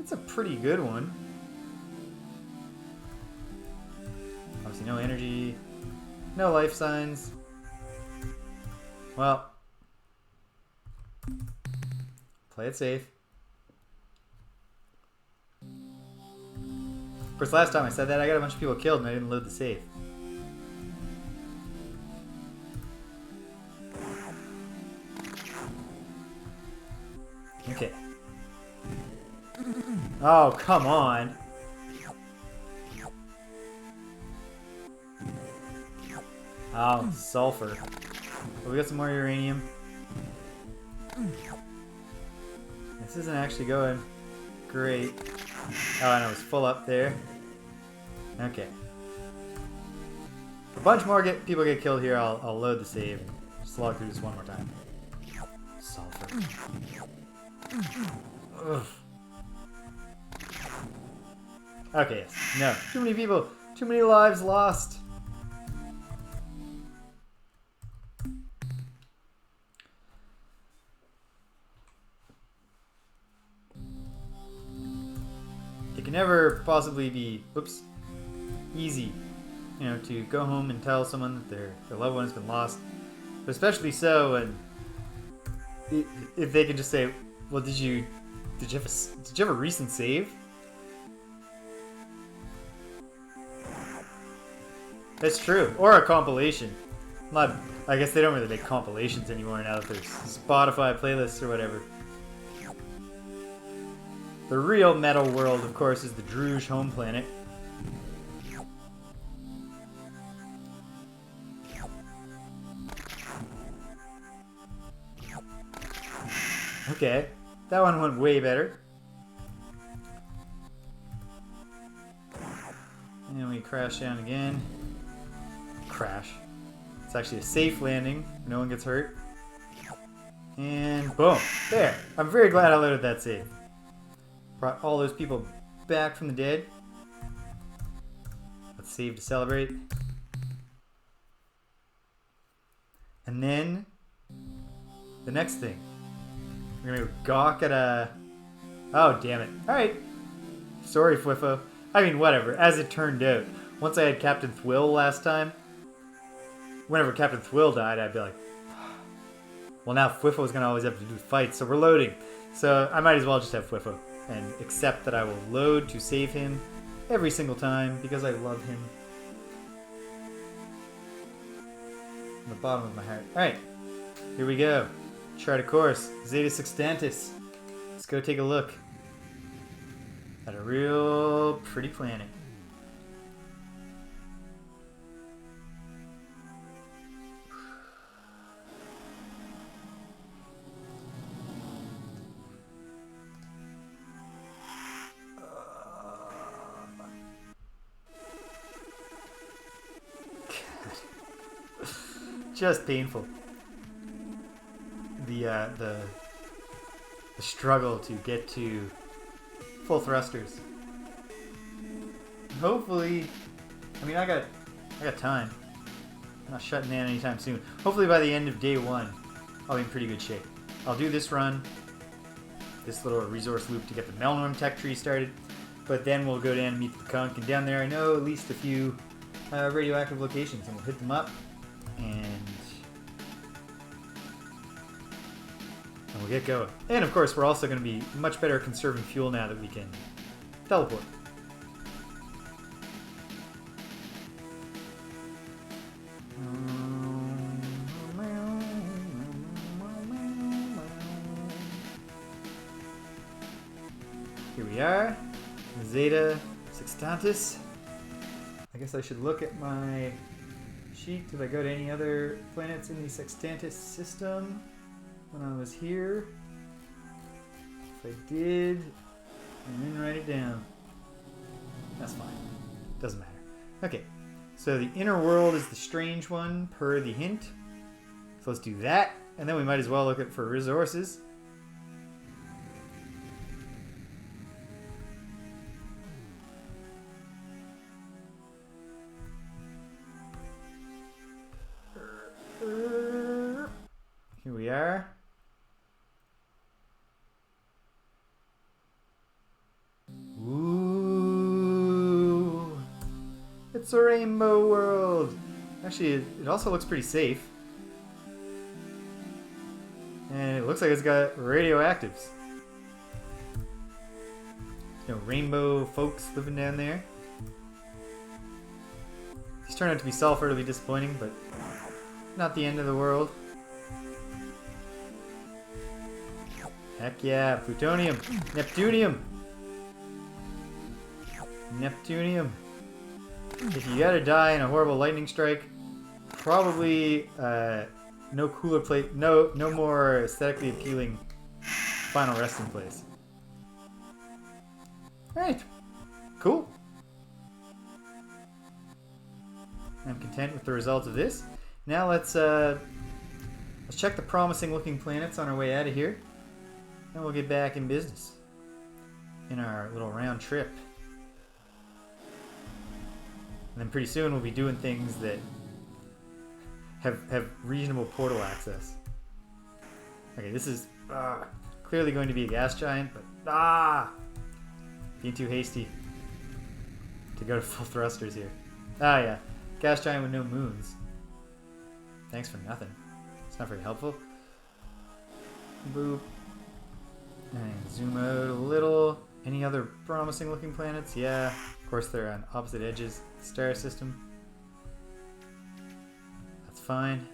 it's a pretty good one. Obviously no energy. No life signs. Well, play it safe. Of course, last time I said that, I got a bunch of people killed and I didn't load the save. Okay. Oh, come on. Oh, sulfur. Well, we got some more uranium. This isn't actually going great. Oh, and it was full up there. Okay. If a bunch more people get killed here, I'll load the save and slog through this one more time. Sulfur. Ugh. Okay, yes. No. Too many people. Too many lives lost. It can never possibly be, easy, to go home and tell someone that their loved one has been lost. But especially so when, if they could just say, Well, did you have a recent save? That's true. Or a compilation. Not, I guess they don't really make compilations anymore now that there's Spotify playlists or whatever. The real metal world, of course, is the Druge home planet. Okay, that one went way better. And we crash down again. Crash. It's actually a safe landing. No one gets hurt. And boom. There. I'm very glad I loaded that save. Brought all those people back from the dead. Let's save to celebrate. And then the next thing. We're gonna go gawk at a... Oh, damn it. Alright. Sorry, Fwiffo. I mean, whatever. As it turned out, once I had Captain Thwill last time, whenever Captain Thwill died, I'd be like, well, now Fwiffo's gonna always have to do fights, so we're loading. So I might as well just have Fwiffo and accept that I will load to save him every single time because I love him. From the bottom of my heart. Alright, here we go. Chart of course, Zeta Sextantis. Let's go take a look at a real pretty planet. Just painful. The struggle to get to full thrusters. Hopefully, I mean I got time. I'm not shutting down anytime soon. Hopefully by the end of day 1, I'll be in pretty good shape. I'll do this run, this little resource loop to get the Melnorme tech tree started, but then we'll go down and meet the Kunk, and down there I know at least a few radioactive locations, and we'll hit them up, and we'll get going. And of course, we're also going to be much better at conserving fuel now that we can teleport. Here we are, Zeta Sextantis. I guess I should look at my sheet. Did I go to any other planets in the Sextantis system when I was here? If I did, I didn't write it down. That's fine. Doesn't matter. Okay, so the inner world is the strange one per the hint. So let's do that, and then we might as well look at for resources. Here we are. Ooh, it's a rainbow world. Actually, it also looks pretty safe. And it looks like it's got radioactives. You know, rainbow folks living down there. These turn out to be sulfur, it'll be disappointing, but not the end of the world. Heck yeah, plutonium, neptunium. Neptunium. If you gotta die in a horrible lightning strike, probably no cooler place, no more aesthetically appealing final resting place. Alright, cool. I'm content with the results of this. Now let's check the promising looking planets on our way out of here, and we'll get back in business in our little round trip. And then pretty soon we'll be doing things that have reasonable portal access. Okay, this is clearly going to be a gas giant, but being too hasty to go to full thrusters here. Ah yeah, gas giant with no moons. Thanks for nothing. It's not very helpful. Boop. And zoom out a little. Any other promising looking planets? Yeah, of course they're on opposite edges of the star system. That's fine.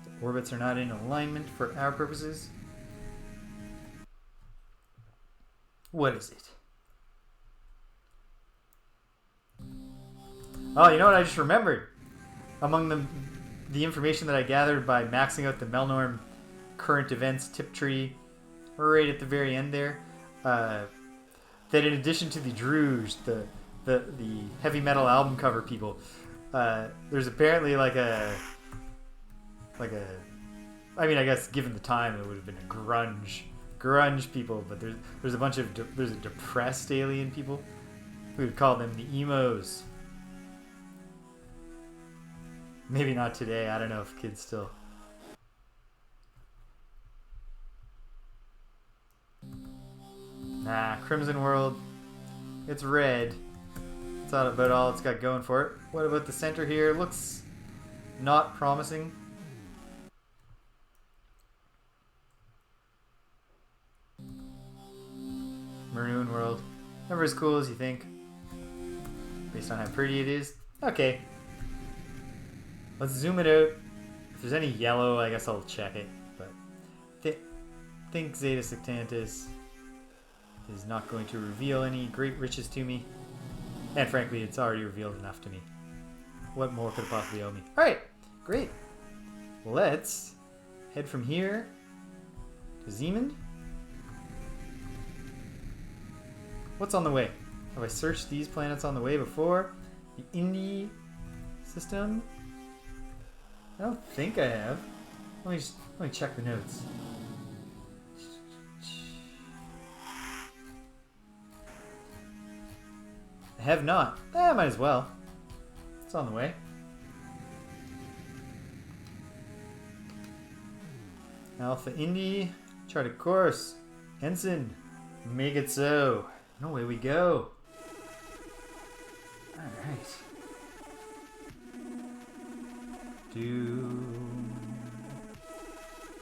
The orbits are not in alignment for our purposes. What is it? Oh, you know what I just remembered? Among the information that I gathered by maxing out the Melnorme current events tip tree right at the very end there, that in addition to the Druge, the heavy metal album cover people, there's apparently like a I mean, I guess given the time it would have been a grunge people, but there's a bunch of there's a depressed alien people. We would call them the emos. Maybe not today. I don't know if kids still. Nah, Crimson World. It's red. That's about all it's got going for it. What about the center here? Looks not promising. Maroon World. Never as cool as you think. Based on how pretty it is. Okay. Let's zoom it out. If there's any yellow, I guess I'll check it. But think Zeta Sectantis is not going to reveal any great riches to me. And frankly, it's already revealed enough to me. What more could it possibly owe me? Alright, great. Let's head from here to Zeeman. What's on the way? Have I searched these planets on the way before? The Indy system? I don't think I have. Let me check the notes. I have not. Might as well. It's on the way. Alpha Indy, charted course, Ensign, make it so. And away we go. Alright.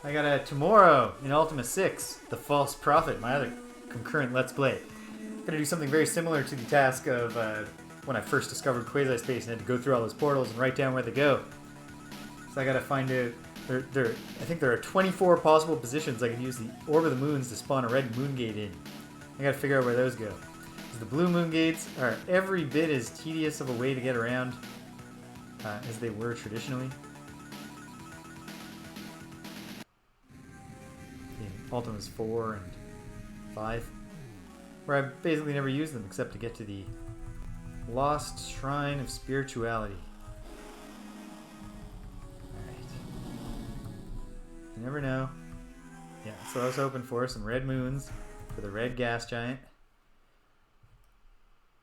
I got a tomorrow in Ultima 6, The False Prophet, my other concurrent Let's Play. I'm gonna do something very similar to the task of when I first discovered Quasispace and had to go through all those portals and write down where they go. So I gotta find out. I think there are 24 possible positions I can use the orb of the moons to spawn a red moon gate in. I gotta figure out where those go. The blue moon gates are every bit as tedious of a way to get around as they were traditionally. In Ultimas 4 and 5, where I basically never used them except to get to the Lost Shrine of Spirituality. Alright. You never know. Yeah, so I was hoping for some red moons for the red gas giant.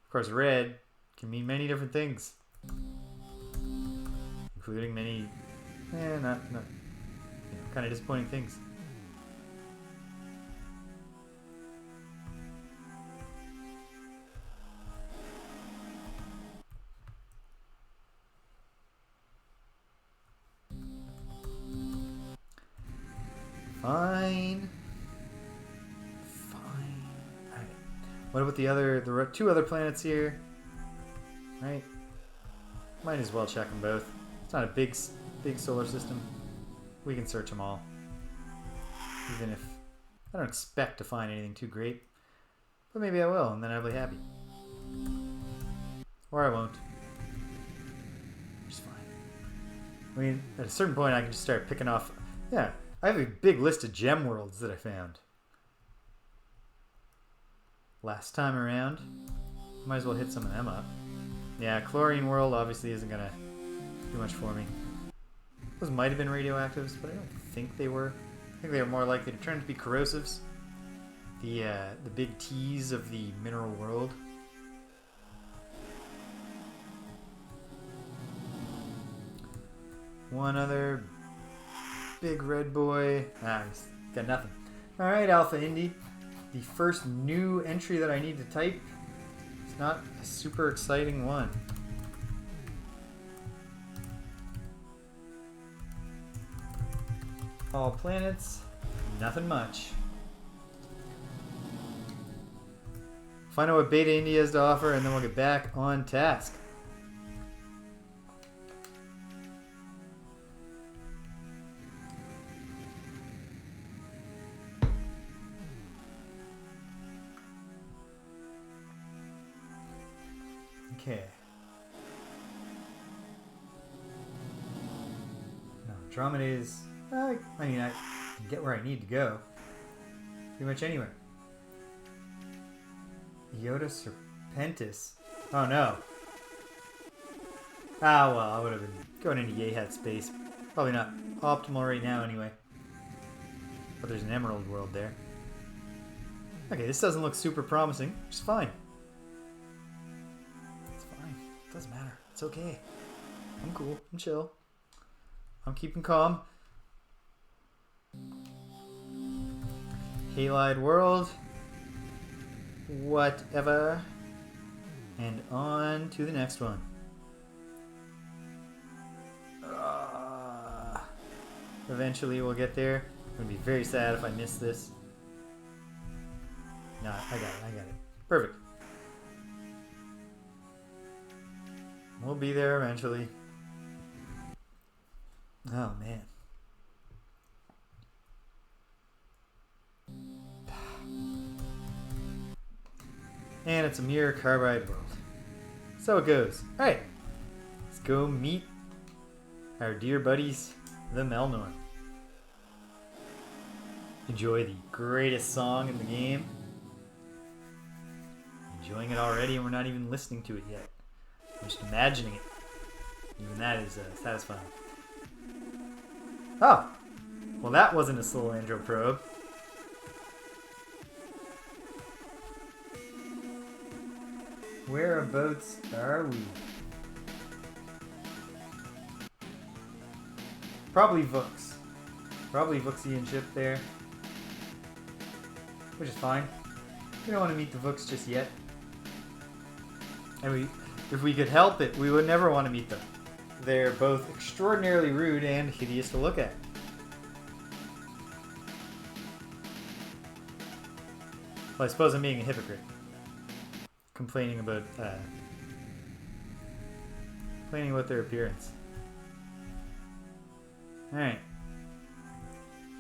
Of course, red can mean many different things. Including many, not kind of disappointing things. Fine. Alright. What about there are 2 other planets here. Right? Might as well check them both. It's not a big solar system. We can search them all. Even if I don't expect to find anything too great. But maybe I will, and then I'll be happy. Or I won't. Which is fine. I mean, at a certain point I can just start picking off. Yeah, I have a big list of gem worlds that I found. Last time around. Might as well hit some of them up. Yeah, Chlorine World obviously isn't gonna do much for me. Those might have been radioactives, but I don't think they were. I think they were more likely to turn to be corrosives. The big T's of the mineral world. One other big red boy. He's got nothing. Alright, Alpha Indy. The first new entry that I need to type. It's not a super exciting one. All planets, nothing much. Find out what Beta India has to offer, and then we'll get back on task. Okay. No, Andromeda's... I mean, I can get where I need to go. Pretty much anywhere. Iota Serpentis. Oh no. Ah, well, I would have been going into Yayhat space. Probably not optimal right now anyway. But there's an Emerald world there. Okay, this doesn't look super promising, which is fine. It's fine. It doesn't matter. It's okay. I'm cool. I'm chill. I'm keeping calm. Halide world. Whatever. And on to the next one. Eventually we'll get there. I'm going to be very sad if I miss this. No, I got it. Perfect. We'll be there eventually. Oh, man. And it's a mirror carbide world. So it goes. Alright. Let's go meet our dear buddies, the Melnorme. Enjoy the greatest song in the game. Enjoying it already, and we're not even listening to it yet. I'm just imagining it. Even that is satisfying. Oh! Well, that wasn't a Slylandro probe. Whereabouts are we? Probably Vux. Probably Vuxian ship there. Which is fine. We don't want to meet the Vux just yet. And if we could help it, we would never want to meet them. They're both extraordinarily rude and hideous to look at. Well, I suppose I'm being a hypocrite. Complaining about their appearance. Alright.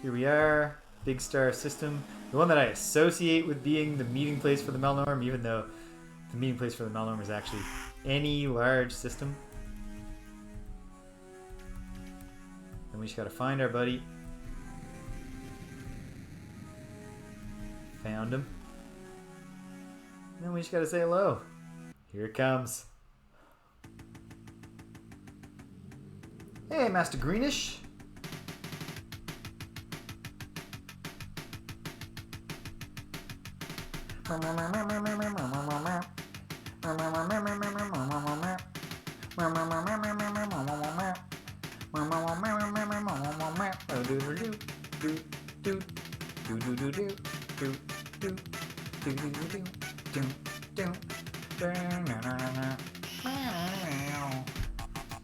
Here we are. Big Star System. The one that I associate with being the meeting place for the Melnorme, even though the meeting place for the Melnorme is actually any large system. Then we just gotta find our buddy. Found him. And then we just gotta say hello. Here it comes. Hey, Master Greenish.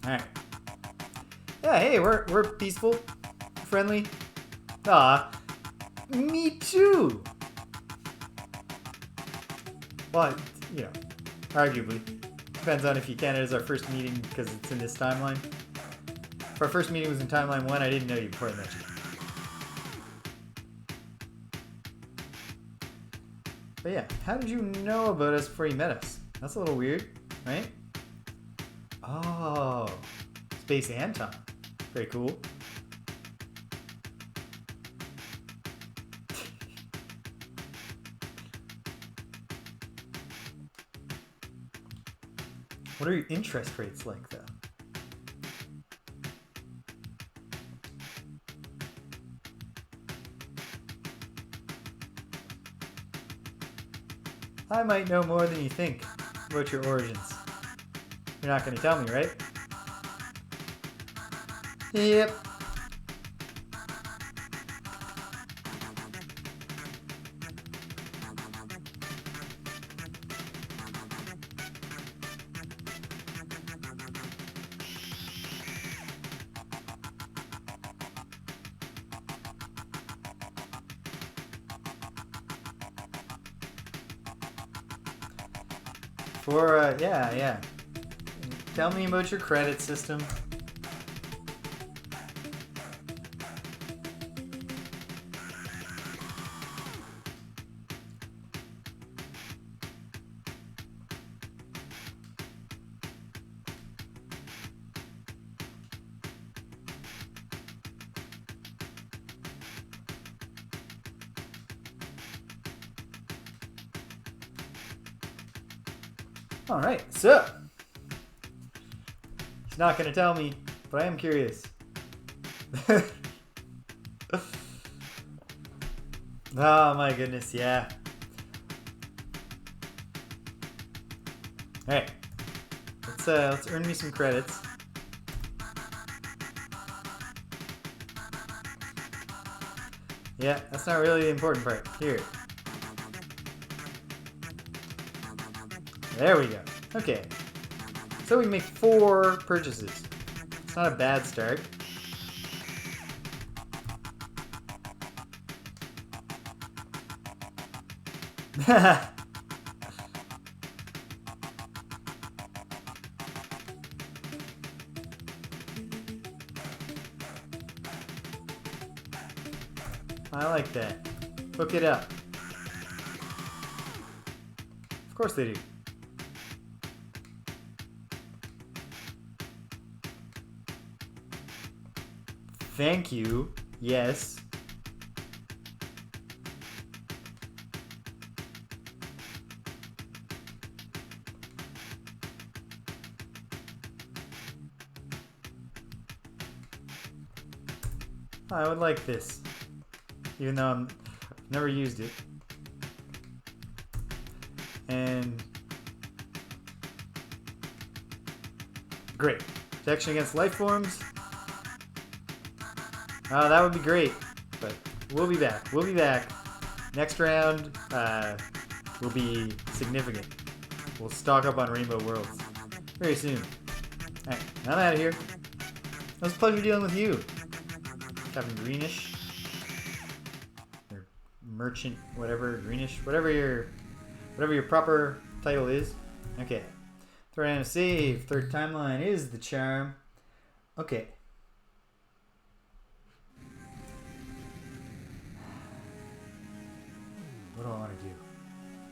Alright. Yeah, hey, we're peaceful, friendly. Me too. Well, you know, arguably. Depends on if you count it as our first meeting because it's in this timeline. If our first meeting was in timeline 1, I didn't know you before I met you. But yeah, how did you know about us before you met us? That's a little weird, right? Oh, space and time. Very cool. What are your interest rates like, though? I might know more than you think about your origins. You're not going to tell me, right? Yep. For, yeah. Tell me about your credit system. Alright, so he's not going to tell me, but I am curious. Oh my goodness, yeah. Alright, let's earn me some credits. Yeah, that's not really the important part. Here. There we go. Okay. So we make 4 purchases. It's not a bad start. I like that. Hook it up. Of course they do. Thank you. Yes. I would like this. Even though I've never used it. And great. Protection against life forms. Oh, that would be great. But we'll be back. We'll be back. Next round will be significant. We'll stock up on Rainbow Worlds very soon. Alright, I'm out of here. It was a pleasure dealing with you, Captain Greenish. Or Merchant, whatever, Greenish, whatever your proper title is. Okay. Throw down a save. Third timeline is the charm. Okay. What do I want to do?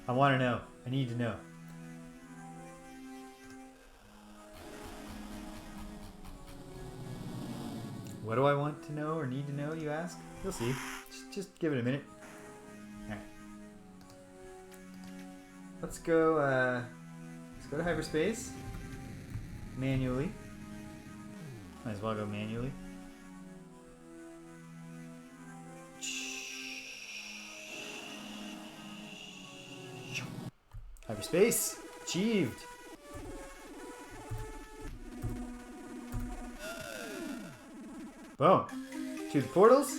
I want to know. I need to know. What do I want to know or need to know, you ask? You'll see. Just give it a minute. Alright. Let's go to hyperspace. Manually. Might as well go manually. Hyperspace achieved. Boom. To the portals.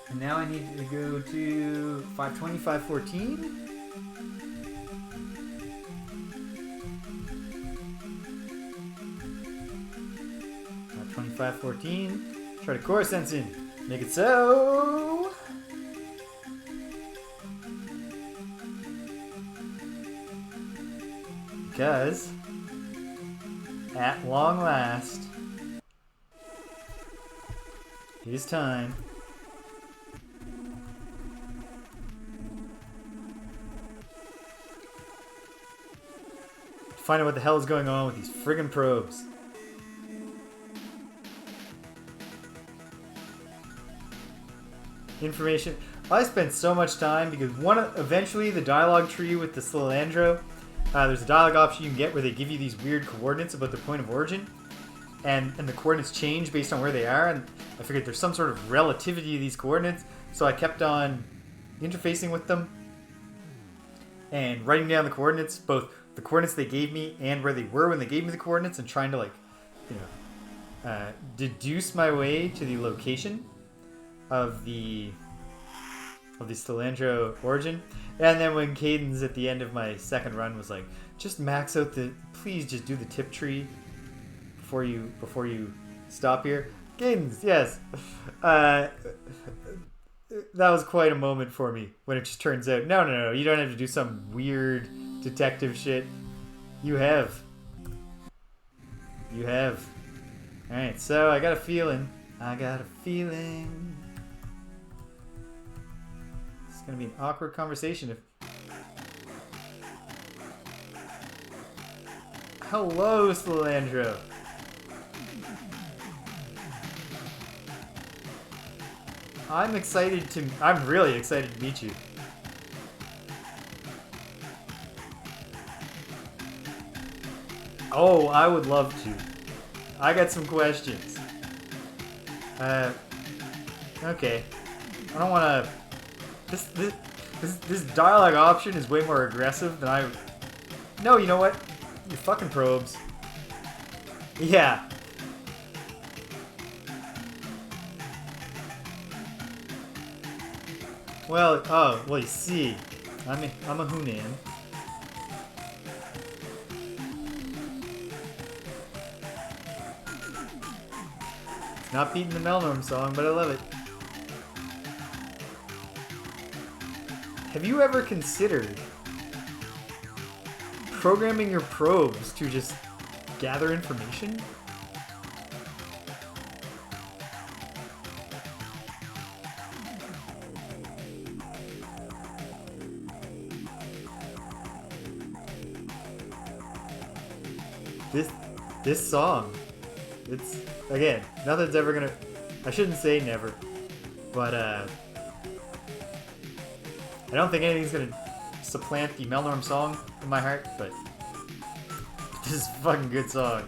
And now I need to go to 520, 514. 514. Try to core sense in. Make it so. Because at long last, it is time to find out what the hell is going on with these friggin' probes. Information. I spent so much time because eventually the dialogue tree with the Slylandro, there's a dialogue option you can get where they give you these weird coordinates about their point of origin, and the coordinates change based on where they are, and I figured there's some sort of relativity to these coordinates, so I kept on interfacing with them and writing down the coordinates, both the coordinates they gave me and where they were when they gave me the coordinates, and trying to deduce my way to the location of the Slylandro origin. And then when Cadence at the end of my second run was like, just max out please just do the tip tree before you stop here. Cadence, yes. That was quite a moment for me when it just turns out, no, you don't have to do some weird detective shit. You have. You have. Alright, so I got a feeling. I got a feeling. It's gonna be an awkward conversation if. Hello, Slylandro. I'm really excited to meet you. Oh, I would love to. I got some questions. Okay. I don't want to. This dialogue option is way more aggressive than I. No, you know what? You fucking probes. Yeah. Well, well, you see, I'm a Hunan. It's not beating the Melnorme song, but I love it. Have you ever considered programming your probes to just gather information? This song, it's, again, nothing's ever gonna, I shouldn't say never, but I don't think anything's gonna supplant the Melnorme song in my heart, but this is a fucking good song.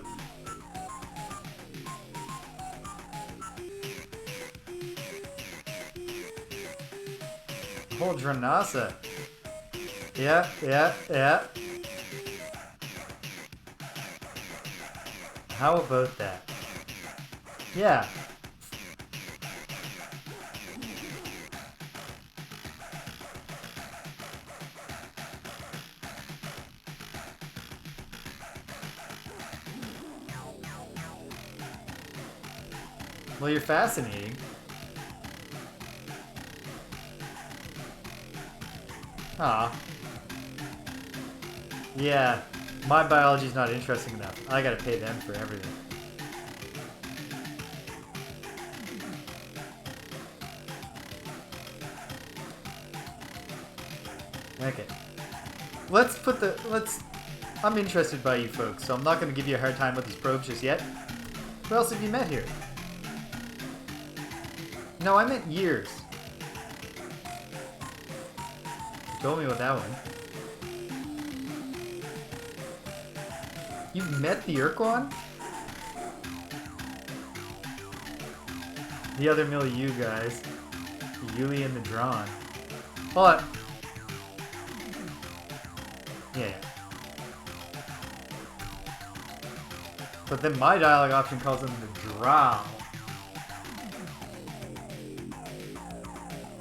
Hodges-Boyle. Yeah. How about that? Yeah. Well, you're fascinating. Ah. Yeah. My biology's not interesting enough. I gotta pay them for everything. Okay. I'm interested by you folks, so I'm not gonna give you a hard time with these probes just yet. Who else have you met here? No, I meant years. You told me about that one. You've met the Urquan? The other milieu guys. The Yuli and the Drawn. Hold on. Yeah. But then my dialogue option calls them the Drow.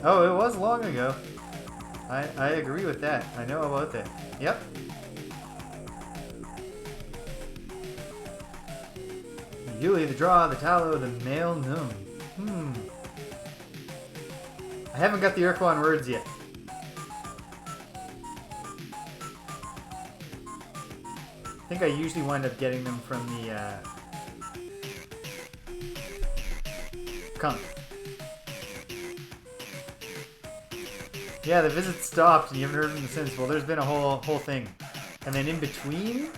Oh, it was long ago. I agree with that. I know about that. Yep. Yuli, the Draw, the Tallow, the Melnorme. I haven't got the Urquan words yet. I think I usually wind up getting them from the, Come. Yeah, the visit stopped and you haven't heard from them since. Well, there's been a whole thing. And then in between...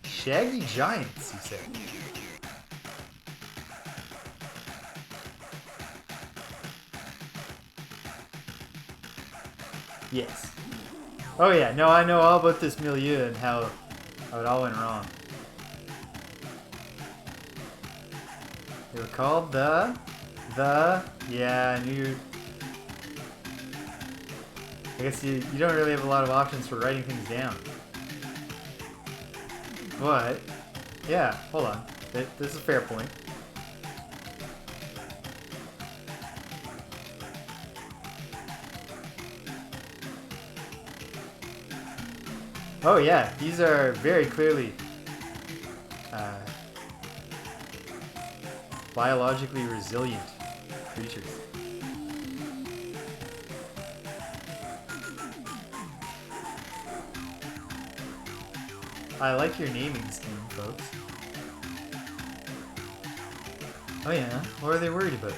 Shaggy giants, you said. Yes. Oh yeah, no, I know all about this milieu and how it all went wrong. They were called yeah, I knew. I guess you don't really have a lot of options for writing things down. But, yeah, hold on. This is a fair point. Oh yeah, these are very clearly biologically resilient creatures. I like your naming scheme, folks. Oh yeah, what are they worried about?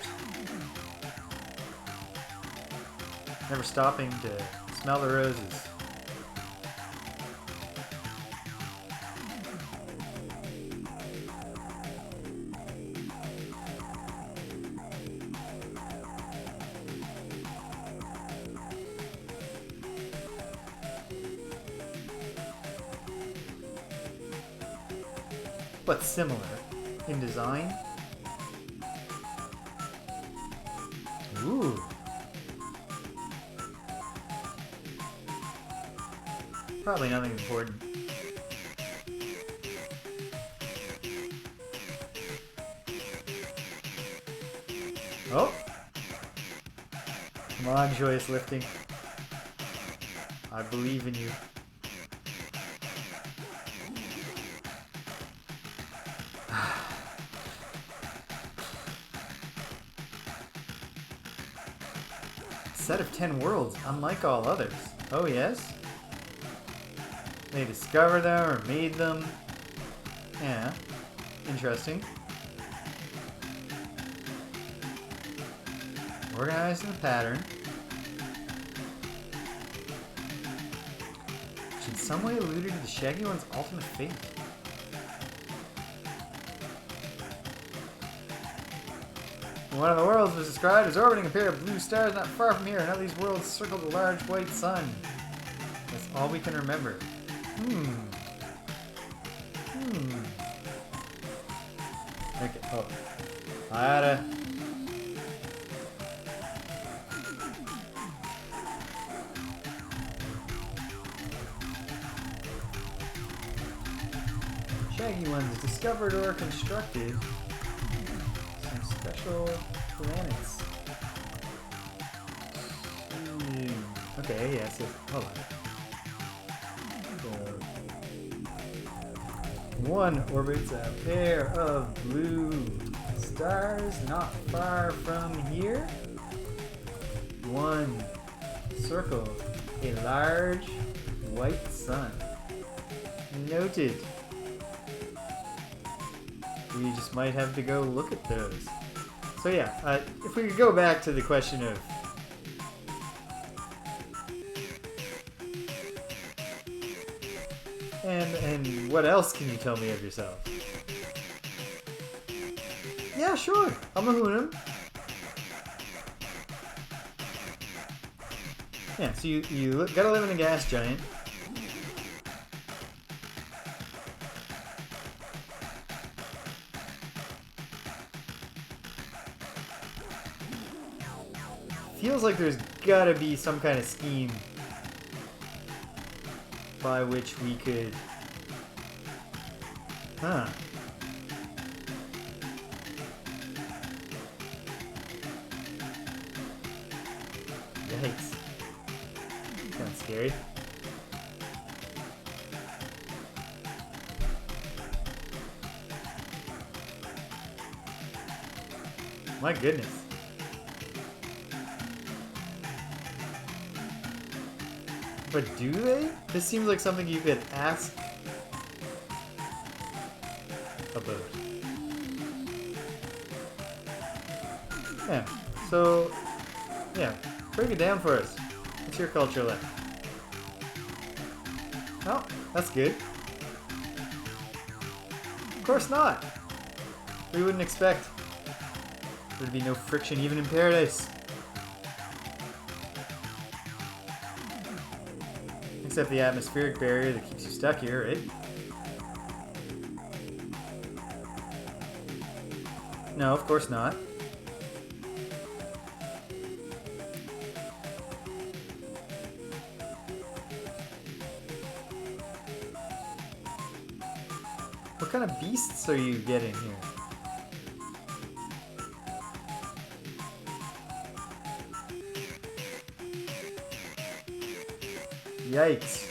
Never stopping to smell the roses. But similar in design. Ooh. Probably nothing important. Oh! Come on, joyous lifting. I believe in you. Set of 10 worlds, unlike all others. Oh yes? They discovered them or made them. Yeah. Interesting. Organized in a pattern. Which in some way alluded to the Shaggy One's ultimate fate. One of the worlds was described as orbiting a pair of blue stars not far from here. None of these worlds circled a large white sun. That's all we can remember. Okay, oh. I gotta... Shaggy Ones discovered or constructed some special planets. Okay, yes, hold on. One orbits a pair of blue stars not far from here. One circles a large white sun. Noted. We just might have to go look at those. So yeah, if we could go back to the question of and what else can you tell me of yourself? Yeah, sure. I'm a Hunam. Yeah, so you gotta live in a gas giant. Feels like there's gotta be some kind of scheme by which we could... Huh. Yikes. Kinda scary. My goodness. But do they? This seems like something you could ask about. Yeah, so, yeah, break it down for us. What's your culture like? Oh, that's good. Of course not. We wouldn't expect there to be no friction even in paradise. Except the atmospheric barrier that keeps you stuck here, right? No, of course not. What kind of beasts are you getting here? Yikes.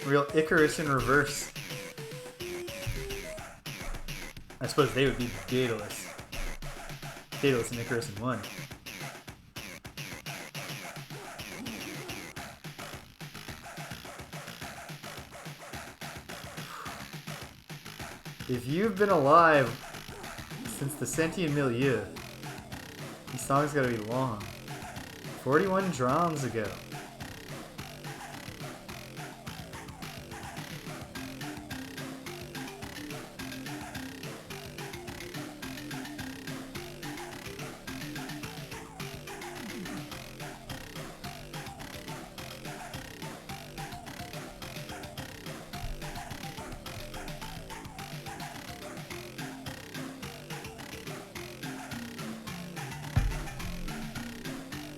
Real Icarus in reverse. I suppose they would be Daedalus. Daedalus and Icarus in one. If you've been alive since the sentient milieu, these songs gotta be long. 41 drums ago.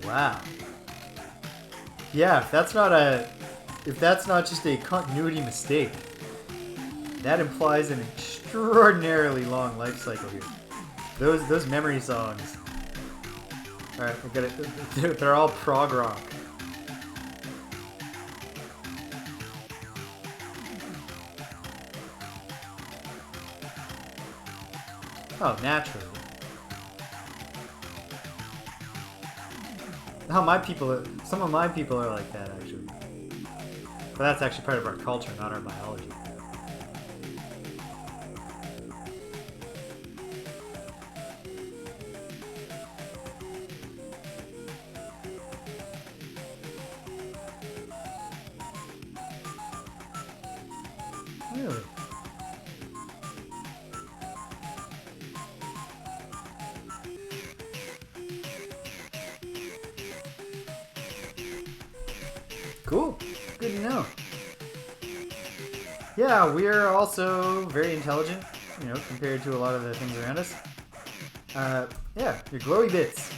Wow. Yeah, if that's not just a continuity mistake, that implies an extraordinarily long life cycle here. Those memory songs. Alright, I got it. They're all prog rock. Oh, naturally. Some of my people are like that, actually. But that's actually part of our culture, not our biology. Really? Cool. Good to know. Yeah, we're also very intelligent, you know, compared to a lot of the things around us. Yeah, your glowy bits.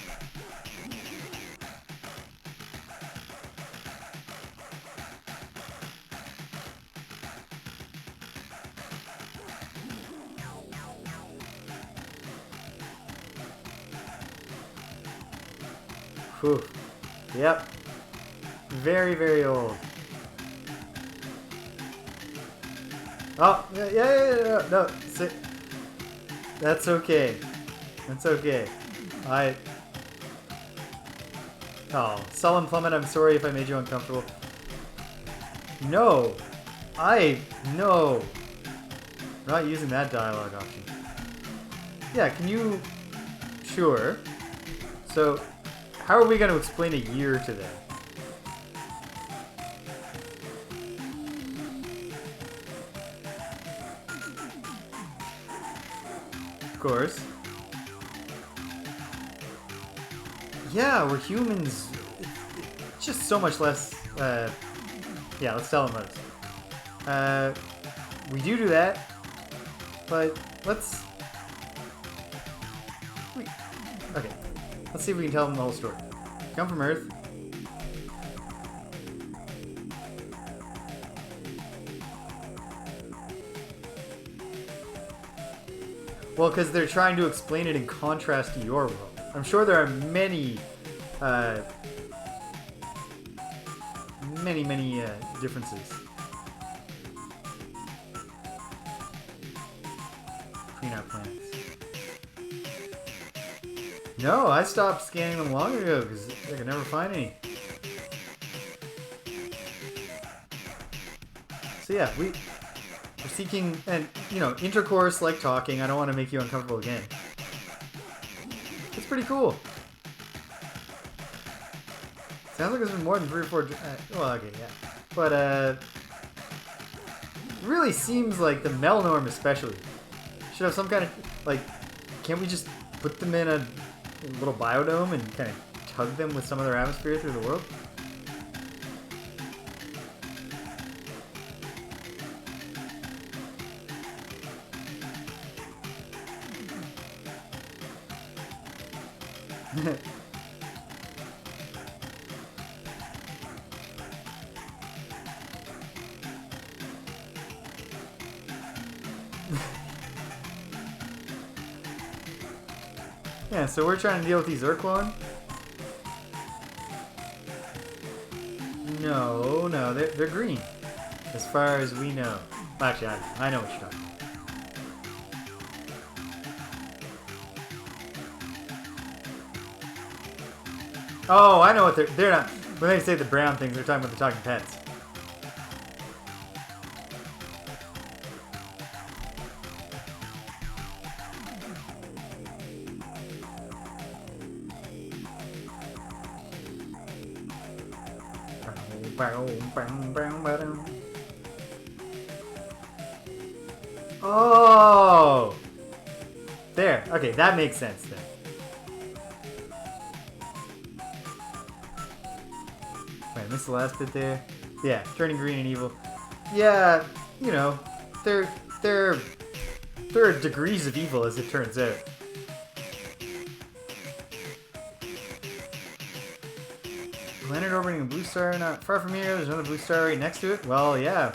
Whew. Yep. Very, very old. Oh, yeah, no, sit. That's okay. That's okay. Oh, Sullen Plummet, I'm sorry if I made you uncomfortable. No. No. We're not using that dialogue option. Yeah, can you... Sure. So, how are we going to explain a year to them? Of course. Yeah, we're humans. It's just so much less. Yeah, let's tell them this. We do that, but let's. Okay, let's see if we can tell them the whole story. Come from Earth. Well, because they're trying to explain it in contrast to your world. I'm sure there are many differences between our planets. No, I stopped scanning them long ago because I could never find any. So yeah, we're seeking, and you know, intercourse like talking. I don't want to make you uncomfortable again. It's pretty cool. Sounds like there's been more than 3 or 4. Well, okay, yeah, but really seems like the Melnorme especially should have some kind of like. Can't we just put them in a little biodome and kind of tug them with some of their atmosphere through the world? Yeah, so we're trying to deal with these Urquan. No, they're green. As far as we know. Actually, I know what you're talking about. Oh, I know what they're not. When they say the brown things, they're talking about the talking pets. Oh! There. Okay, that makes sense then. Wait, I missed the last bit there. Yeah, turning green and evil. Yeah, you know, there are degrees of evil as it turns out. Planet orbiting a blue star not far from here. There's another blue star right next to it. Well, yeah,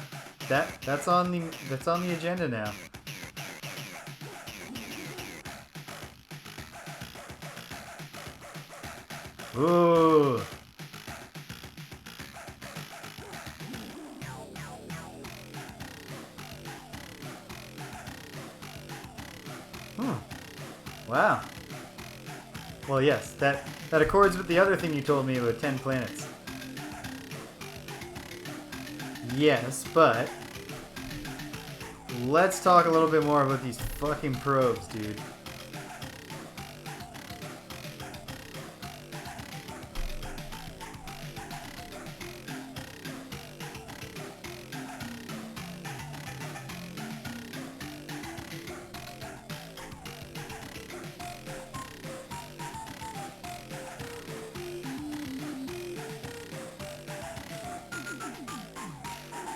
that's on the agenda now. Ooh. Wow. Well, yes, that accords with the other thing you told me about 10 planets. Yes, but let's talk a little bit more about these fucking probes, dude.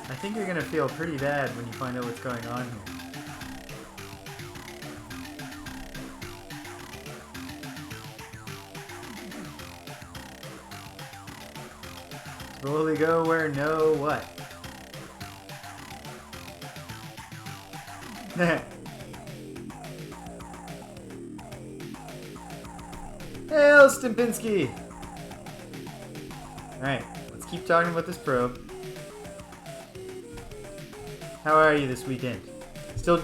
I think you're gonna feel pretty bad when you find out what's going on here. Slowly go where no what? Hail, Stimpinski! Alright, let's keep talking about this probe. How are you this weekend? Still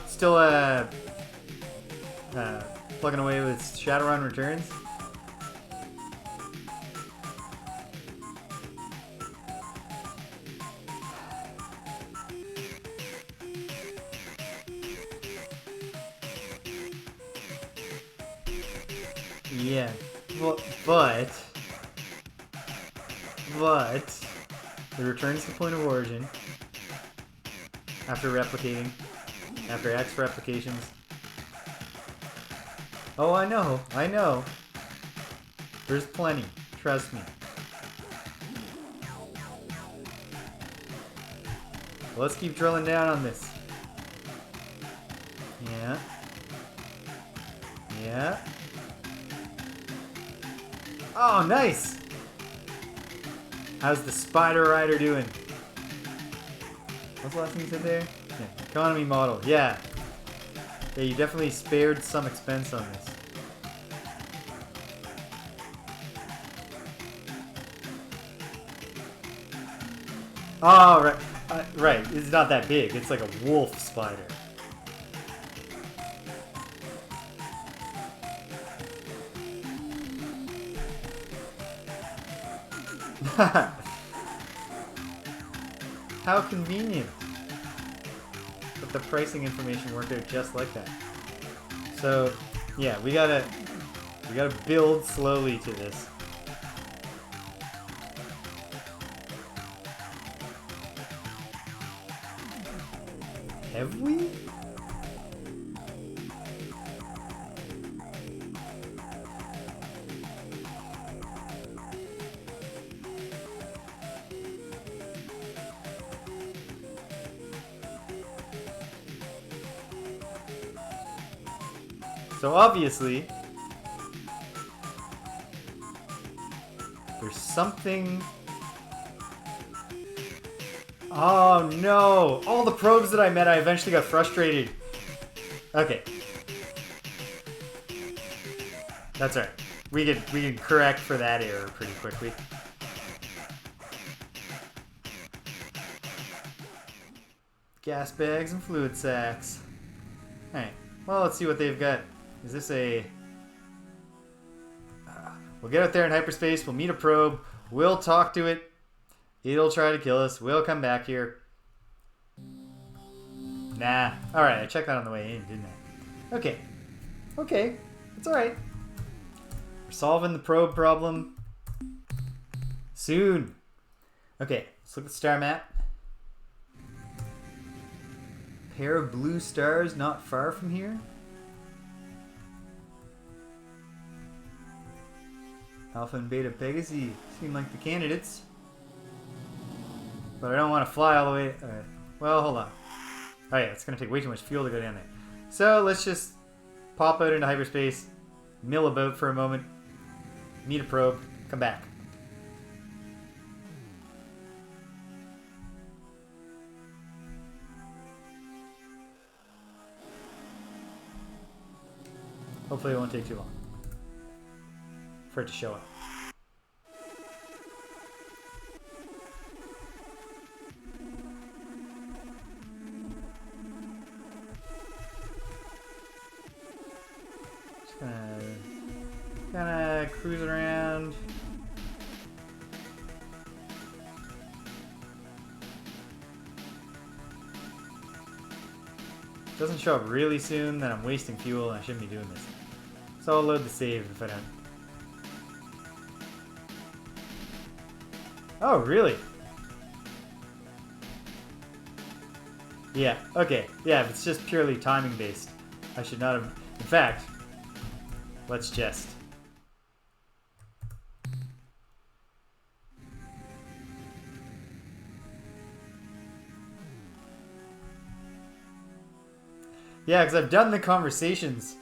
plugging away with Shadowrun Returns? Yeah, but it returns to point of origin. After replicating. After X replications. Oh, I know. There's plenty. Trust me. Let's keep drilling down on this. Yeah. Yeah. Oh, nice! How's the Spider Rider doing? What's the last thing you said there? Yeah, economy model. Yeah. Yeah, you definitely spared some expense on this. Oh, right. Right. It's not that big. It's like a wolf spider. How convenient. But the pricing information worked out just like that. So, yeah, we gotta build slowly to this. Have we? So obviously, there's something... Oh no! All the probes that I met, I eventually got frustrated. Okay. That's alright. We can correct for that error pretty quickly. Gas bags and fluid sacks. Alright. Well, let's see what they've got. Is this a... we'll get out there in hyperspace. We'll meet a probe. We'll talk to it. It'll try to kill us. We'll come back here. Nah. Alright, I checked that on the way in, didn't I? Okay. Okay. It's alright. We're solving the probe problem. Soon. Okay. Let's look at the star map. Pair of blue stars not far from here. Alpha and Beta Pegasi seem like the candidates. But I don't want to fly all the way. Well, hold on. Oh yeah, it's going to take way too much fuel to go down there. So let's just pop out into hyperspace, mill about for a moment, meet a probe, come back. Hopefully it won't take too long for it to show up. Just gonna cruise around. Doesn't show up really soon, then I'm wasting fuel and I shouldn't be doing this. So I'll load the save if I don't. Oh, really? Yeah, okay. Yeah, if it's just purely timing based, I should not have. In fact, let's just. Yeah, because I've done the conversations,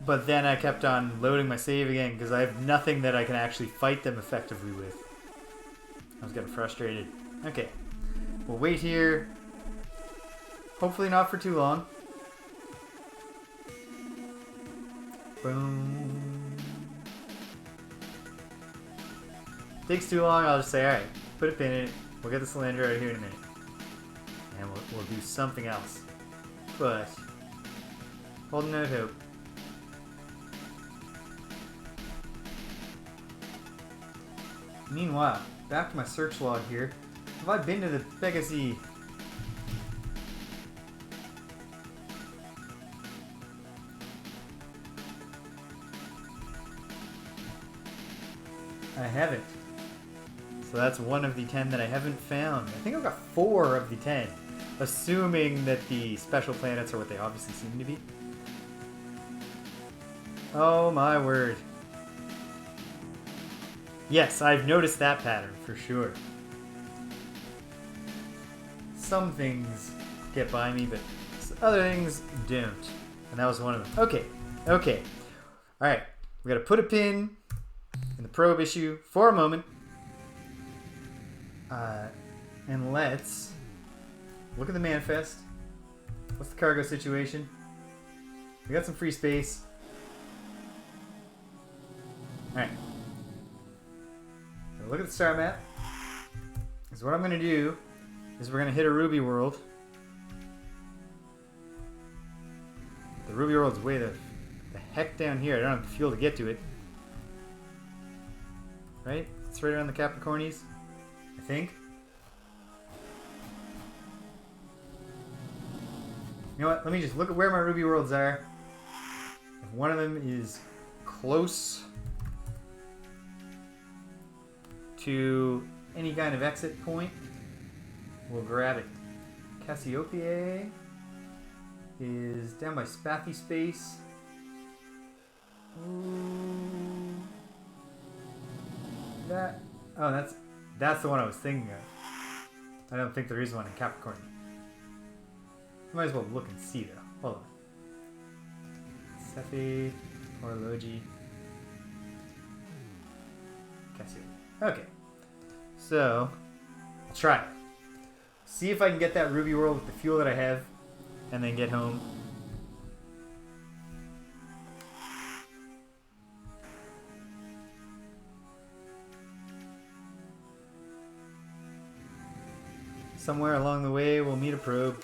but then I kept on loading my save again because I have nothing that I can actually fight them effectively with. I was getting frustrated. Okay, we'll wait here. Hopefully not for too long. Boom. Takes too long, I'll just say, alright, put a pin in it. We'll get the Slylandro out of here in a minute. And we'll do something else. But, holding out hope. Meanwhile, back to my search log here. Have I been to the Pegasi? I haven't. So that's one of the 10 that I haven't found. I think I've got 4 of the 10. Assuming that the special planets are what they obviously seem to be. Oh my word. Yes, I've noticed that pattern for sure. Some things get by me, but other things don't. And that was one of them. Okay, okay. Alright, we gotta put a pin in the probe issue for a moment. And let's look at the manifest. What's the cargo situation? We got some free space. Alright. Look at the star map. So what I'm going to do is we're going to hit a ruby world. The ruby world's way the heck down here. I don't have the fuel to get to it. Right? It's right around the Capricornies, I think. You know what? Let me just look at where my ruby worlds are. If one of them is close to any kind of exit point, we'll grab it. Cassiopeia is down by Spathi space. Ooh. That's the one I was thinking of. I don't think there is one in Capricorn. Might as well look and see though. Hold on. Cephi, Horology, Cassiopeia. Okay. So, I'll try it. See if I can get that ruby world with the fuel that I have, and then get home. Somewhere along the way, we'll meet a probe.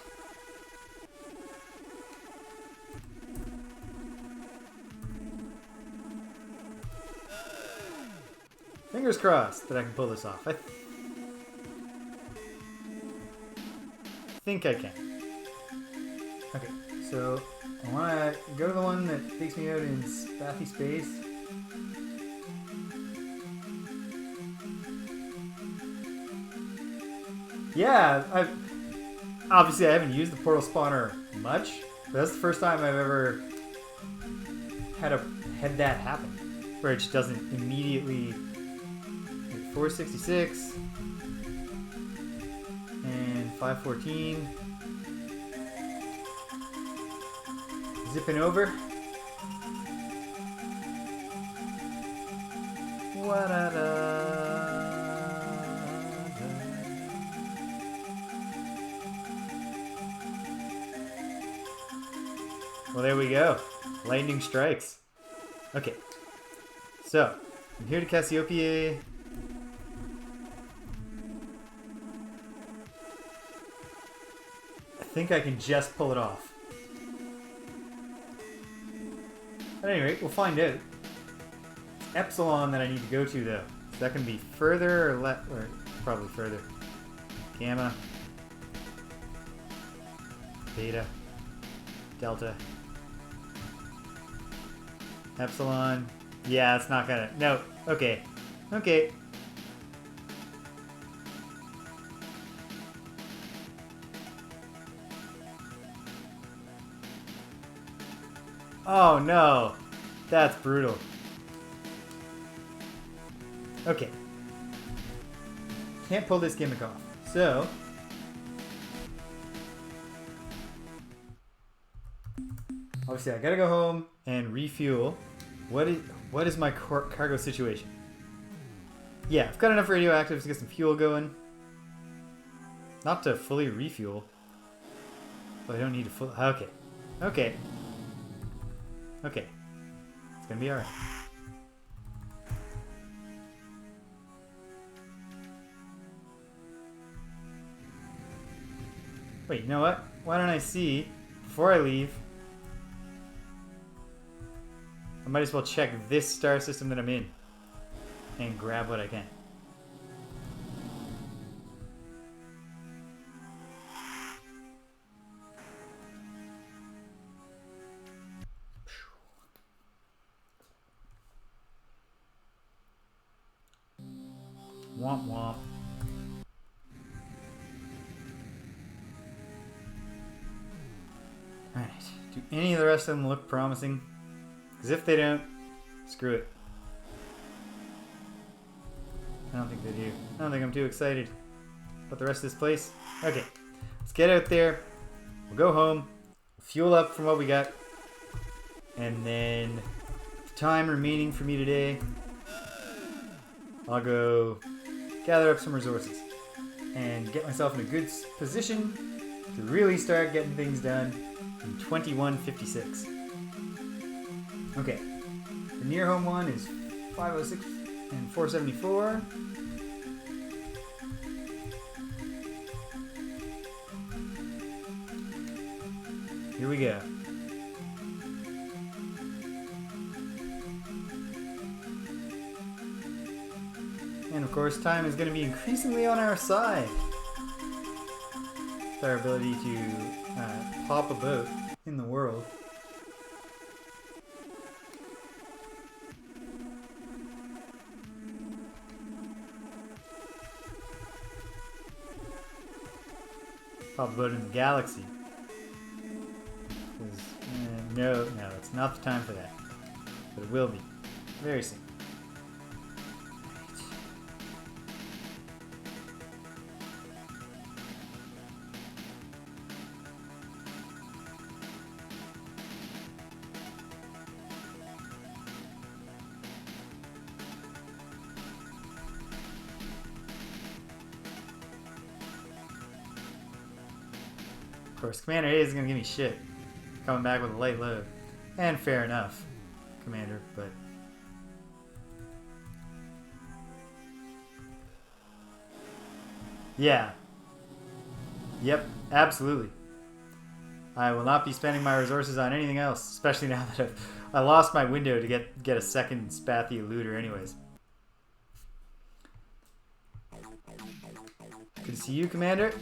Fingers crossed that I can pull this off. I think I can. Okay, so I want to go to the one that takes me out in Spathi space. Yeah, obviously I haven't used the portal spawner much, but that's the first time I've ever had that happen, where it just doesn't immediately. 466 and 514. Zipping over. Well, there we go. Lightning strikes. Okay. So, I'm here to Cassiopeia. I think I can just pull it off. At any rate, we'll find out. It's Epsilon that I need to go to, though. Is that going to be further or less? Or probably further. Gamma. Beta. Delta. Epsilon. Yeah, it's not gonna. No. Okay. Okay. Oh no. That's brutal. Okay. Can't pull this gimmick off. So. Obviously, I gotta go home and refuel. What is my cargo situation? Yeah, I've got enough radioactives to get some fuel going. Not to fully refuel. But I don't need to full. Okay. Okay. Okay. It's gonna be alright. Wait, you know what? Why don't I see, before I leave, I might as well check this star system that I'm in and grab what I can. Womp womp. Alright, do any of the rest of them look promising? Because if they don't, screw it. I don't think they do. I don't think I'm too excited about the rest of this place. Okay, let's get out there. We'll go home, fuel up from what we got, and then the time remaining for me today, I'll go gather up some resources and get myself in a good position to really start getting things done in 2156. Okay, the near home one is 506 and 474. Here we go. And of course, time is going to be increasingly on our side. With our ability to pop a boat in the world. Pop a boat in the galaxy. No, it's not the time for that. But it will be. Very soon. Of course, Commander A is going to give me shit. Coming back with a light load. And fair enough, Commander, but... yeah. Yep, absolutely. I will not be spending my resources on anything else, especially now that I lost my window to get a second Spathi looter anyways. Good to see you, Commander.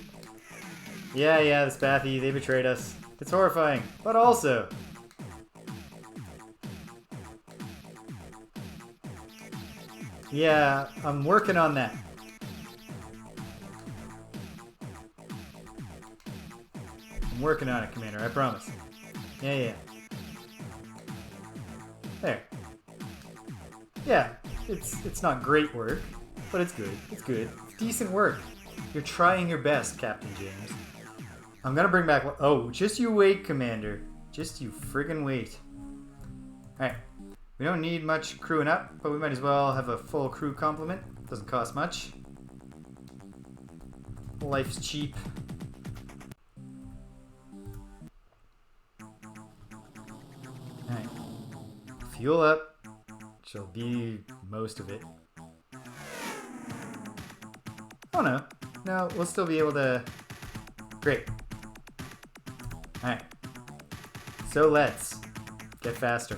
Yeah, the Spathi, they betrayed us. It's horrifying, but also... yeah, I'm working on that. I'm working on it, Commander, I promise. Yeah. There. Yeah, it's not great work, but it's good. It's good. It's decent work. You're trying your best, Captain James. I'm gonna bring back... Oh, just you wait, Commander. Just you friggin' wait. Alright. We don't need much crewing up, but we might as well have a full crew complement. Doesn't cost much. Life's cheap. Alright. Fuel up. Shall be most of it. Oh no. No, we'll still be able to... Great. Alright. So let's get faster.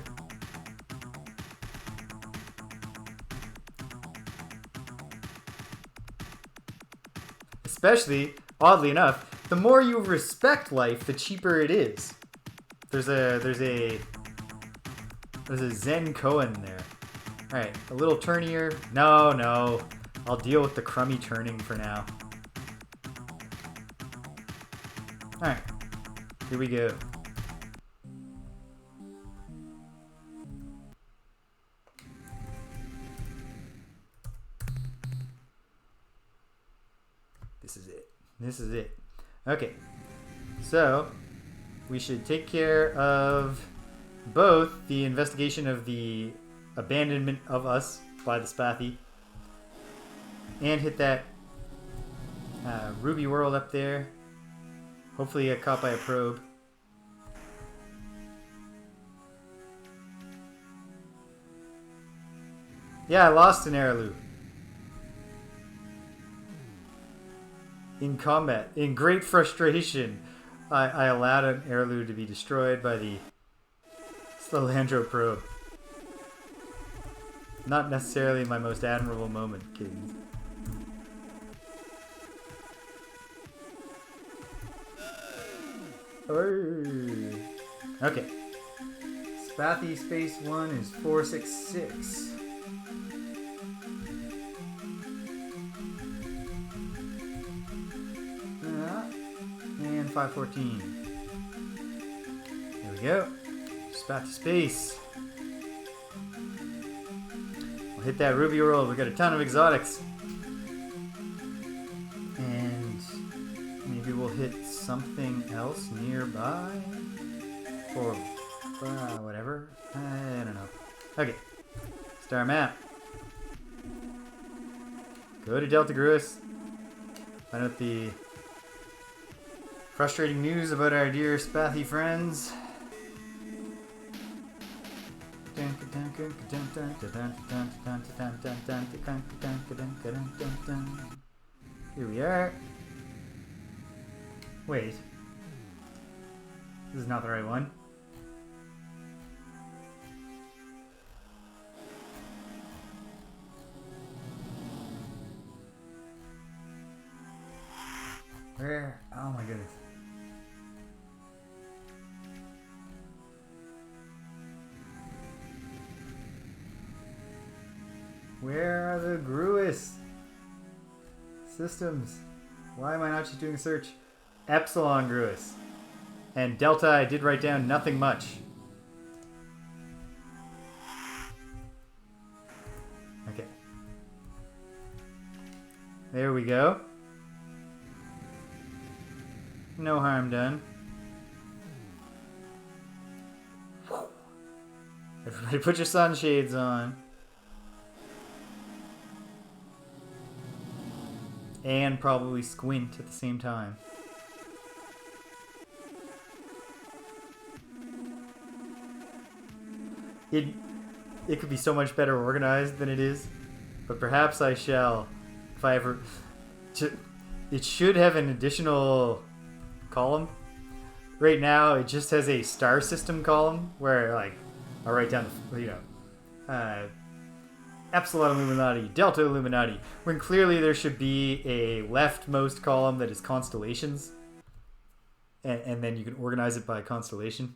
Especially, oddly enough, the more you respect life, the cheaper it is. There's a Zen Cohen there. Alright, a little turnier. No. I'll deal with the crummy turning for now. Alright, here we go. This is it. Okay, so we should take care of both the investigation of the abandonment of us by the Spathi and hit that ruby world up there. Hopefully get caught by a probe. Yeah, I lost an heirloom. In combat, in great frustration, I allowed an heirloom to be destroyed by the Slylandro probe. Not necessarily my most admirable moment, kids. Okay. Spathi Space 1 is 466. And 514. There we go. Spathi Space. We'll hit that ruby world. We got a ton of exotics. And maybe we'll hit something else nearby. Or whatever. I don't know. Okay. Star map. Go to Delta Gruis. Find out the frustrating news about our dear Spathi friends. Here we are. Wait. This is not the right one. Where? Oh my goodness. Where are the Gruis systems? Why am I not just doing a search? Epsilon Gruis. And Delta, I did write down nothing much. Okay. There we go. No harm done. Everybody put your sunshades on. And probably squint at the same time. It could be so much better organized than it is, but perhaps I shall, if I ever... It should have an additional column. Right now, it just has a star system column where, like, I'll write down, Epsilon Illuminati, Delta Illuminati, when clearly there should be a leftmost column that is constellations, and then you can organize it by constellation.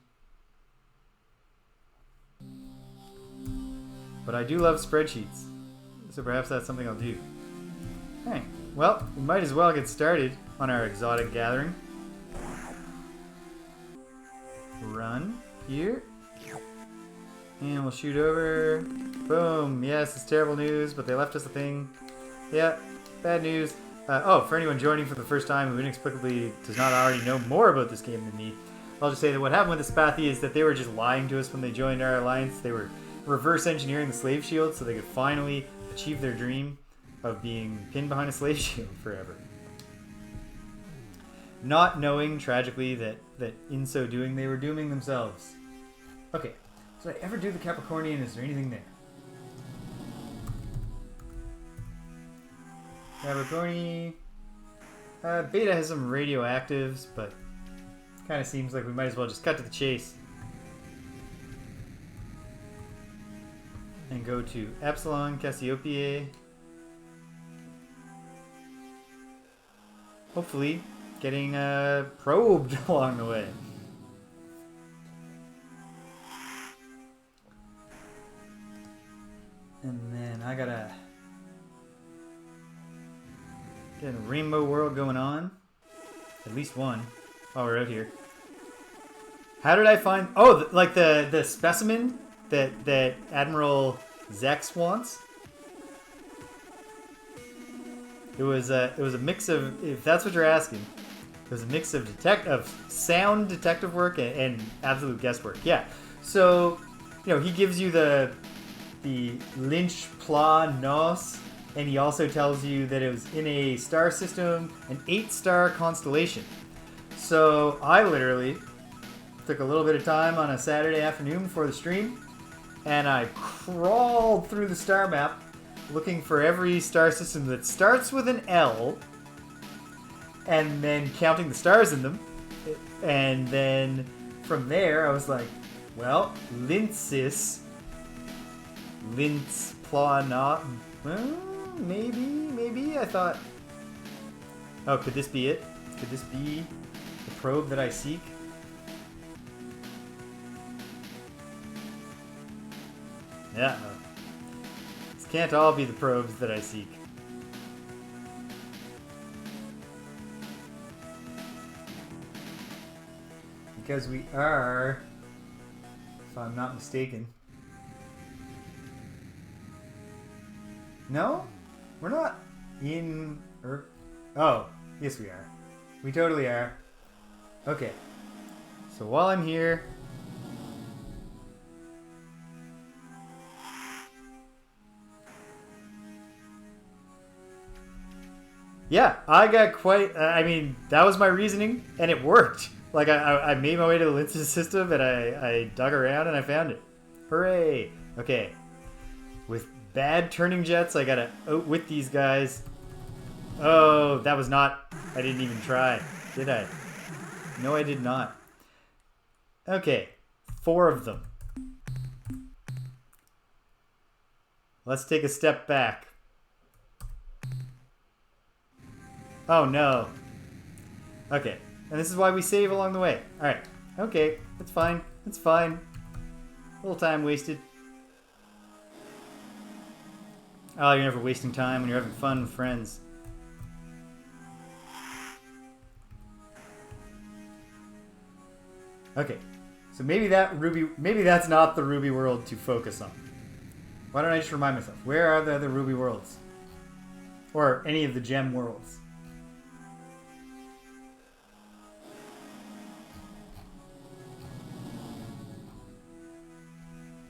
But I do love spreadsheets, so perhaps that's something I'll do. Alright, well, we might as well get started on our exotic gathering. one here. And we'll shoot over. Boom. Yes, it's terrible news, but they left us a thing. Yeah, bad news. Oh, for anyone joining for the first time who inexplicably does not already know more about this game than me, I'll just say that what happened with the Spathi is that they were just lying to us when they joined our alliance. They were reverse engineering the slave shield so they could finally achieve their dream of being pinned behind a slave shield forever. Not knowing, tragically, that in so doing they were dooming themselves. Okay, so did I ever do the Capricornian? Is there anything there? Capricorni. Beta has some radioactives, but kind of seems like we might as well just cut to the chase. And go to Epsilon Cassiopeia. Hopefully getting probed along the way. And then I gotta get a rainbow world going on. At least one while we're out here. How did I find... Oh, like the specimen that Admiral Zex wants? It was a mix of, if that's what you're asking, it was a mix of sound detective work and absolute guesswork. Yeah. So, he gives you the Lynch Pla Nos, and he also tells you that it was in a star system, an 8-star constellation. So I literally took a little bit of time on a Saturday afternoon before the stream, and I crawled through the star map looking for every star system that starts with an L, and then counting the stars in them. And then from there, I was like, well, Linsis, Linz Plana, well, maybe. I thought, oh, could this be it? Could this be the probe that I seek? Yeah, no. This can't all be the probes that I seek. Because we are, if I'm not mistaken. No? We're not in Earth. Oh, yes we are. We totally are. Okay. So while I'm here, yeah, I got quite... I mean, that was my reasoning, and it worked. Like, I made my way to the Linz's system, and I dug around, and I found it. Hooray! Okay. With bad turning jets, I gotta outwit these guys. Oh, that was not... I didn't even try, did I? No, I did not. Okay. 4 of them. Let's take a step back. Oh no. Okay. And this is why we save along the way. Alright. Okay. That's fine. That's fine. A little time wasted. Oh, you're never wasting time when you're having fun with friends. Okay. So maybe that's not the Ruby world to focus on. Why don't I just remind myself? Where are the other Ruby worlds? Or any of the gem worlds?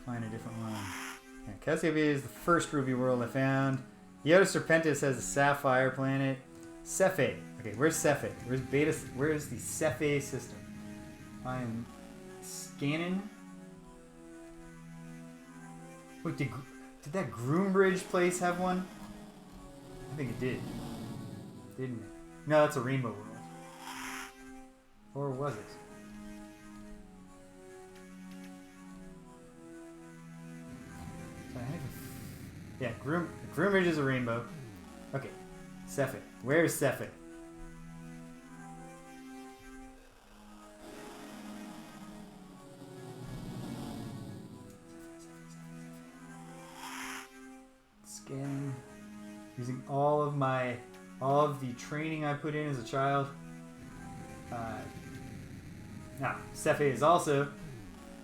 Find a different one. Yeah, Cassiopeia is the first Ruby world I found. The Outer Serpentis has a sapphire planet. Cephe. Okay, where's Cephe? Where's Beta? Where is the Cephe system? I am scanning. Wait, did that Groombridge place have one? I think it did. Didn't it? No, that's a Rainbow world. Or was it? Yeah, Groombridge is a rainbow. Okay, Cephe. Where's Cephe? Scanning. Using all of the training I put in as a child. Cephe is also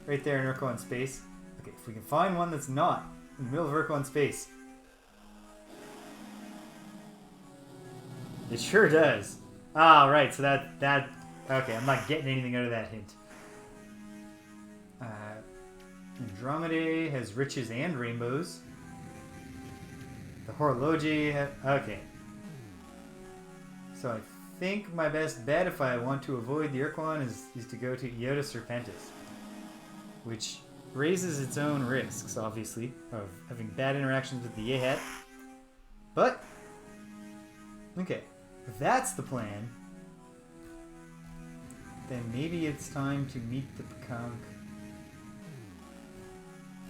right there in Urko in space. Okay, if we can find one that's not in the middle of Urko in space. It sure does. Ah, right. So that okay. I'm not getting anything out of that hint. Andromeda has riches and rainbows. The Horology. Okay. So I think my best bet if I want to avoid the Urquan is to go to Iota Serpentis, which raises its own risks, obviously, of having bad interactions with the Yehet. But okay, if that's the plan, then maybe it's time to meet the Pekank.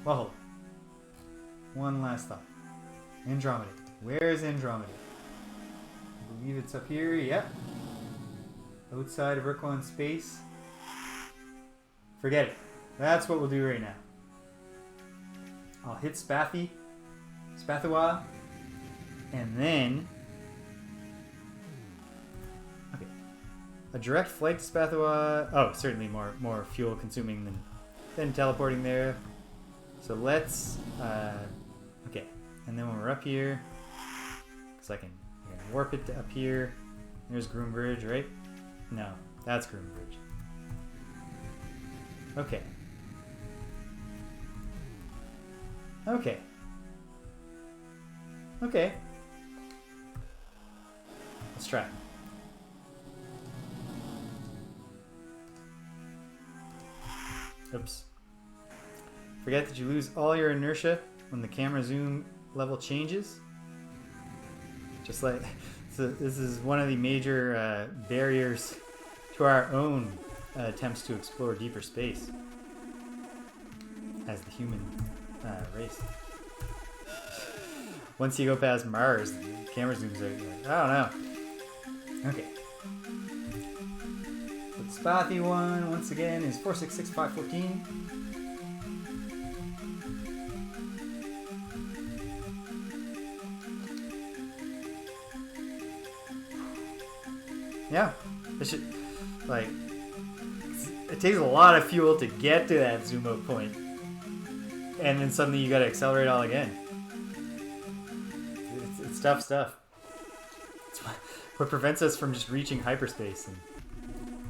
Well, hold on. One last thought. Andromeda. Where's Andromeda? I believe it's up here. Yep. Outside of Urquan space. Forget it. That's what we'll do right now. I'll hit Spathi. Spathiwa. And then... okay. A direct flight to Spathiwa... oh, certainly more fuel consuming than teleporting there. So let's... okay. And then when we're up here... because I can warp it to up here. There's Groombridge, right? No, that's Groombridge. Okay. Okay. Okay. Let's try. Oops. Forget that you lose all your inertia when the camera zoom level changes. Just like, so this is one of the major barriers to our own attempts to explore deeper space as the human race. Once you go past Mars, the camera zooms out. You're like, I don't know. Okay. The Spathi one, once again, is 466514. Yeah, it should, like, it takes a lot of fuel to get to that zoom out point, and then suddenly you gotta accelerate all again. It's tough stuff. It's what prevents us from just reaching hyperspace and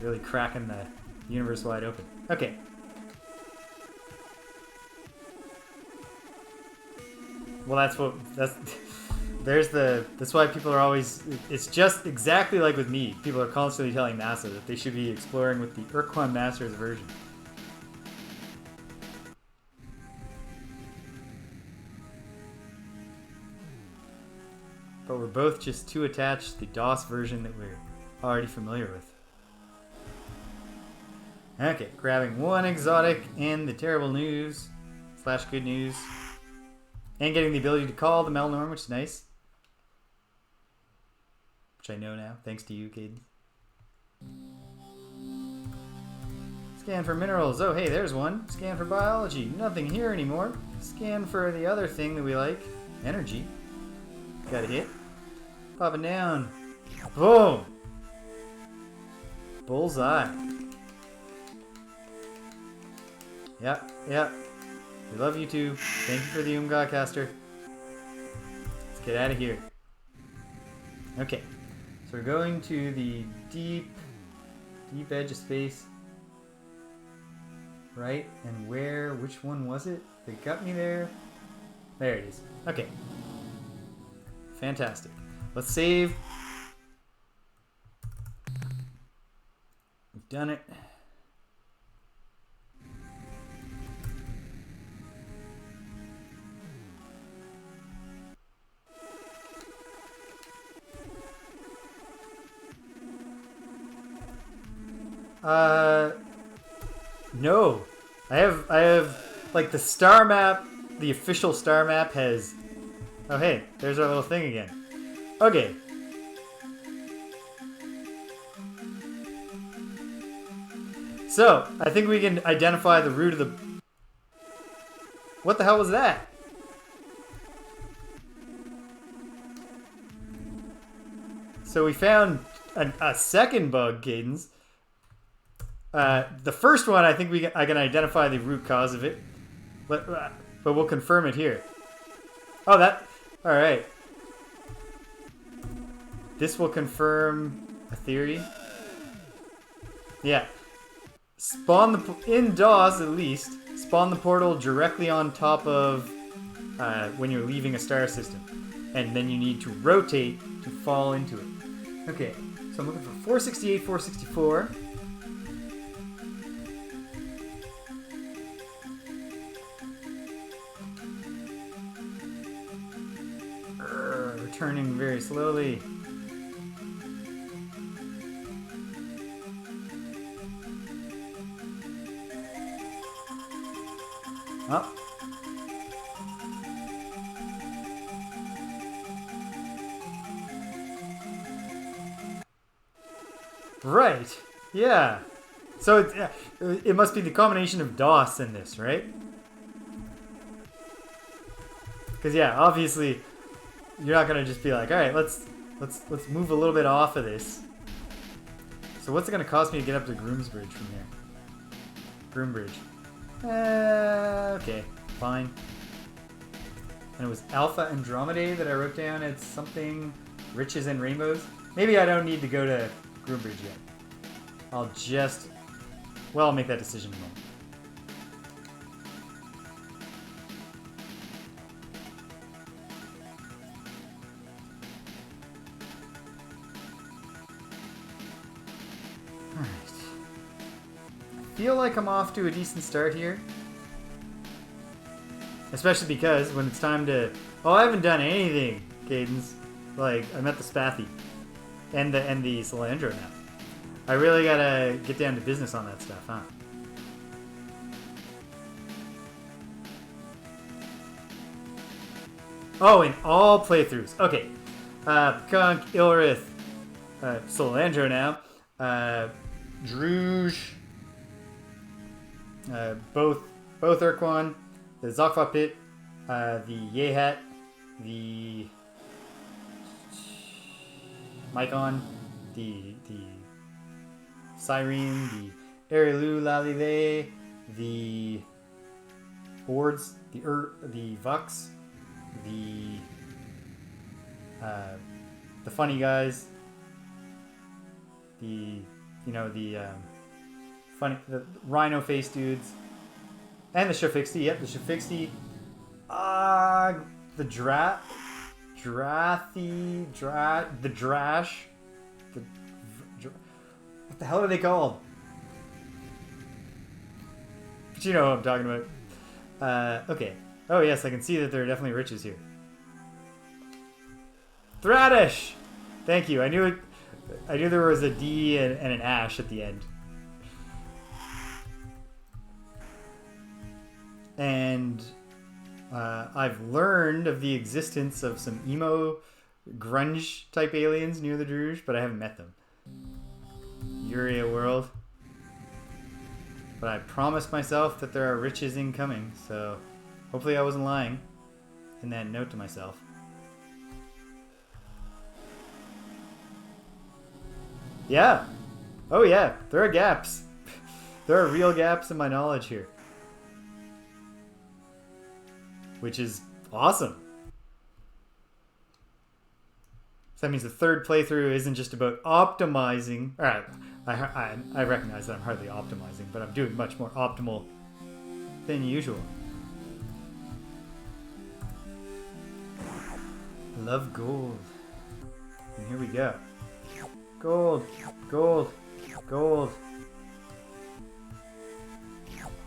really cracking the universe wide open. Okay. Well, that's why people are always, it's just exactly like with me. People are constantly telling NASA that they should be exploring with the Urquan Masters version. But we're both just too attached to the DOS version that we're already familiar with. Okay, grabbing one exotic and the terrible news / good news. And getting the ability to call the Melnorme, which is nice. Which I know now, thanks to you, Caden. Scan for minerals. Oh, hey, there's one. Scan for biology. Nothing here anymore. Scan for the other thing that we like. Energy. Got a hit. Popping down. Boom! Bullseye. Yep, yep. We love you too. Thank you for the Godcaster. Let's get out of here. Okay. So we're going to the deep edge of space. Right? And where? Which one was it? They got me there. There it is. Okay. Fantastic. Let's save. We've done it. No. I have like the star map, the official star map has, oh hey, there's our little thing again. Okay. So, I think we can identify the root of the, what the hell was that? So we found a second bug, Cadence. The first one, I think I can identify the root cause of it, but we'll confirm it here. Oh, that. All right. This will confirm a theory. Yeah. Spawn in DOS at least. Spawn the portal directly on top of when you're leaving a star system, and then you need to rotate to fall into it. Okay, so I'm looking for 468, 464. Returning very slowly. Oh. Right. Yeah. So it must be the combination of DOS and this, right? Because yeah, obviously you're not gonna just be like, all right, let's move a little bit off of this. So what's it gonna cost me to get up to Groomsbridge from here? Groombridge. Okay, fine. And it was Alpha Andromedae that I wrote down as something riches and rainbows. Maybe I don't need to go to Groombridge yet. I'll make that decision in a moment. Alright. I feel like I'm off to a decent start here. Especially because when it's time to... Oh, I haven't done anything, Cadence. Like, I met the Spathi. And the Slylandro now. I really gotta get down to business on that stuff, huh? Oh, in all playthroughs. Okay. Kunk, Ilrith, Slylandro now. Druge. Both Urquan. The Zokfa Pit. The Yehat. The Mycon. The Cyrene. The Erilu Lalile. The Boards. The Vux. The funny guys, the rhino face dudes, and the Shafixty. Yep, the Shafixty. The Drash. What the hell are they called? But you know what I'm talking about. Okay. Oh yes, I can see that there are definitely riches here. Thradish! Thank you. I knew there was a D and an Ash at the end. And I've learned of the existence of some emo grunge type aliens near the Druge, but I haven't met them. Uria world. But I promised myself that there are riches incoming, so hopefully I wasn't lying in that note to myself. Yeah. Oh yeah, there are gaps. There are real gaps in my knowledge here. Which is awesome. So that means the third playthrough isn't just about optimizing. Alright, I recognize that I'm hardly optimizing, but I'm doing much more optimal than usual. Love gold. And here we go. Gold, gold, gold.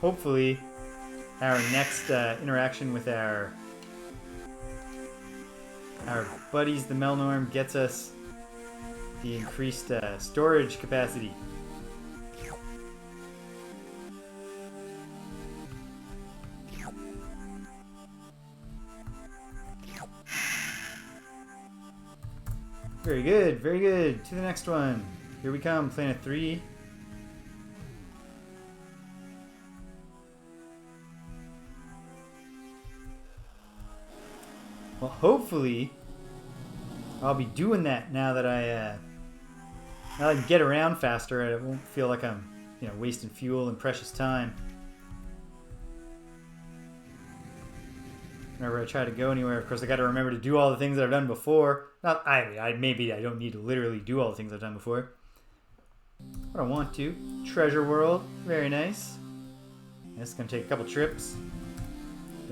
Hopefully, our next interaction with our buddies, the Melnorme, gets us the increased storage capacity. Very good, very good. To the next one. Here we come, Planet 3. Well, hopefully, I'll be doing that now that I can get around faster. I won't feel like I'm you know, wasting fuel and precious time. Whenever I try to go anywhere, of course, I got to remember to do all the things that I've done before. Not maybe I don't need to literally do all the things I've done before, but I want to. Treasure world, very nice. This is gonna take a couple trips.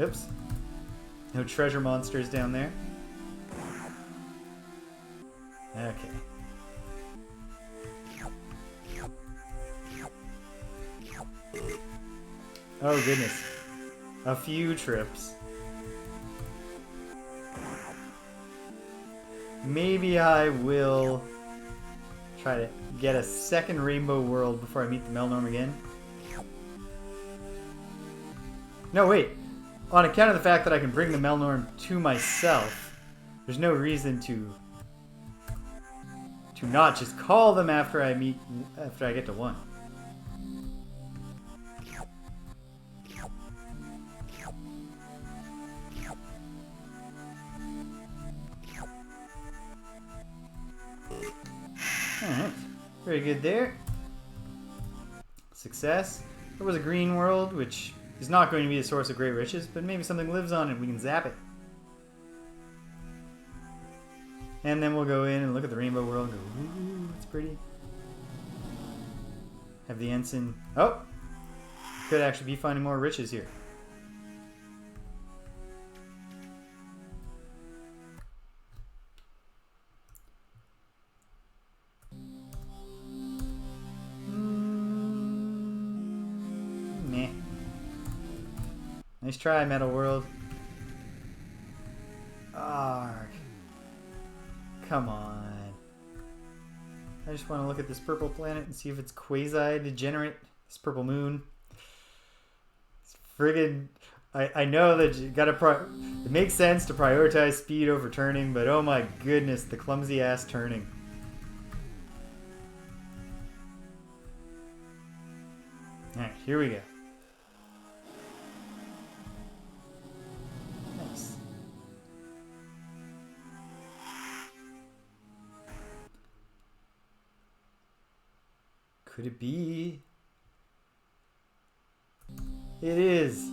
Oops. No treasure monsters down there. Okay. Oh goodness. A few trips. Maybe I will try to get a second rainbow world before I meet the Melnorme again. No, wait. On account of the fact that I can bring the Melnorme to myself, there's no reason to not just call them after I get to one. Alright. Very good there. Success. There was a green world, which is not going to be a source of great riches, but maybe something lives on it and we can zap it. And then we'll go in and look at the rainbow world and go, ooh, it's pretty. Have the ensign. Oh! Could actually be finding more riches here. Meh. Nice try, Metal World. Arg. Come on. I just want to look at this purple planet and see if it's quasi-degenerate. This purple moon. It's friggin'... I know that you gotta... It makes sense to prioritize speed over turning, but oh my goodness, the clumsy-ass turning. Alright, here we go. Nice. Could it be? It is.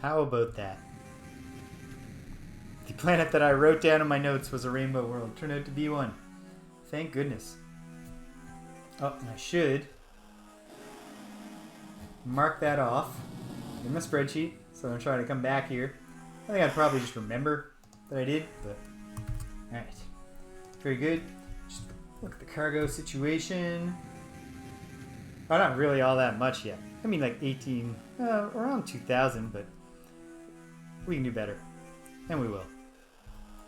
How about that? The planet that I wrote down in my notes was a rainbow world. Turned out to be one. Thank goodness. Oh, and I should mark that off in my spreadsheet. So I'm trying to come back here. I think I'd probably just remember that I did, but alright. Very good. Just look at the cargo situation. Oh, not really all that much yet. I mean like 18, around 2,000, but we can do better. And we will.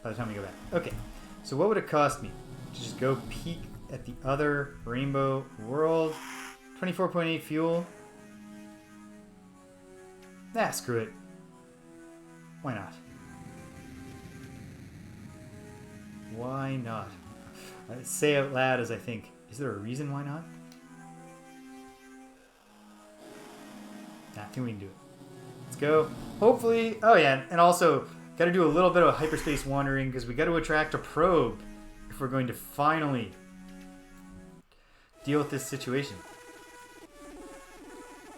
By the time we go back. Okay, so what would it cost me to just go peek at the other rainbow world? 24.8 fuel. Nah, screw it. Why not? Why not? I say out loud as I think, is there a reason why not? Nah, I think we can do it. Let's go. Hopefully, oh yeah, and also got to do a little bit of hyperspace wandering because we got to attract a probe if we're going to finally deal with this situation.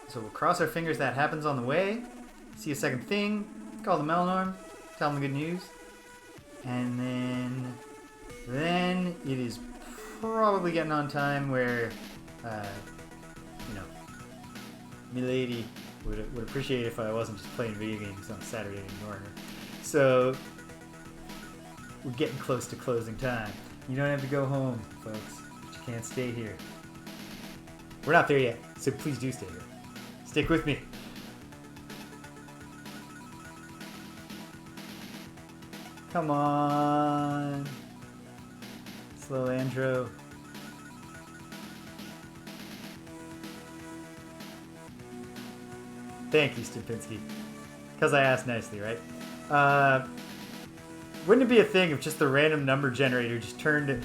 So we'll cross our fingers that happens on the way. See a second thing. Call the Melnorme. Tell them the good news. And then it is probably getting on time where, you know, Milady would appreciate if I wasn't just playing video games on Saturday and ignoring her. So we're getting close to closing time. You don't have to go home, folks, but you can't stay here. We're not there yet, so please do stay here. Stick with me. Come on. Slylandro. Thank you, Stupinski. Because I asked nicely, right? Wouldn't it be a thing if just the random number generator just turned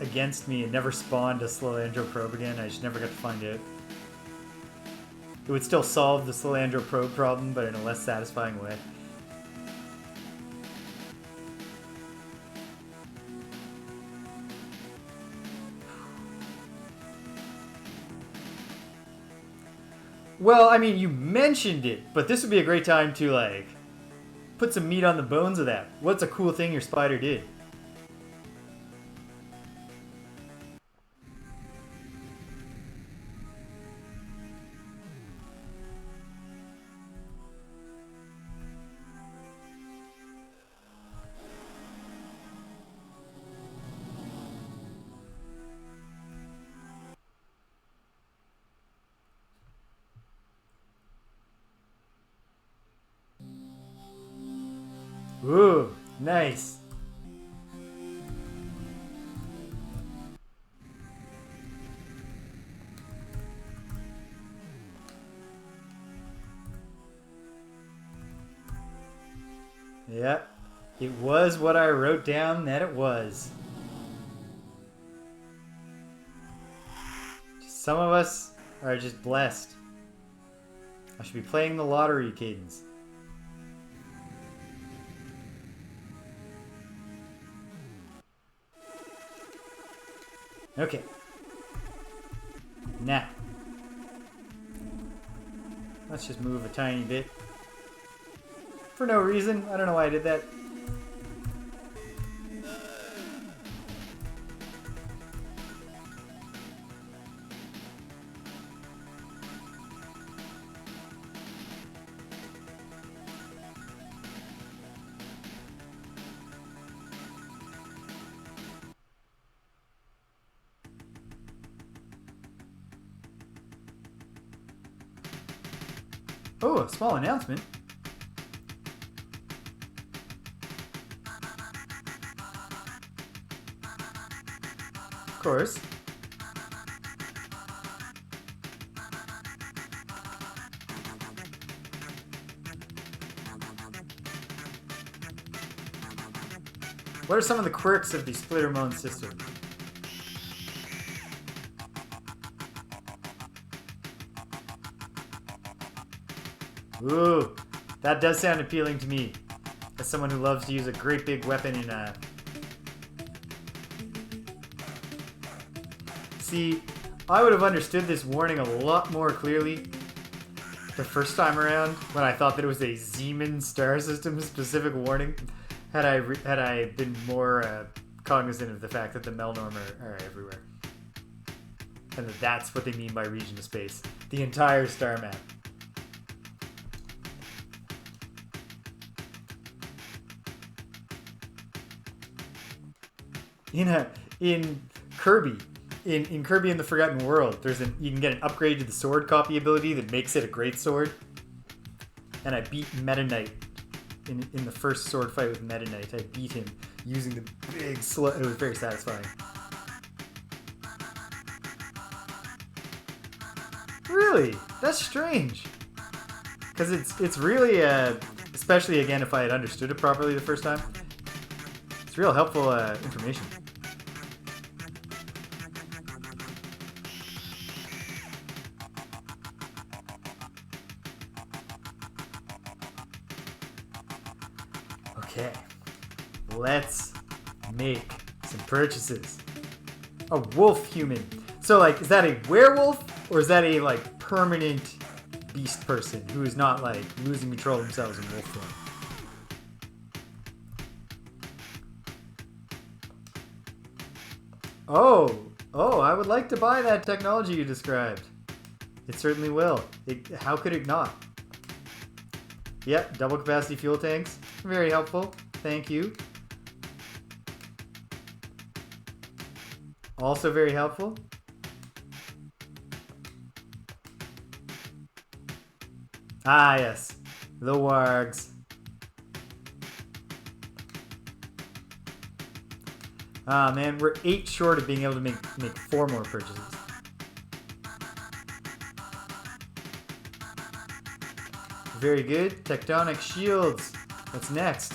against me and never spawned a Slylandro probe again? I just never got to find it. It would still solve the Slylandro probe problem, but in a less satisfying way. Well, I mean, you mentioned it, but this would be a great time to, like, put some meat on the bones of that. What's a cool thing your spider did? Ooh, nice. Yep, it was what I wrote down that it was. Some of us are just blessed. I should be playing the lottery, Cadence. Okay. Now, let's just move a tiny bit. For no reason. I don't know why I did that. Oh, a small announcement. Of course. What are some of the quirks of the Splittermoan system? Ooh, that does sound appealing to me. As someone who loves to use a great big weapon in a... See, I would have understood this warning a lot more clearly the first time around when I thought that it was a Zeeman star system specific warning. Had I been more cognizant of the fact that the Melnorme are everywhere. And that that's what they mean by region of space. The entire star map. In Kirby, in Kirby and the Forgotten World, you can get an upgrade to the sword copy ability that makes it a great sword. And I beat Meta Knight in the first sword fight with Meta Knight. I beat him using the big it was very satisfying. Really? That's strange. Because it's really, especially again if I had understood it properly the first time, it's real helpful information. Okay, let's make some purchases. A wolf human. So like, is that a werewolf or is that a like permanent beast person who is not like losing control of themselves in wolf form? Oh, I would like to buy that technology you described. It certainly will. How could it not? Yep, double capacity fuel tanks. Very helpful. Thank you. Also very helpful. Ah, yes. The wargs. Ah, man, we're 8 short of being able to make 4 more purchases. Very good. Tectonic shields. What's next?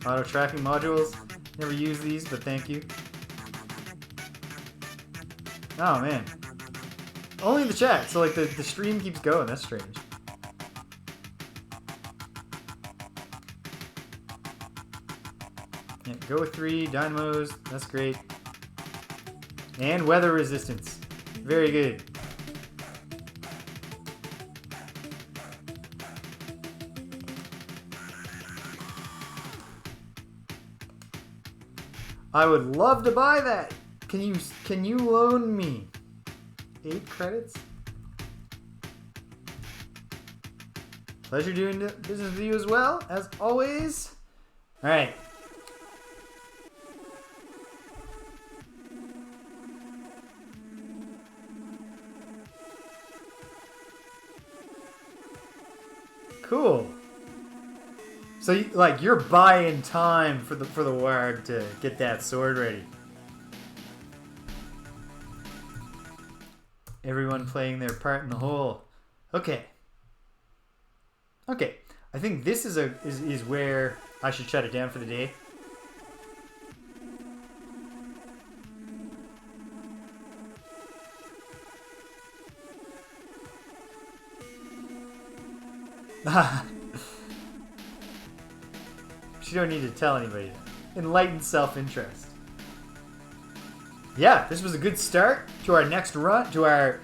Auto tracking modules. Never use these, but thank you. Oh, man. Only in the chat, so like the stream keeps going. That's strange. Yeah, go with 3 dynamos. That's great. And weather resistance. Very good. I would love to buy that. Can you loan me 8 credits? Pleasure doing business with you as well, as always. All right. Cool. So you're buying time for the ward to get that sword ready. Everyone playing their part in the whole. Okay. Okay. I think this is where I should shut it down for the day. You don't need to tell anybody. Enlightened self-interest. Yeah, this was a good start to our next run, to our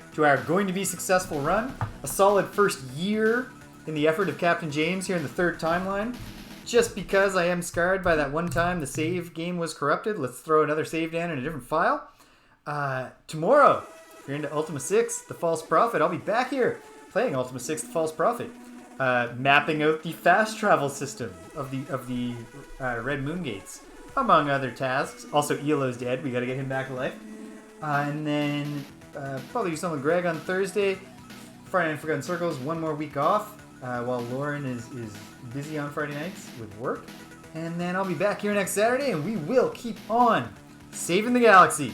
going to be successful run. A solid first year in the effort of Captain James here in the 3rd timeline. Just because I am scarred by that one time the save game was corrupted, let's throw another save down in a different file. Tomorrow, if you're into Ultima 6, The False Prophet, I'll be back here playing Ultima 6, The False Prophet. Mapping out the fast travel system of the Red Moon Gates, among other tasks. Also, Elo's dead. We got to get him back to life. And then probably do something with Greg on Thursday. Friday Night Forgotten Circles, one more week off while Lauren is busy on Friday nights with work. And then I'll be back here next Saturday, and we will keep on saving the galaxy.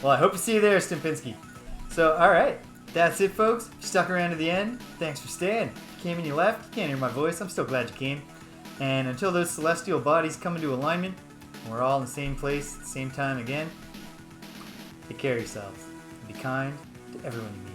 Well, I hope to see you there, Stimpinski. So, all right. That's it, folks. If you stuck around to the end, thanks for staying. If you came and you left, you can't hear my voice. I'm still glad you came. And until those celestial bodies come into alignment, and we're all in the same place at the same time again, take care of yourselves. And be kind to everyone you meet.